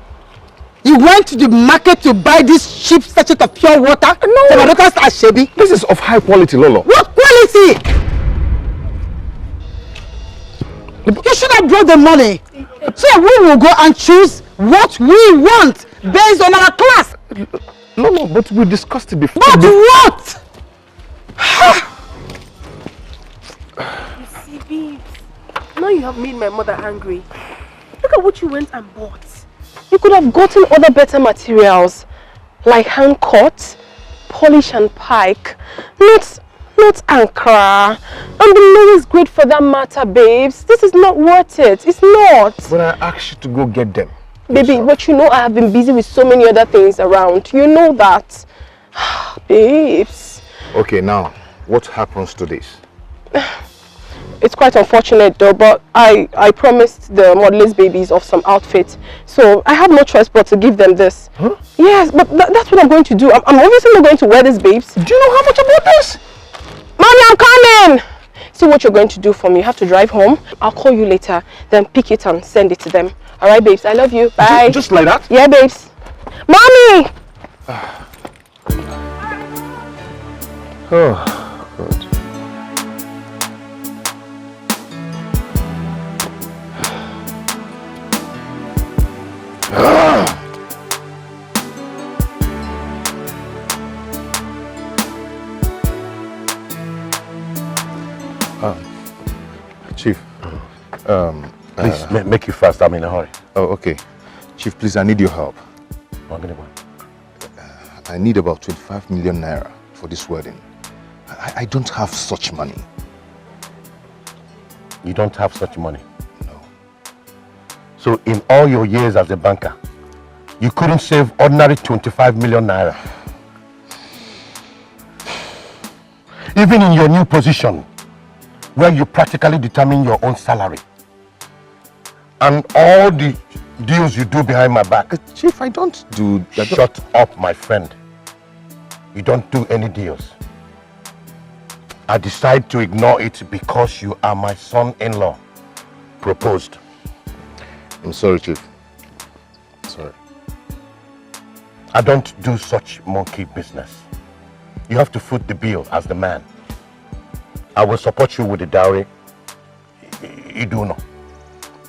You went to the market to buy this cheap sachet of pure water for my daughter's Ashebi? This is of high quality, Lolo. What quality? You should have brought the money. So we will go and choose what we want based on our class. No, but we discussed it before. But what? You see, babes, now you have made my mother angry. Look at what you went and bought. You could have gotten other better materials, like hand cut, polish and pike, not Ankara. And the lowest grade for that matter, babes. This is not worth it. It's not. But I asked you to go get them. Baby, but you know I have been busy with so many other things around. You know that. Babes. Okay, now, what happens to this? It's quite unfortunate though, but I promised the modelers babies of some outfits. So I have no choice but to give them this. Huh? Yes, but that's what I'm going to do. I'm obviously not going to wear this, babes. Do you know how much I bought this? Mommy, I'm coming! See what you're going to do for me. You have to drive home. I'll call you later, then pick it and send it to them. Alright, babes, I love you. Bye. Just like that? Yeah, babes. Mommy! Oh, God. Chief, please make it fast. I'm in a hurry. Oh, okay. Chief, please, I need your help. I need about 25 million naira for this wedding. I don't have such money. You don't have such money? No. So in all your years as a banker, you couldn't save ordinary 25 million naira? Even in your new position, where you practically determine your own salary, and all the deals you do behind my back. Chief, I don't do that. Shut up, my friend. You don't do any deals. I decide to ignore it because you are my son-in-law. Proposed. I'm sorry, Chief. Sorry. I don't do such monkey business. You have to foot the bill as the man. I will support you with the dowry. You do know.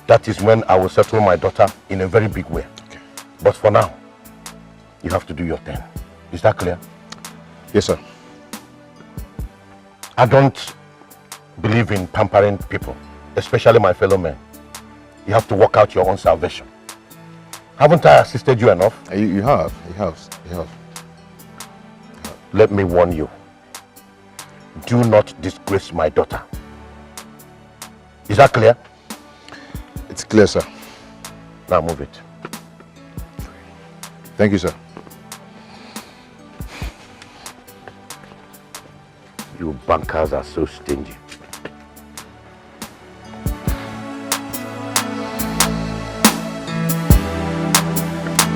That is when I will settle my daughter in a very big way. Okay. But for now, you have to do your thing. Is that clear? Yes, sir. I don't believe in pampering people, especially my fellow men. You have to work out your own salvation. Haven't I assisted you enough? You have. You have. Let me warn you. Do not disgrace my daughter. Is that clear? It's clear, sir. Now move it. Thank you, sir. You bankers are so stingy.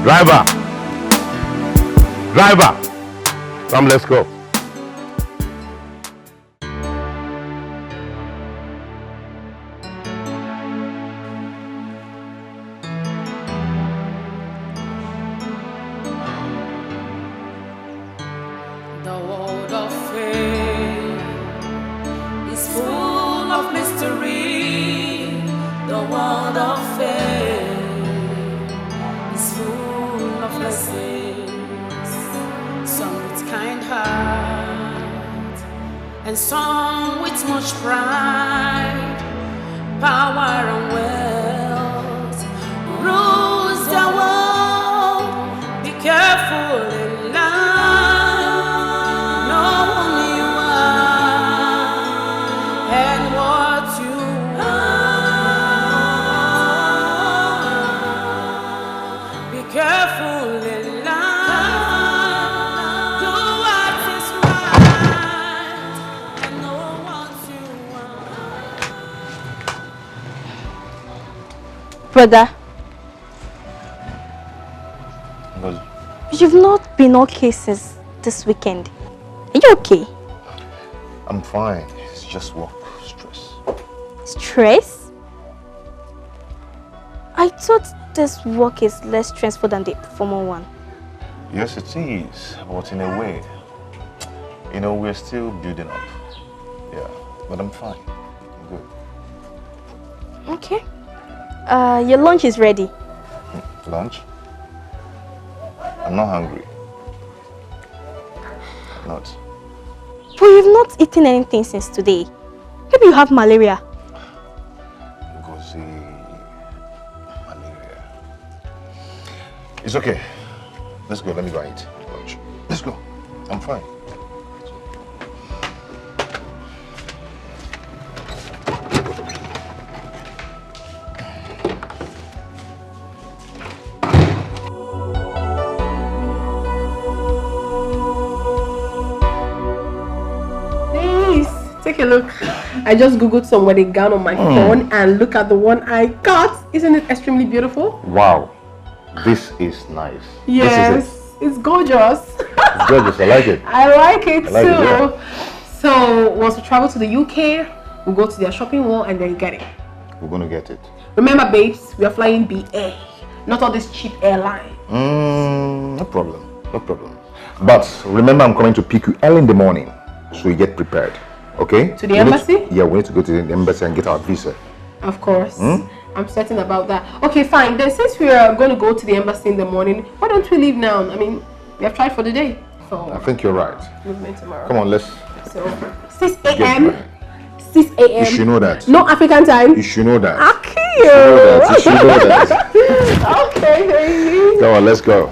Driver! Come, let's go. The world of faith is full of mystery. and some with much pride, power and wealth rules the world. Be careful in life, know who you are and what you are. Be careful in life, do what is right and know what you are. Brother, Well, you've not been okay since this weekend. Are you okay? I'm fine. It's just work stress. Stress? I thought this work is less stressful than the former one. Yes, it is, but in a way, you know, we're still building up. Yeah, but I'm fine. I'm good. Okay. Your lunch is ready. Lunch? I'm not hungry. I'm not. But you've not eaten anything since today. Maybe you have malaria. Ngozi, malaria. It's okay. Let's go. Let me go and eat lunch. Let's go. I'm fine. Please, take a look. I just googled some wedding gown on my phone and look at the one I got. Isn't it extremely beautiful? Wow. This is nice. Yes, This is it. it's gorgeous. It's gorgeous. I like it. I like it I like too. it, yeah. So once we travel to the UK, we'll go to their shopping mall and then get it. We're going to get it. Remember, babes, we are flying BA, not all this cheap airline. No problem. No problem. But remember, I'm coming to pick you early in the morning, so you get prepared. Okay? To the embassy? Yeah, we need to go to the embassy and get our visa. Of course. I'm certain about that. Okay, fine. Then since we are going to go to the embassy in the morning, why don't we leave now? I mean, we have tried for the day. So I think you're right. movement tomorrow. Come on, let's. So 6 a.m. 6 a.m. You should know that. No African time. You should know that. Okay. You should know that. Okay, baby. Come on, let's go.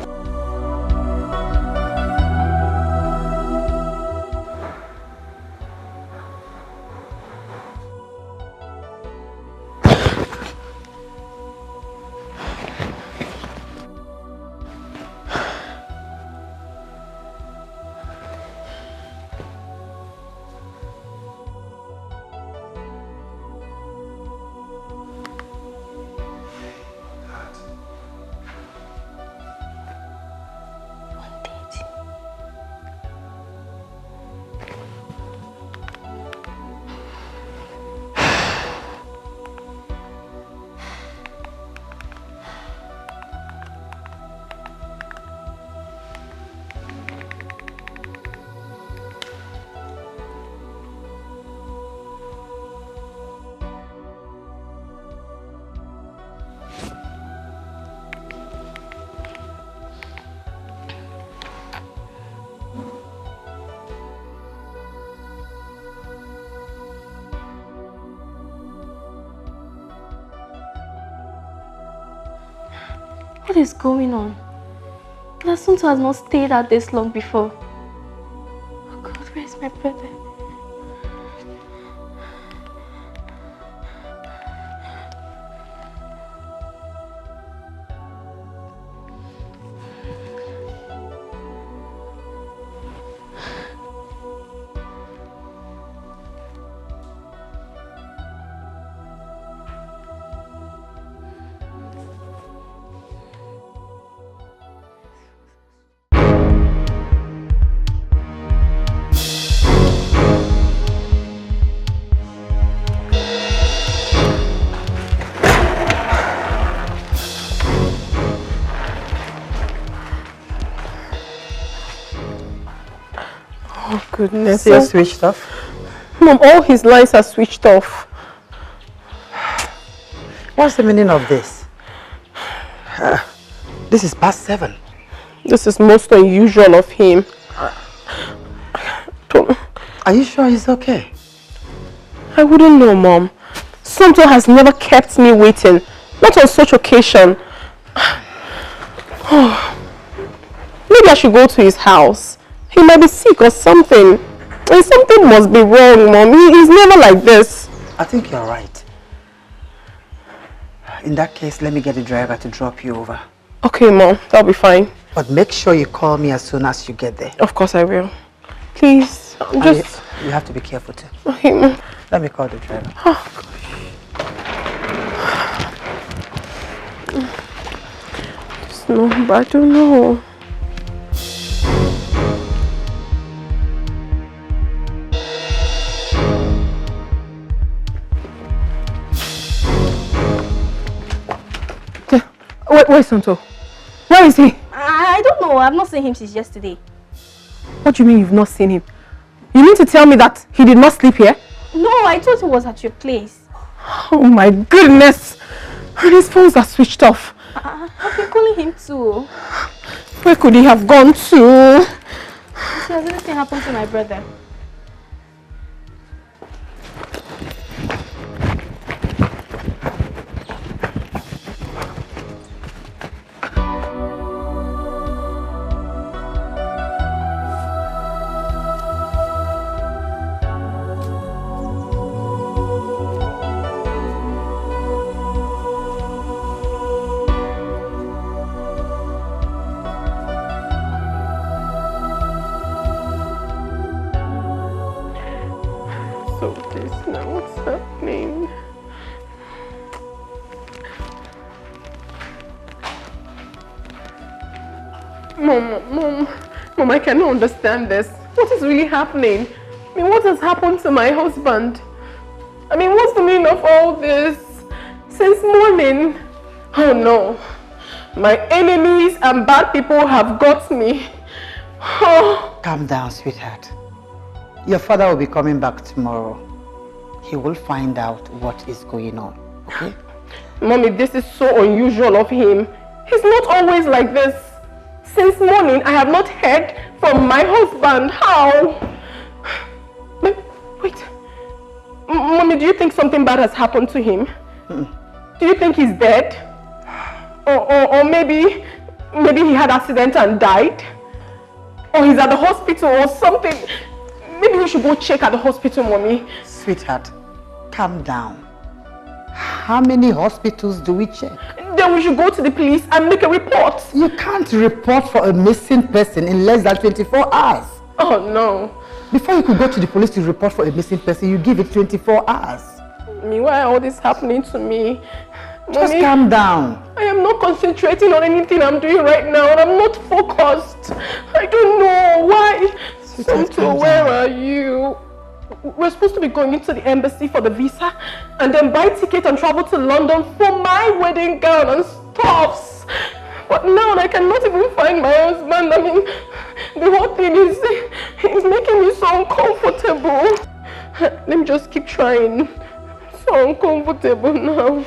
What is going on? Lasunto has not stayed out this long before. Oh God, where is my brother? Goodness. Still switched off? Mom, all his lines are switched off. What's the meaning of this? This is past 7. This is most unusual of him. Are you sure he's okay? I wouldn't know, Mom. Santo has never kept me waiting. Not on such occasion. Maybe I should go to his house. He might be sick or something. And something must be wrong, Mom. He's never like this. I think you're right. In that case, let me get the driver to drop you over. Okay, Mom. That'll be fine. But make sure you call me as soon as you get there. Of course I will. Please, just... You have to be careful too. Okay, Mom. Let me call the driver. Oh, gosh. No, but I don't know. Where's Santo? Where is he? I don't know. I've not seen him since yesterday. What do you mean you've not seen him? You mean to tell me that he did not sleep here? No, I thought he was at your place. Oh my goodness! And his phones are switched off. I've been calling him too. Where could he have gone to? See, has anything happened to my brother? Mom, I cannot understand this. What is really happening? I mean, what has happened to my husband? I mean, what's the meaning of all this? Since morning. Oh no. My enemies and bad people have got me. Oh. Calm down, sweetheart. Your father will be coming back tomorrow. He will find out what is going on, okay? Mommy, this is so unusual of him. He's not always like this. Since morning, I have not heard from my husband. How? Wait. Mommy, do you think something bad has happened to him? Do you think he's dead? Or maybe he had an accident and died? Or he's at the hospital or something? Maybe we should go check at the hospital, Mommy. Sweetheart, calm down. How many hospitals do we check? Then we should go to the police and make a report. You can't report for a missing person in less than 24 hours. Oh no. Before you could go to the police to report for a missing person, you give it 24 hours. Why all this happening to me? Just Mommy, calm down. I am not concentrating on anything I'm doing right now and I'm not focused. I don't know why. Santo, where are you? We're supposed to be going into the embassy for the visa and then buy ticket and travel to London for my wedding gown and stuffs. But now I cannot even find my husband. I mean, the whole thing is making me so uncomfortable. Let me just keep trying. So uncomfortable now.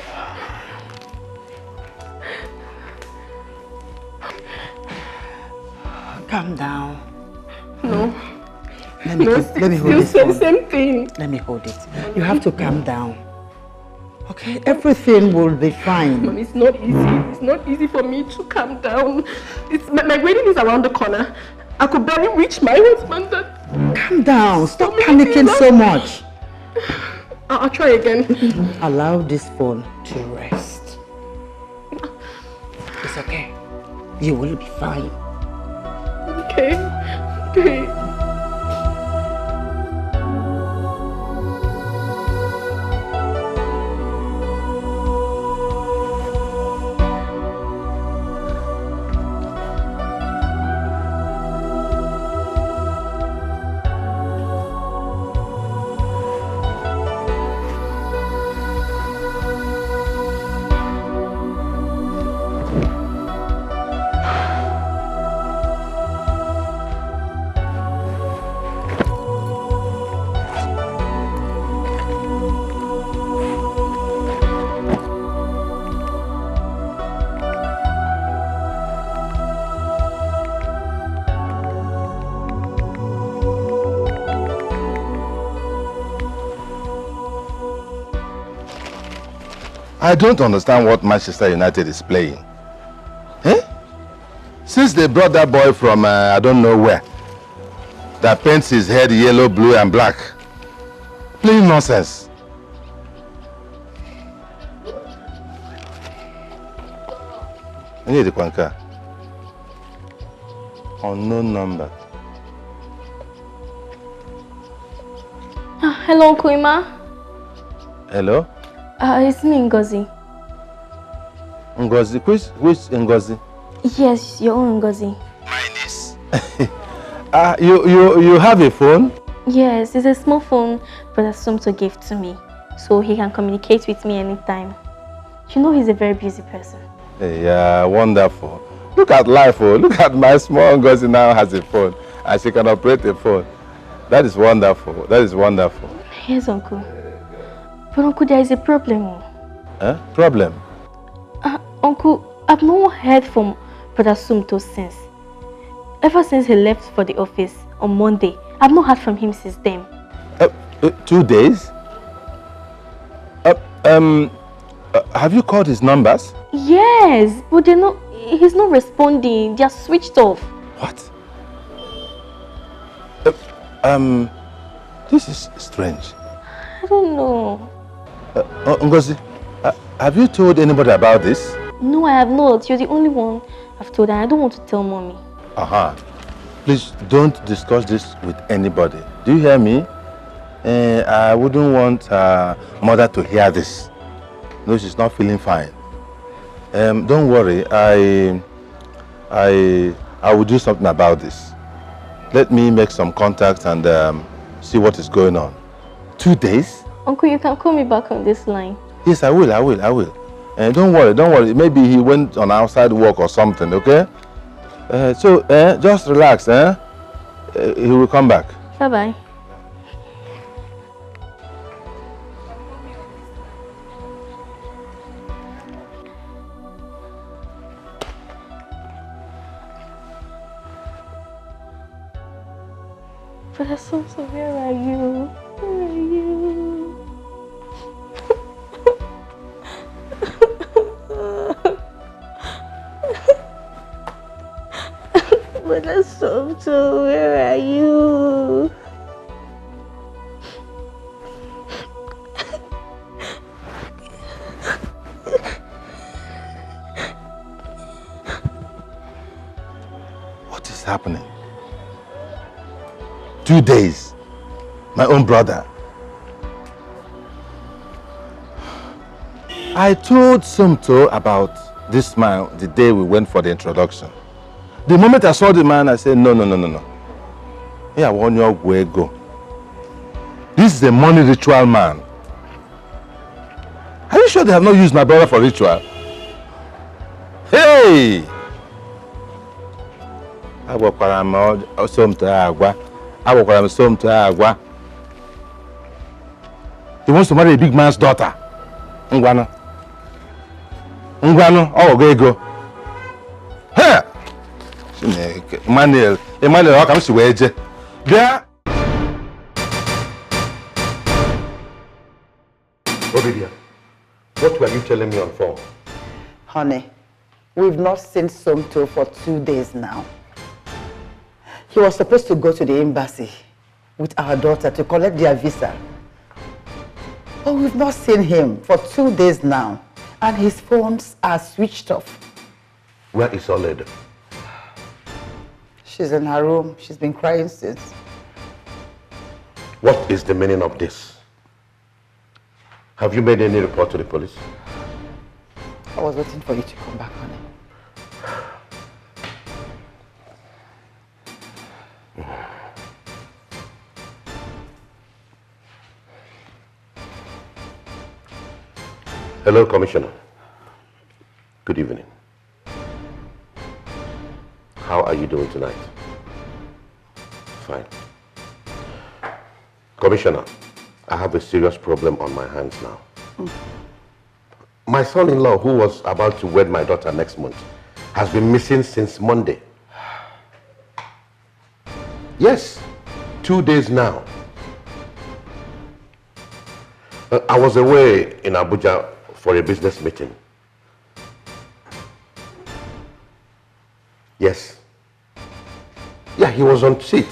Calm down. No. Let me hold this phone. Same thing. Let me hold it. You have to calm down. Okay, everything will be fine. Mom, it's not easy. It's not easy for me to calm down. My wedding is around the corner. I could barely reach my husband. Calm down. Stop panicking so much. I'll try again. Allow this phone to rest. It's okay. You will be fine. Okay. Okay. I don't understand what Manchester United is playing. Eh? Since they brought that boy from I don't know where, that paints his head yellow, blue and black. Plain nonsense. I need the Kwanka. Unknown number. Hello, Uncle Ima. Hello? It's me, Ngozi. Ngozi? Which Ngozi? Yes, your own Ngozi. You have a phone? Yes, it's a small phone Brother Sumto gave to me, so he can communicate with me anytime. You know he's a very busy person. Yeah, wonderful. Look at life, oh. Look at my small Ngozi now has a phone and she can operate a phone. That is wonderful. That is wonderful. Yes, Uncle. But Uncle, there is a problem. Huh? Problem? Uncle, I've not heard from Brother Sumto since. Ever since he left for the office on Monday, I've not heard from him since then. 2 days? Have you called his numbers? Yes, but they're not. He's not responding. They are switched off. What? This is strange. I don't know. Ngozi, have you told anybody about this? No, I have not. You're the only one I've told, and I don't want to tell Mommy. Please don't discuss this with anybody. Do you hear me? I wouldn't want mother to hear this. No, she's not feeling fine. Don't worry. I will do something about this. Let me make some contacts and see what is going on. 2 days? Uncle, you can call me back on this line. Yes, I will. Don't worry. Maybe he went on outside work or something, okay? Just relax, he will come back. Bye-bye. Brother Sumto, where are you? Where are you? Brother Sumto, where are you? What is happening? 2 days. My own brother. I told Sumto about this man the day we went for the introduction. The moment I saw the man, I said, no. Here, I want your way go. This is a money ritual man. Are you sure they have not used my brother for ritual? Hey! I work for him, Sumto. He wants to marry a big man's daughter. Ngwano, oh, go. Hey! Emmanuel, how come she wage? There. Obidia, what were you telling me on phone? Honey, we've not seen Sumto for 2 days now. He was supposed to go to the embassy with our daughter to collect their visa. But we've not seen him for 2 days now, and his phones are switched off. Where is Oled? She's in her room. She's been crying since. What is the meaning of this? Have you made any report to the police? I was waiting for you to come back, honey. Hello, Commissioner. Good evening. How are you doing tonight? Fine. Commissioner, I have a serious problem on my hands now. My son-in-law, who was about to wed my daughter next month, has been missing since Monday. Yes, 2 days now. I was away in Abuja for a business meeting. Yes. Yeah, he was on seat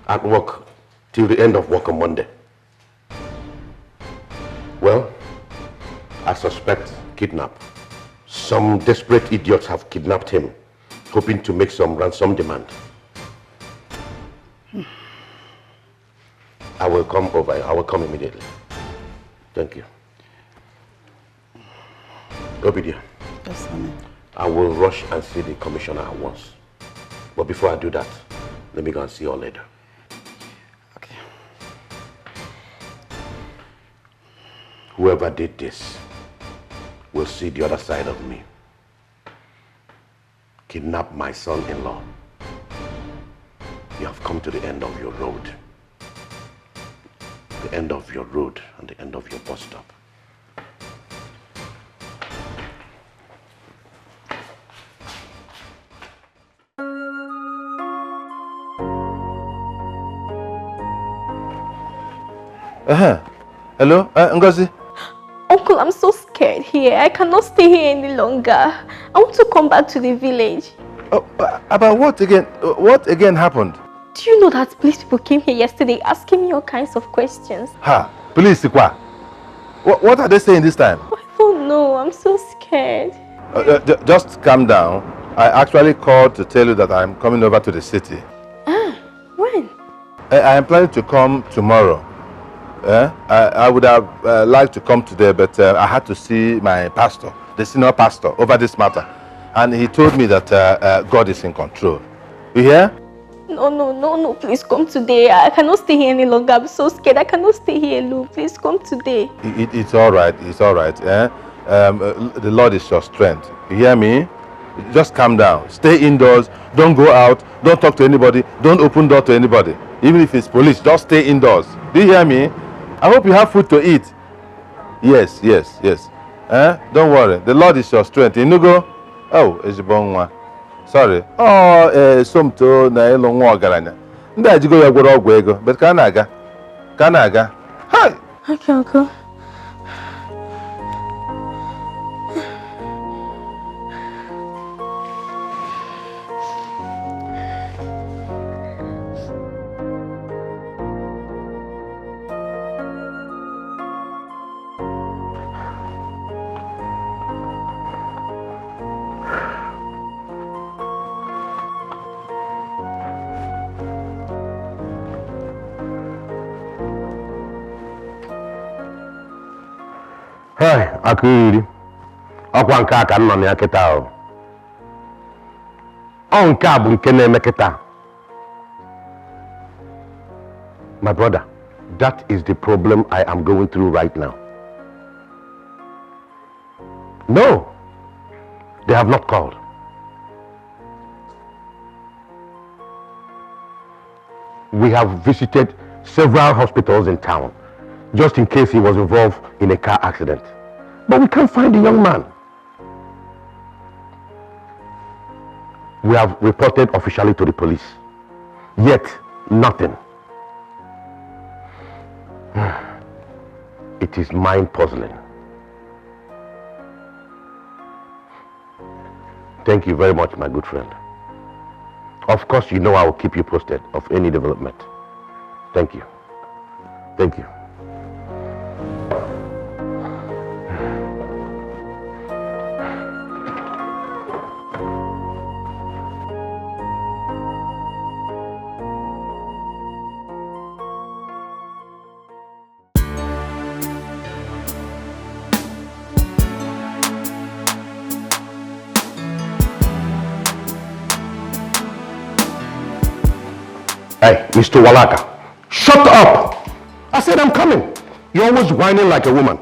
at work till the end of work on Monday. Well, I suspect kidnap. Some desperate idiots have kidnapped him, hoping to make some ransom demand. I will come over. I will come immediately. Thank you. Obidia. Yes, honey. I will rush and see the commissioner at once. But before I do that, let me go and see you all later. Okay. Whoever did this will see the other side of me. Kidnap my son-in-law. You have come to the end of your road. The end of your road and the end of your bus stop. Hello, Ngozi? Uncle, I'm so scared here. I cannot stay here any longer. I want to come back to the village. Oh, about what again? What again happened? Do you know that police people came here yesterday asking me all kinds of questions? Ha! Police, what are they saying this time? I don't know. I'm so scared. Just calm down. I actually called to tell you that I'm coming over to the city. Ah, when? I am planning to come tomorrow. I would have liked to come today, but I had to see my pastor, the senior pastor, over this matter. And he told me that God is in control. You hear? No, please come today. I cannot stay here any longer. I'm so scared. I cannot stay here alone. Please come today. It's all right. It's all right. The Lord is your strength. You hear me? Just calm down. Stay indoors. Don't go out. Don't talk to anybody. Don't open door to anybody. Even if it's police, just stay indoors. Do you hear me? I hope you have food to eat. Yes. Don't worry. The Lord is your strength. Inugo? Oh, Ezibonwa. Sorry. Oh, somto na elo nwa ogaranya. Ndị ajigo ya gworo ọgwụ ego, but ka na-aga. Hi. Okay, uncle. Hey, Akiri. Ọkwa nke a ka nọ na ya kịta ahụ. Ọ nke a bụ nke na-eme kịta. My brother, that is the problem I am going through right now. No, they have not called. We have visited several hospitals in town, just in case he was involved in a car accident. But we can't find the young man. We have reported officially to the police. Yet, nothing. It is mind-puzzling. Thank you very much, my good friend. Of course, you know I will keep you posted of any development. Thank you. Thank you. Hey, Mr. Walaka, shut up! I said I'm coming. You're always whining like a woman.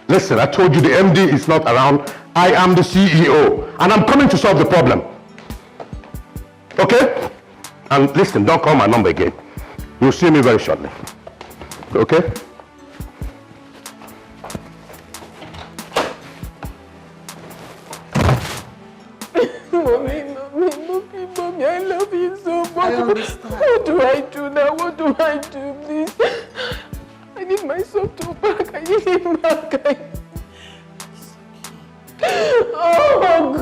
Listen, I told you the MD is not around. I am the CEO, and I'm coming to solve the problem. Okay? And listen, don't call my number again. You'll see me very shortly. Okay? Mommy, I love you so much. I understand. What do I do now? What do I do, please? I need my son to back. I need him back.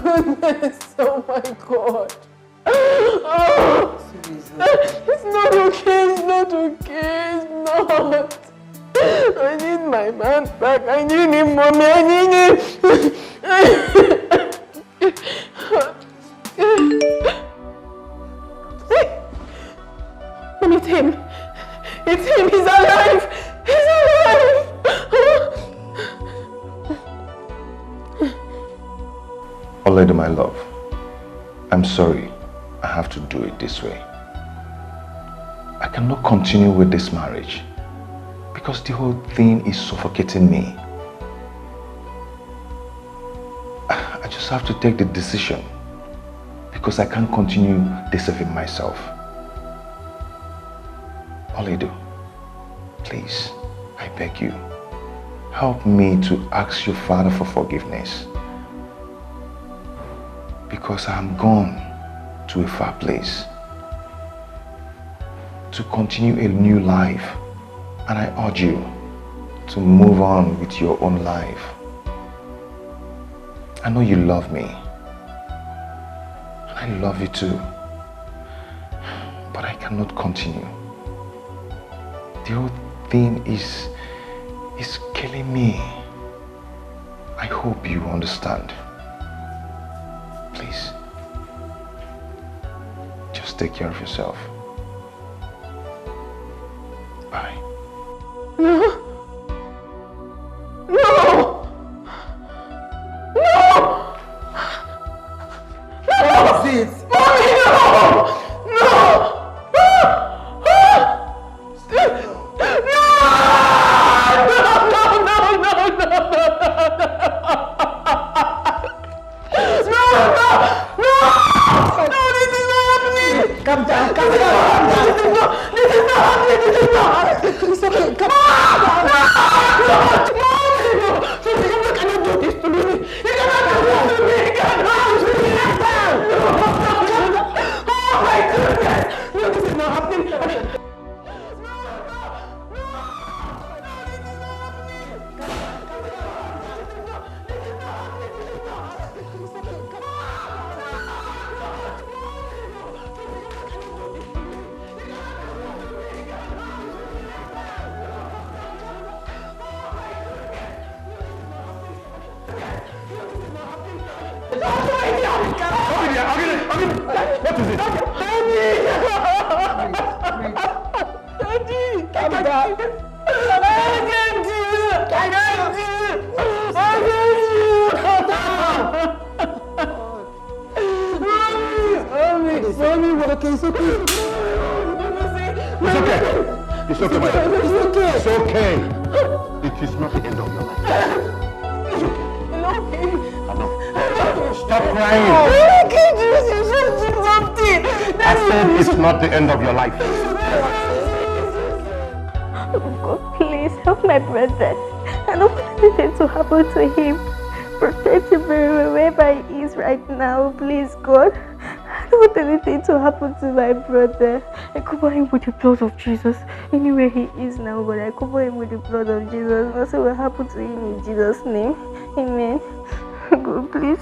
goodness. Oh my God. Oh. It's not okay. It's not okay. It's not. I need my man back. I need him, mommy. I need him. Mommy, it's him. It's him. He's alive. He's alive. Olede, my love, I'm sorry I have to do it this way. I cannot continue with this marriage because the whole thing is suffocating me. I just have to take the decision because I can't continue deceiving myself. Olede, please, I beg you, help me to ask your father for forgiveness. Because I'm gone to a far place to continue a new life, and I urge you to move on with your own life. I know you love me, and I love you too, but I cannot continue. The whole thing is killing me. I hope you understand. Please, just take care of yourself. Bye. No! No! No! No! Mommy, no! No! Calm down, calm down. This is not happening. This is not happening. It's okay. Come on. No. You cannot do this to me. You cannot do this to me. You cannot do this. Oh my goodness. No, this is not happening. What is it? Daddy! Calm down. I can't do it. I can't do it. I can't do it. Mommy, what okay? It's okay. It's okay. It's okay, my dear. It's okay. It's okay. It is not the end of your life. I love him. I know. Stop crying. I can't do this. You should do something. I said it's not the end of your life. Oh God, please help my brother. I don't want anything to happen to him. Protect him wherever he is right now, please, God. I don't want anything to happen to my brother. I cover him with the blood of Jesus. Anywhere he is now, but I cover him with the blood of Jesus. Nothing will happen to him in Jesus' name. Amen. God, please.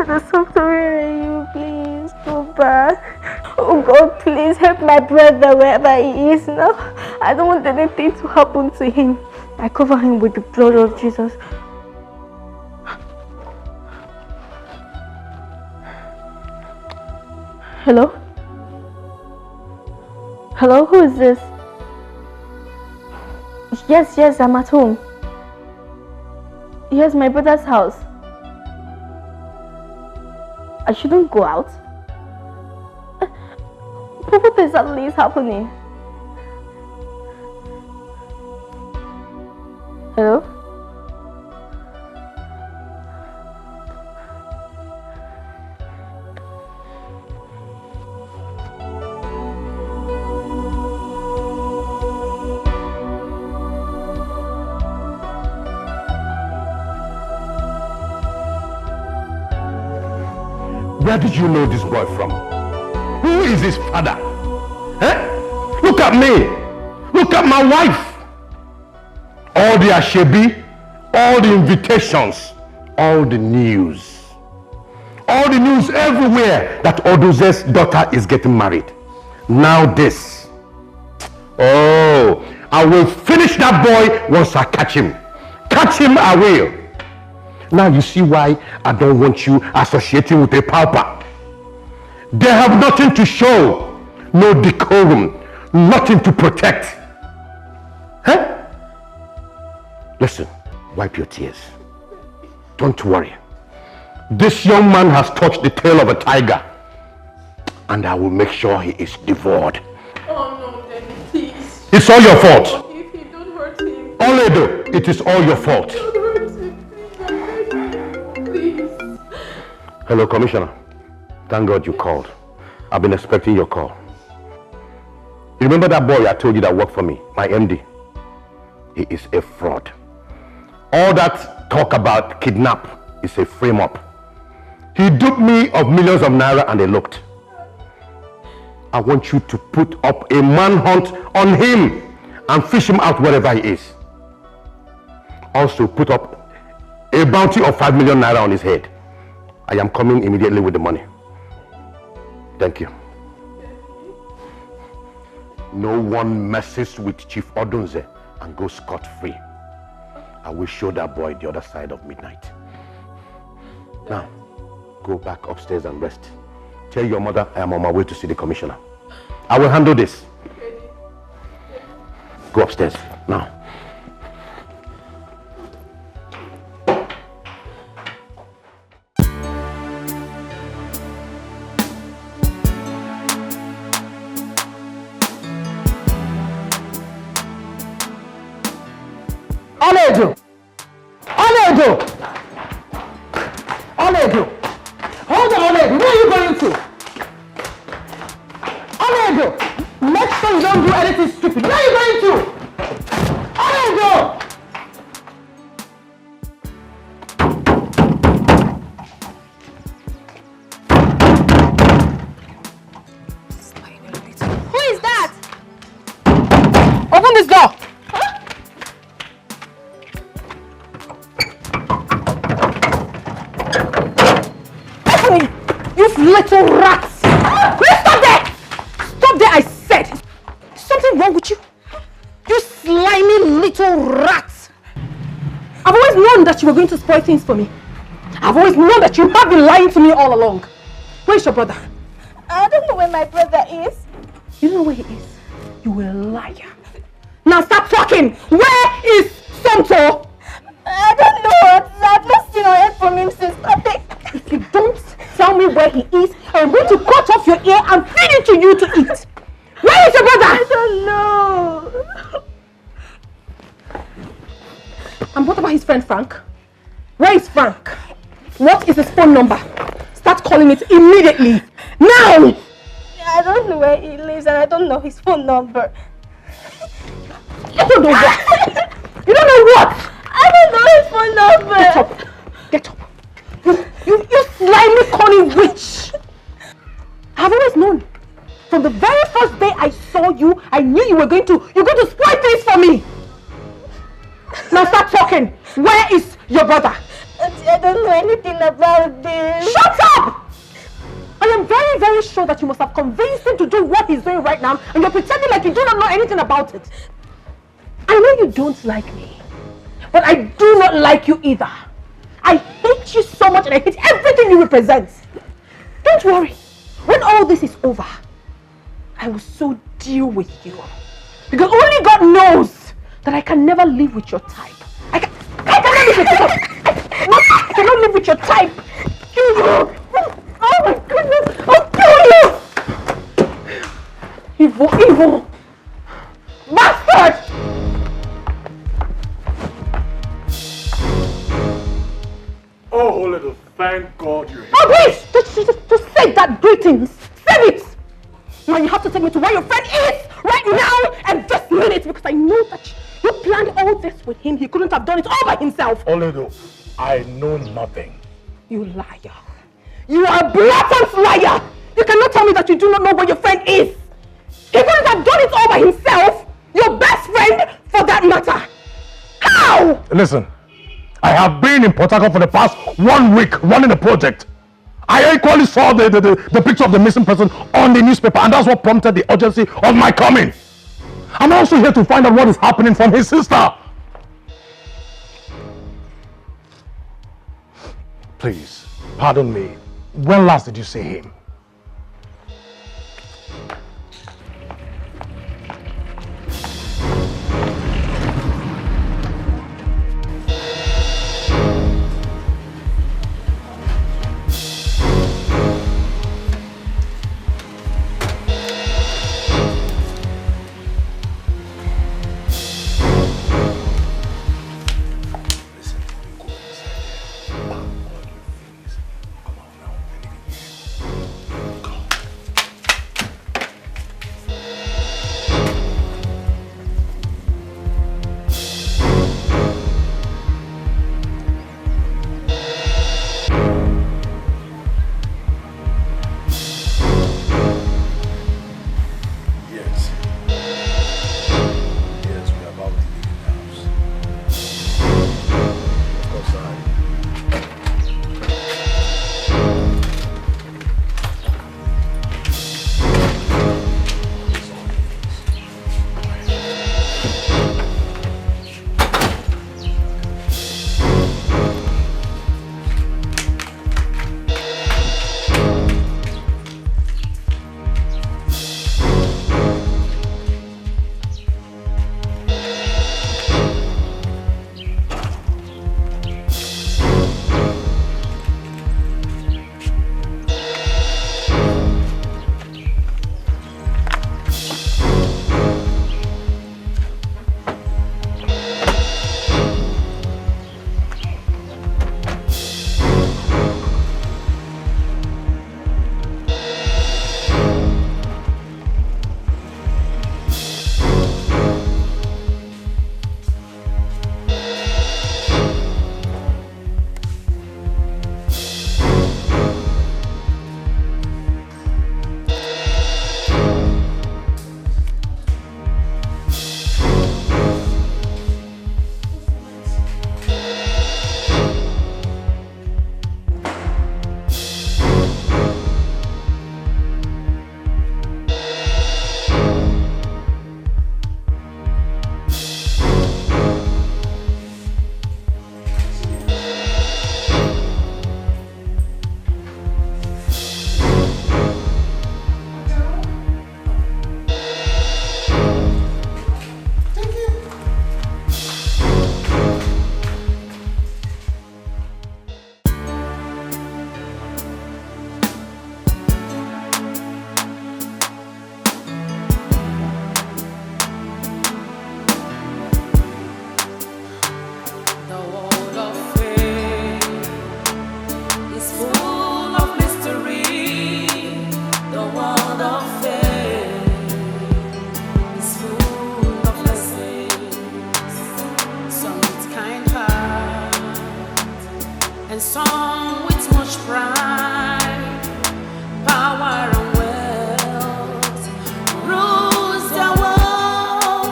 There's something in you, please. Go back. Oh God, please help my brother wherever he is now. I don't want anything to happen to him. I cover him with the blood of Jesus. Hello? Hello, who is this? Yes, I'm at home. Here's my brother's house. I shouldn't go out. What exactly is happening? Hello? Where did you know this boy from? Who is his father? Eh? Look at me. Look at my wife. All the ashebi, all the invitations, all the news. all the news everywhere that Odoze's daughter is getting married. Now this. Oh, I will finish that boy once I catch him. Catch him, I will. Now you see why I don't want you associating with a pauper. They have nothing to show, no decorum, nothing to protect. Huh? Listen, wipe your tears. Don't worry. This young man has touched the tail of a tiger, and I will make sure he is devoured. Oh no, Daddy, please. It's all your fault. If you don't hurt him. Oledo, it is all your fault. Don't hurt him, please. Hello, Commissioner. Thank God you called. I've been expecting your call. You remember that boy I told you that worked for me, my MD? He is a fraud. All that talk about kidnap is a frame-up. He duped me of millions of naira and they looked. I want you to put up a manhunt on him and fish him out wherever he is. Also put up a bounty of 5 million naira on his head. I am coming immediately with the money. Thank you. No one messes with Chief Odunze and goes scot-free. I will show that boy the other side of midnight. Now, go back upstairs and rest. Tell your mother I am on my way to see the commissioner. I will handle this. Go upstairs now. Oledo! Oledo! Oledo! Hold on, Oledo! Where are you going to? Oledo! Make sure you don't do anything stupid. Where are you going to? Oledo! Who is that? Open this door! You little rats! Will you stop there? Stop there, I said! Is something wrong with you? You slimy little rats! I've always known that you were going to spoil things for me. I've always known that you have been lying to me all along. Where's your brother? I don't know where my brother is. You don't know where he is? You a liar. Now stop talking! Where is Somto? I don't know. I've not seen or heard from him since Sunday. If you don't tell me where he is, I'm going to cut off your ear and feed it to you to eat. Where is your brother? I don't know. And what about his friend Frank? Where is Frank? What is his phone number? Start calling it immediately. Now! I don't know where he lives and I don't know his phone number. You don't know what? You don't know what? I don't know his phone number. Get up. Get up. You slimy, cunning witch. I've always known. From the very first day I saw you, I knew you're going to spoil things for me. Now start talking. Where is your brother? I don't know anything about this. Shut up! I am very, very sure that you must have convinced him to do what he's doing right now, and you're pretending like you do not know anything about it. I know you don't like me, but I do not like you either. I hate you so much and I hate everything you represent. Don't worry. When all this is over, I will so deal with you. Because only God knows that I can never live with your type. I cannot live with your type. I cannot live with your type. Oh my goodness. I'll kill you. Evil, evil. Bastard! Oh, Oledo, thank God you're here. Oh, please! Just say that greetings. Say it! Now you have to take me to where your friend is right now and this minute because I know that you planned all this with him. He couldn't have done it all by himself. Oledo, I know nothing. You liar. You are a blatant liar. You cannot tell me that you do not know where your friend is. He couldn't have done it all by himself. Your best friend, for that matter. How? Listen, I have been in Port Harcourt for the past 1 week running a project. I equally saw the picture of the missing person on the newspaper, and that's what prompted the urgency of my coming. I'm also here to find out what is happening from his sister. Please, pardon me. When last did you see him? and some with much pride, power and wealth rules the world.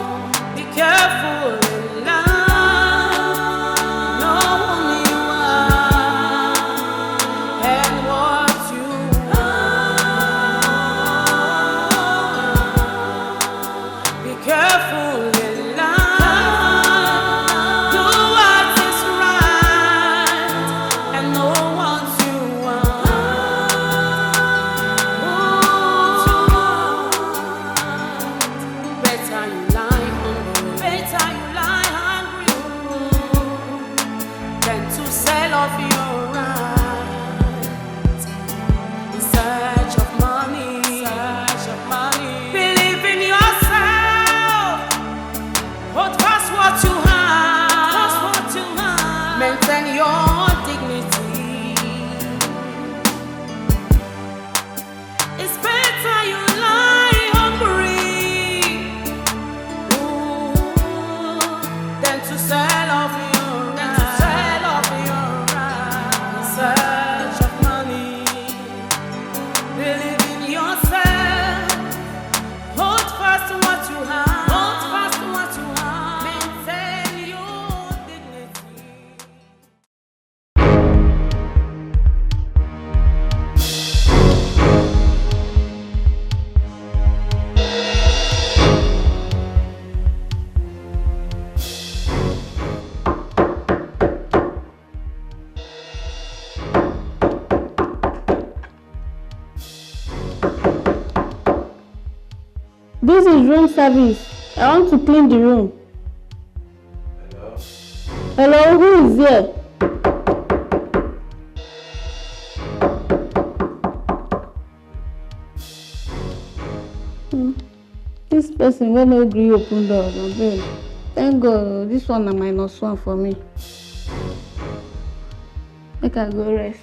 Be careful in life, know who you are and what you are. Be careful in life, do what is right and know what you want. is room service. I want to clean the room. Hello, who is there? This person will not agree open doors. Thank God, this one is -1 for me. I can go rest.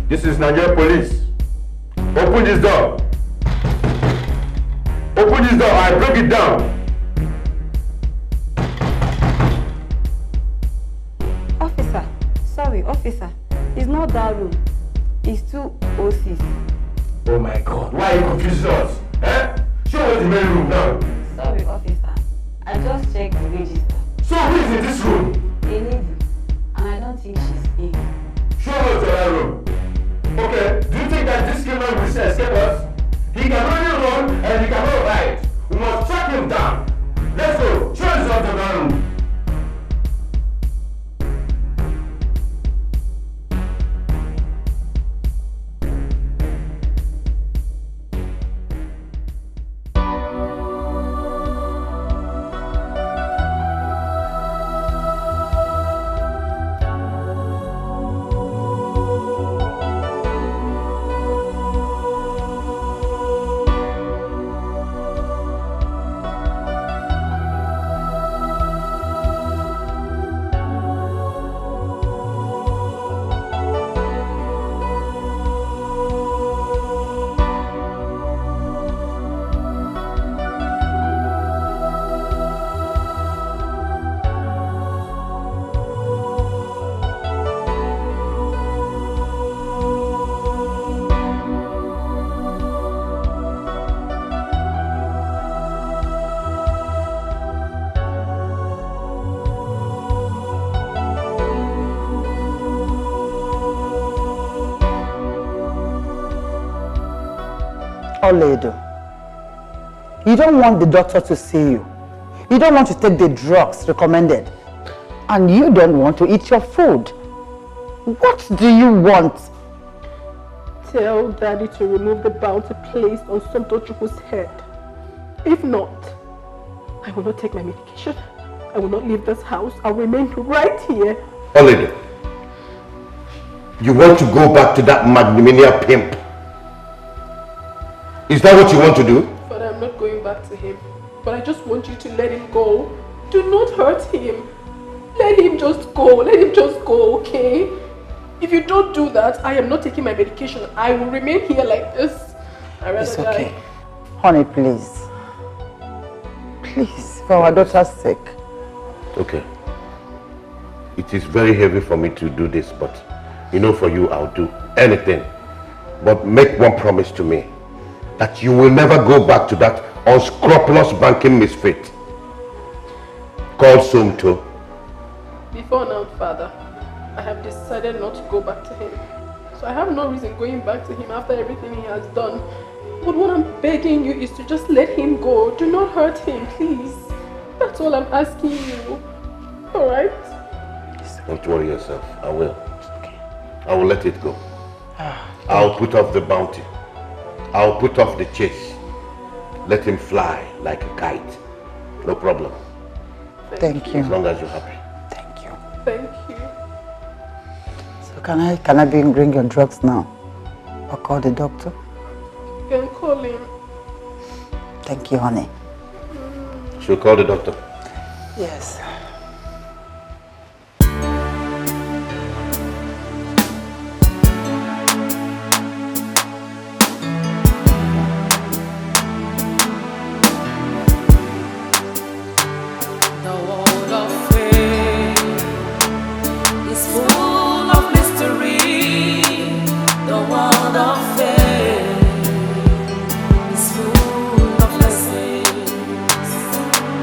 This is Nigeria police. Open this door. Open this door. I break it down. Officer, sorry, officer. It's not that room. It's 2 OCs. Oh my God. Why are you confusing us? Eh? Show us the main room now. Sorry, officer. I just checked the register. So who is in this room? A lady. And I don't think she's in. Show us the other room. Okay, do you think that this criminal will escape us? He can only run and he cannot hide. We must track him down. Let's go. Show us the other room. Oledo, you don't want the doctor to see you. You don't want to take the drugs recommended. And you don't want to eat your food. What do you want? Tell Daddy to remove the bounty placed on Somtochukwu's head. If not, I will not take my medication. I will not leave this house. I'll remain right here. Oledo, you want to go back to that Magniminia pimp? Is that what you want to do? Father, I'm not going back to him. But I just want you to let him go. Do not hurt him. Let him just go. Let him just go, okay? If you don't do that, I am not taking my medication. I will remain here like this. I'd rather It's okay. die. Honey, please. Please, for our daughter's sake. Okay. It is very heavy for me to do this, but you know, for you, I'll do anything. But make one promise to me, that you will never go back to that unscrupulous banking misfit called Somto. Before now, Father, I have decided not to go back to him. So I have no reason going back to him after everything he has done. But what I'm begging you is to just let him go. Do not hurt him, please. That's all I'm asking you. Alright? Don't worry yourself. I will. I will let it go. I'll put off the bounty. I'll put off the chase. Let him fly like a kite. No problem. Thank you. As long as you're happy. Thank you. So can I bring your drugs now? or call the doctor? You can call him. Thank you, honey. She'll call the doctor. Yes. The world of faith is full of mystery. The world of faith is full of lessons.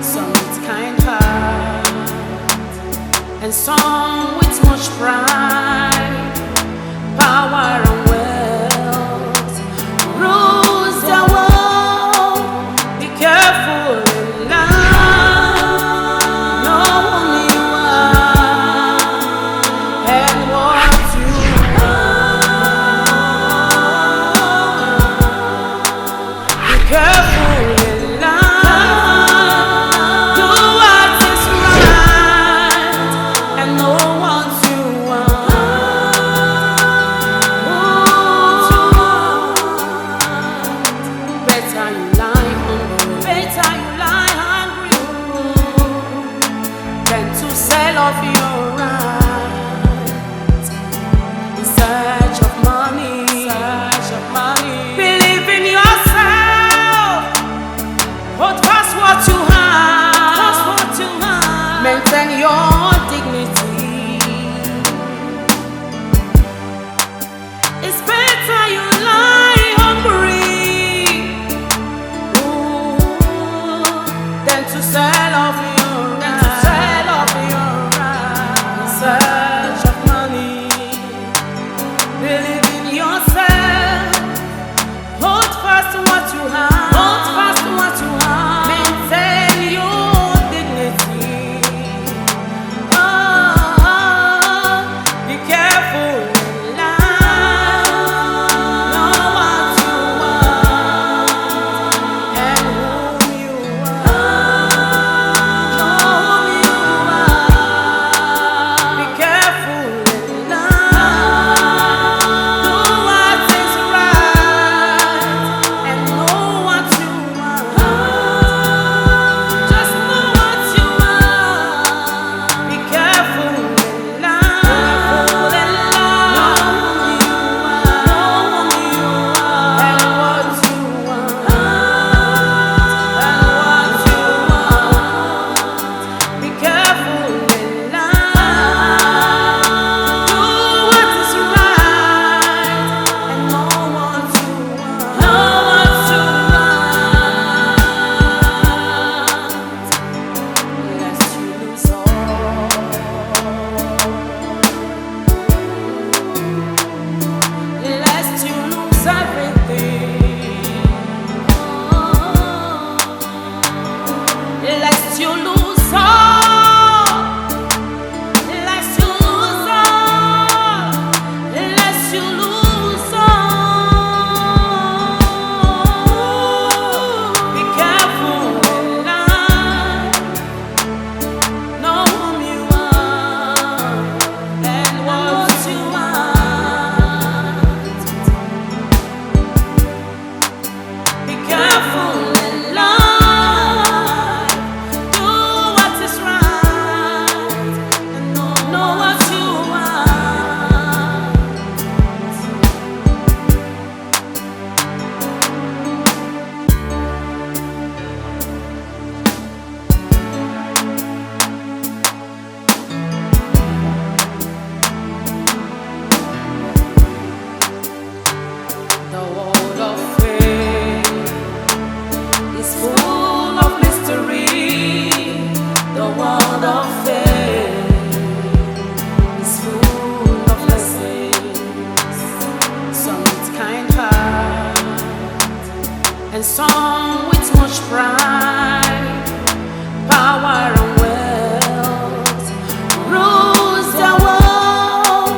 Some with kind heart and some with much pride, power and wealth rules the world. Be careful in life. Know who you are and what you are. Be careful in life. Do what is right and know what you want. Better you lie hungry. Better you lie hungry than to sell off your right in search of money. Search of money. Believe in yourself. Hold fast what you have. Fast what you have. Maintain your dignity. It's better you lie hungry than to sell off your right. Sell off your right in search of money. Believe in yourself. Hold fast to what you have. Hold fast to what you have. Maintain your dignity. Oh, be careful in life. Know what you want and whom you are. Be careful in life. Do what is right and know what you want. Just know what you want. Be careful in life. Know who you are and what you want. Be careful in life. Do what is right and know what you want. Know what you want. Lest you lose all. Lest you lose everything. Lest you lose all. Lest you lose all. Lest you lose all. Be careful in life. Know whom you are and what you want. Be careful in life. Do what is right and know what you want. The world of faith is full of mystery. The world of faith is full of lessons. Some with kind heart and some with much pride, power and wealth rules the world.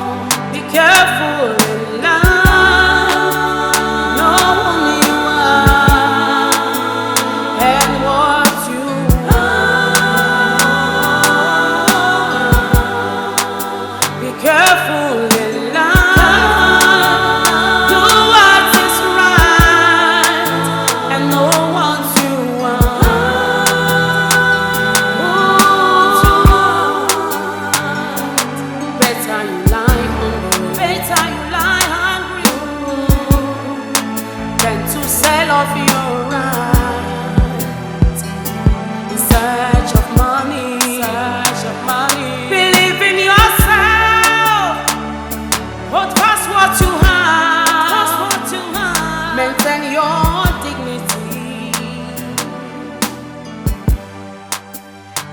Be careful in life. Know whom you are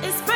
It's